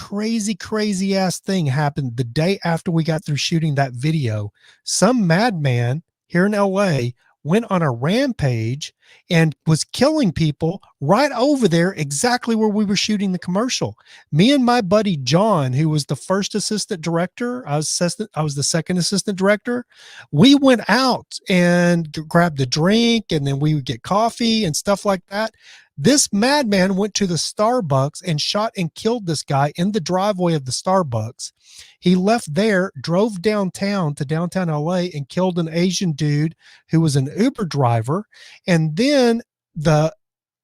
ass thing happened the day after we got through shooting that video. Some madman here in LA went on a rampage and was killing people right over there, exactly where we were shooting the commercial. Me and my buddy John, who was the first assistant director, I was the second assistant director. We went out and grabbed a drink, and then we would get coffee and stuff like that. This madman went to the Starbucks and shot and killed this guy in the driveway of the Starbucks. He left there, drove downtown to downtown LA, and killed an Asian dude who was an Uber driver. And then the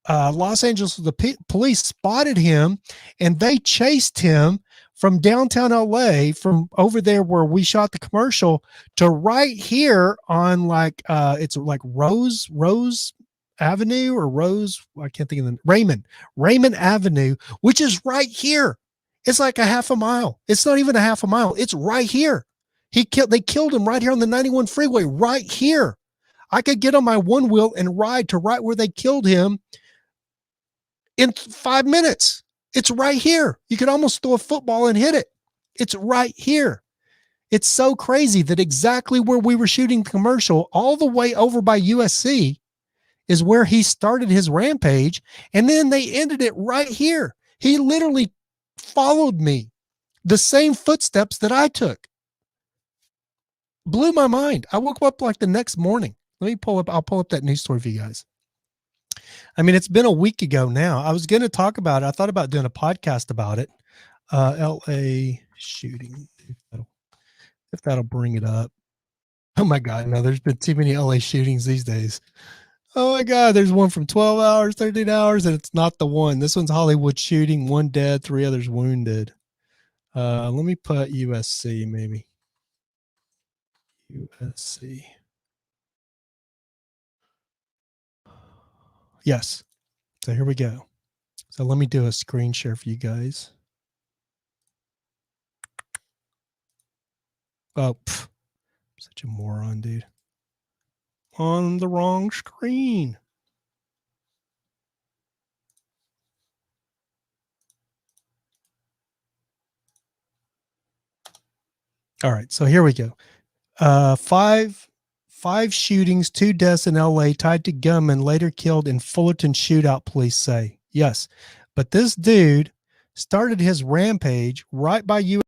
Los Angeles police spotted him, and they chased him from downtown LA, from over there where we shot the commercial, to right here on like it's like Rose Avenue or Rose, I can't think of the Raymond Avenue, which is right here. It's like a half a mile. It's not even a half a mile. It's right here. They killed him right here on the 91 freeway, right here. I could get on my one wheel and ride to right where they killed him in 5 minutes. It's right here. You could almost throw a football and hit it. It's right here. It's so crazy that exactly where we were shooting the commercial, all the way over by USC, is where he started his rampage, and then they ended it right here. He literally followed me, the same footsteps that I took. Blew my mind. I woke up like the next morning. I'll pull up that news story for you guys. I mean, it's been a week ago now. I was going to talk about it. I thought about doing a podcast about it. LA shooting. If that'll bring it up. Oh my God. No, there's been too many LA shootings these days. Oh my God, there's one from 12 hours, 13 hours, and it's not the one. This one's Hollywood shooting, 1 dead, 3 others wounded. Let me put USC maybe. USC. Yes. So here we go. So let me do a screen share for you guys. Oh, such a moron, dude. On the wrong screen. All right, so here we go. Five shootings, 2 deaths in LA tied to gunmen later killed in Fullerton shootout, police say. Yes. But this dude started his rampage right by you.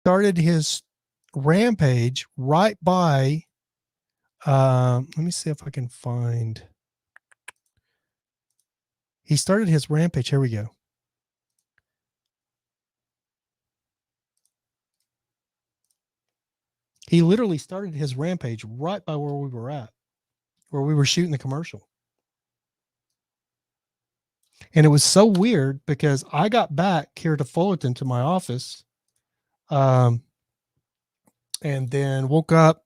Started his rampage right by let me see if I can find. He started his rampage. Here we go. He literally started his rampage right by where we were at, where we were shooting the commercial. And it was so weird because I got back here to Fullerton to my office, and then woke up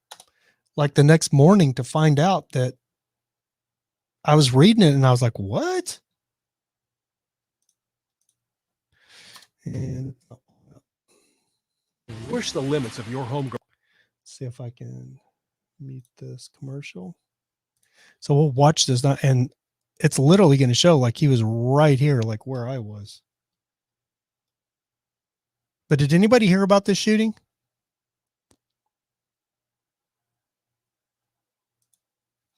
like the next morning to find out that I was reading it and I was like, what? And push the limits of your home. See if I can mute this commercial. So we'll watch this now, and it's literally going to show like he was right here, like where I was. But did anybody hear about this shooting?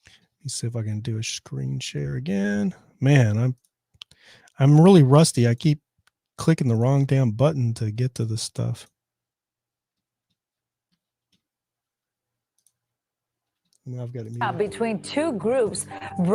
Let me see if I can do a screen share again. Man, I'm really rusty. I keep clicking the wrong damn button to get to this stuff. Now I've got it. Between two groups.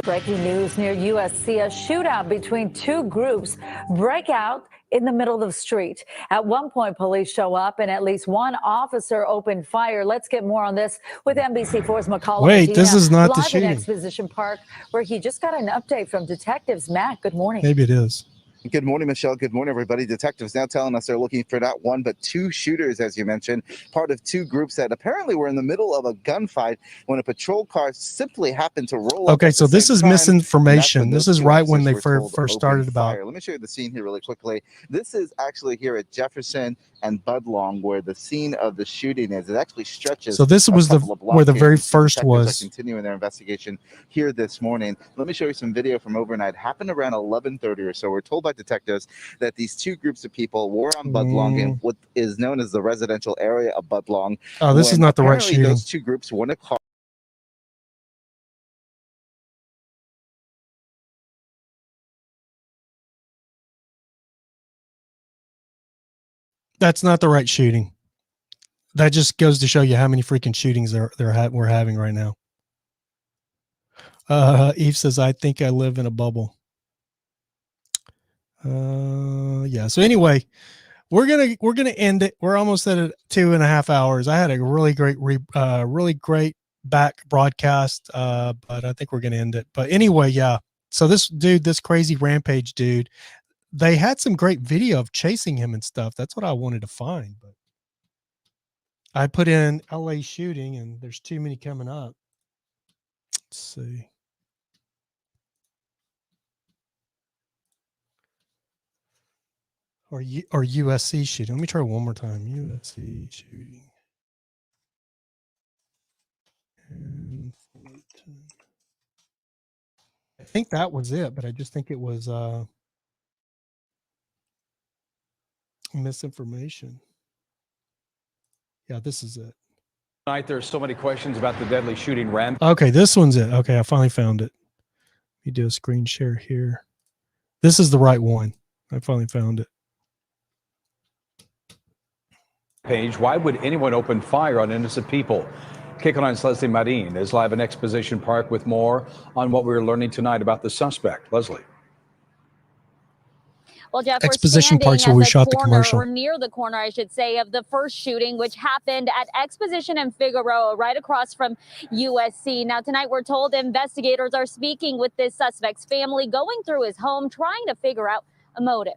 Breaking news near USC. A shootout between two groups break out in the middle of the street. At one point, police show up and at least one officer opened fire. Let's get more on this with NBC4's McCall. Wait, this is not the shooting. Live in Exposition Park, where he just got an update from detectives. Matt, good morning. Maybe it is. Good morning, Michelle. Good morning, everybody. Detectives now telling us they're looking for not one, but 2 shooters, as you mentioned, part of 2 groups that apparently were in the middle of a gunfight when a patrol car simply happened to roll up. Okay, so this is misinformation. This is right when they first started about. Let me show you the scene here really quickly. This is actually here at Jefferson and Budlong, where the scene of the shooting is. It actually stretches. So this was where the very first was. Continuing their investigation here this morning. Let me show you some video from overnight. Happened around 11:30 or so. We're told by detectives that these 2 groups of people were on Budlong in what is known as the residential area of Budlong. Oh, this is not the right shooting. Those 2 groups were in a car. That's not the right shooting. That just goes to show you how many freaking shootings we're having right now. Eve says, I think I live in a bubble. Yeah. So anyway, we're gonna end it. We're almost at 2.5 hours. I had a really great back broadcast, but I think we're gonna end it. But anyway, yeah. So this crazy rampage dude, they had some great video of chasing him and stuff. That's what I wanted to find, but I put in LA shooting and there's too many coming up. Let's see. Or USC shooting. Let me try one more time. USC shooting. And I think that was it, but I just think it was misinformation. Yeah, this is it. Tonight, there's so many questions about the deadly shooting rampage. Okay, this one's it. Okay, I finally found it. Let me do a screen share here. This is the right one. I finally found it. Page, why would anyone open fire on innocent people? Kicking on Leslie Marin is live in Exposition Park with more on what we're learning tonight about the suspect. Leslie. Well, Jeff, Exposition Park's where we shot the commercial. Or near the corner, I should say, of the first shooting, which happened at Exposition and Figueroa, right across from USC. Now, tonight, we're told investigators are speaking with this suspect's family, going through his home, trying to figure out a motive.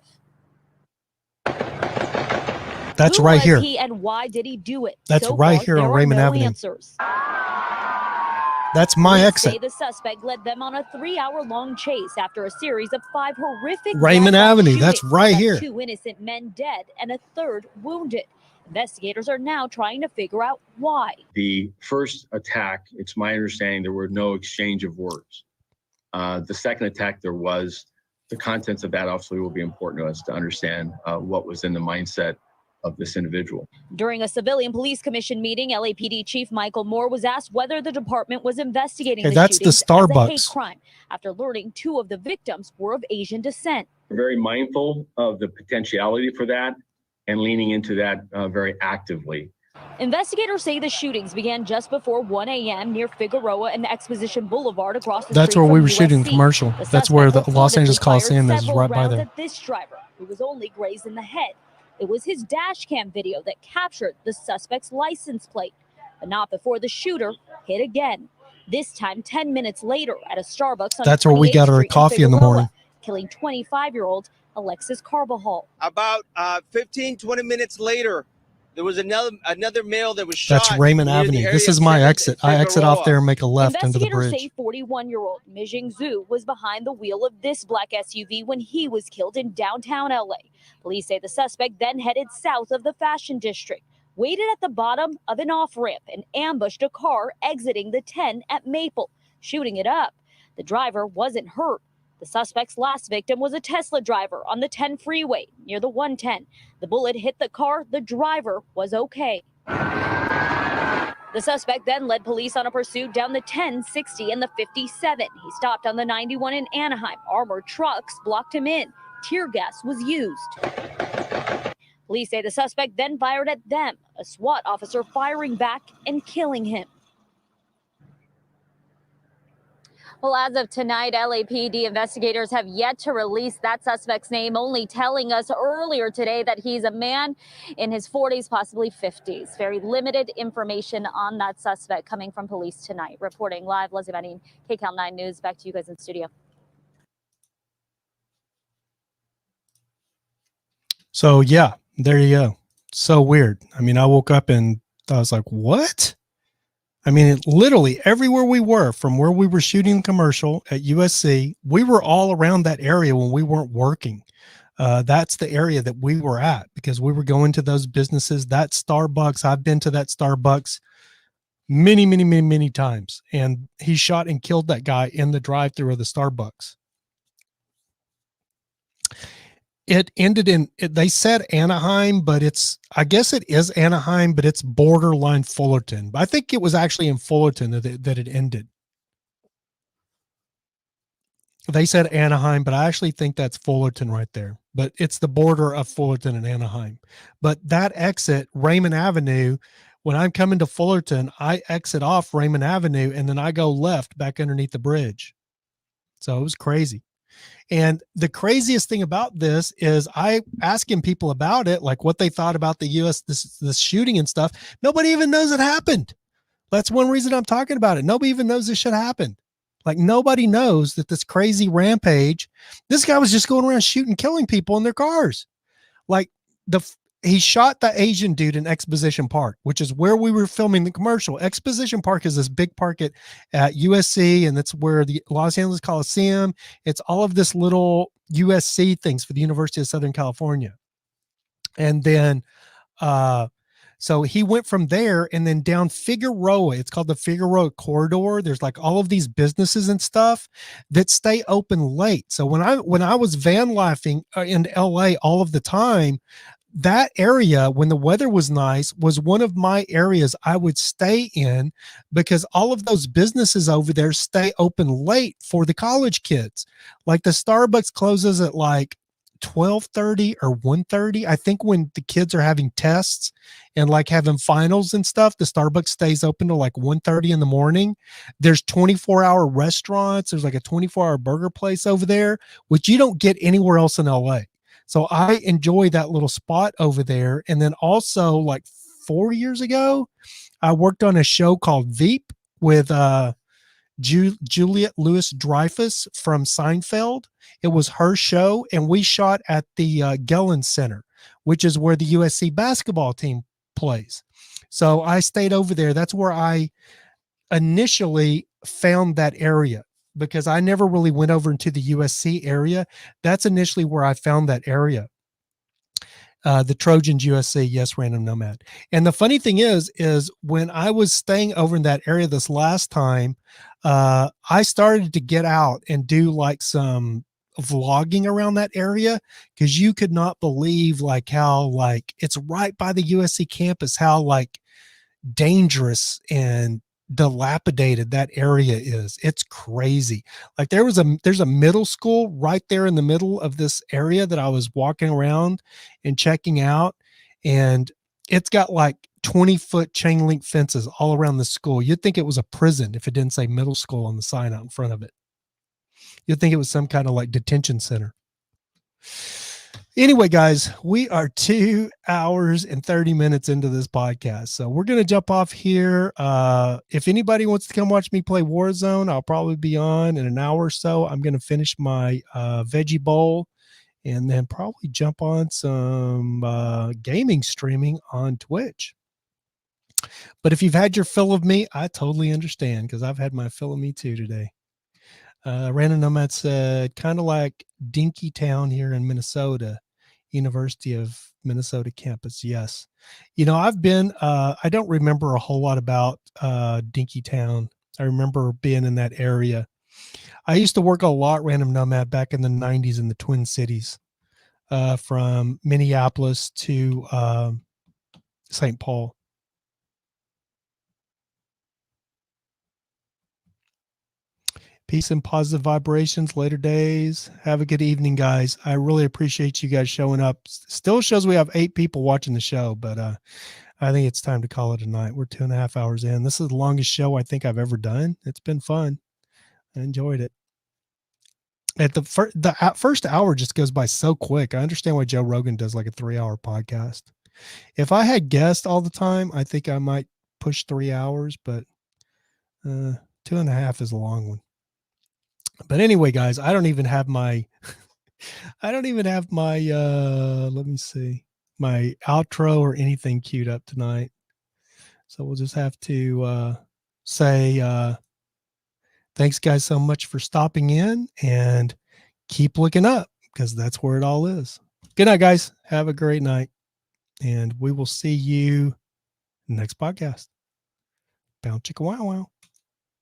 That's Who right was here. he and why did he do it? That's So right far, here there on are Raymond no Avenue. answers. That's my Police exit. say the suspect led them on a 3-hour-long chase after a series of 5 horrific Raymond drive-by Avenue, shootings that's right left here. 2 innocent men dead and a third wounded. Investigators are now trying to figure out why. The first attack, it's my understanding there were no exchange of words. The second attack, there was. The contents of that obviously will be important to us to understand what was in the mindset of this individual. During a civilian police commission meeting, LAPD Chief Michael Moore was asked whether the department was investigating Hey, the that's the shootings as a hate Starbucks. crime after learning 2 of the victims were of Asian descent. We're very mindful of the potentiality for that and leaning into that very actively. Investigators say the shootings began just before 1 a.m. near Figueroa and Exposition Boulevard across the That's street where from we were shooting USC. the commercial. The That's where the suspect Los Angeles reportedly fired Coliseum is, several right by rounds there. at this driver, who was only grazed in the head. It was his dash cam video that captured the suspect's license plate, but not before the shooter hit again. This time 10 minutes later at a Starbucks on That's where we 28th got our Street coffee in the Figueroa, morning. killing 25-year-old Alexis Carbajal. About 15, 20 minutes later, there was another male that was shot. That's Raymond near the Avenue. area This is of my 7th exit. and I exit off Figueroa. there and make a left into the Investigators bridge. say 41-year-old Mijing Zhu was behind the wheel of this black SUV when he was killed in downtown LA. Police say the suspect then headed south of the Fashion District, waited at the bottom of an off-ramp and ambushed a car exiting the 10 at Maple, shooting it up. The driver wasn't hurt. The suspect's last victim was a Tesla driver on the 10 freeway near the 110. The bullet hit the car. The driver was okay. The suspect then led police on a pursuit down the 10, 60, and the 57. He stopped on the 91 in Anaheim. Armored trucks blocked him in. Tear gas was used. Police say the suspect then fired at them, a SWAT officer firing back and killing him. Well, as of tonight, LAPD investigators have yet to release that suspect's name, only telling us earlier today that he's a man in his 40s, possibly 50s. Very limited information on that suspect coming from police tonight. Reporting live, Leslie Manin, KCAL 9 News. Back to you guys in studio. So, yeah, there you go. So weird. I mean, I woke up and I was like, what? I mean, literally everywhere we were, from where we were shooting the commercial at USC, we were all around that area when we weren't working. That's the area that we were at because we were going to those businesses. That Starbucks, I've been to that Starbucks many, many, many, many times. And he shot and killed that guy in the drive-thru of the Starbucks. It ended in, they said Anaheim, but I guess it is Anaheim, but it's borderline Fullerton. But I think it was actually in Fullerton that it ended. They said Anaheim, but I actually think that's Fullerton right there. But it's the border of Fullerton and Anaheim. But that exit, Raymond Avenue, when I'm coming to Fullerton, I exit off Raymond Avenue and then I go left back underneath the bridge. So it was crazy. And the craziest thing about this is I asking people about it, like what they thought about the this shooting and stuff. Nobody even knows it happened. That's one reason I'm talking about it. Nobody even knows this shit happened. Like nobody knows that this crazy rampage, this guy was just going around shooting, killing people in their cars. Like he shot the Asian dude in Exposition Park, which is where we were filming the commercial. Exposition Park is this big park at USC, and that's where the Los Angeles Coliseum, it's all of this little USC things for the University of Southern California. And then, so he went from there and then down Figueroa. It's called the Figueroa Corridor. There's like all of these businesses and stuff that stay open late. So when I was van lifing in LA all of the time, that area, when the weather was nice, was one of my areas I would stay in because all of those businesses over there stay open late for the college kids. Like the Starbucks closes at like 12:30 or 1:30. I think when the kids are having tests and like having finals and stuff, the Starbucks stays open till like 1:30 in the morning. There's 24-hour restaurants. There's like a 24-hour burger place over there, which you don't get anywhere else in LA. So I enjoy that little spot over there. And then also like 4 years ago, I worked on a show called Veep with Juliet Lewis-Dreyfus from Seinfeld. It was her show, and we shot at the Gellin Center, which is where the USC basketball team plays. So I stayed over there. That's where I initially found that area, because I never really went over into the USC area. That's initially where I found that area. The Trojans USC, yes, Random Nomad. And the funny thing is when I was staying over in that area this last time, I started to get out and do like some vlogging around that area, because you could not believe like how like it's right by the USC campus, how like dangerous and dilapidated that area is. It's crazy. Like there's a middle school right there in the middle of this area that I was walking around and checking out, and it's got like 20-foot chain link fences all around the school. You'd think it was a prison if it didn't say middle school on the sign out in front of it. You'd think it was some kind of like detention center. Anyway, guys, we are 2 hours and 30 minutes into this podcast. So we're going to jump off here. If anybody wants to come watch me play Warzone, I'll probably be on in an hour or so. I'm going to finish my veggie bowl and then probably jump on some gaming streaming on Twitch. But if you've had your fill of me, I totally understand, because I've had my fill of me too today. Random Nomad said, kind of like Dinkytown here in Minnesota, University of Minnesota campus. Yes. You know, I've been, I don't remember a whole lot about Dinkytown. I remember being in that area. I used to work a lot, Random Nomad, back in the 90s in the Twin Cities, from Minneapolis to St. Paul. Peace and positive vibrations. Later days. Have a good evening, guys. I really appreciate you guys showing up. Still shows we have 8 people watching the show, but I think it's time to call it a night. We're 2.5 hours in. This is the longest show I think I've ever done. It's been fun. I enjoyed it. At the first hour just goes by so quick. I understand why Joe Rogan does like a 3-hour podcast. If I had guests all the time, I think I might push 3 hours, but 2.5 is a long one. But anyway, guys, I don't even have my let me see, my outro or anything queued up tonight. So we'll just have to say thanks, guys, so much for stopping in, and keep looking up, because that's where it all is. Good night, guys. Have a great night, and we will see you next podcast. Bow chicka wow wow.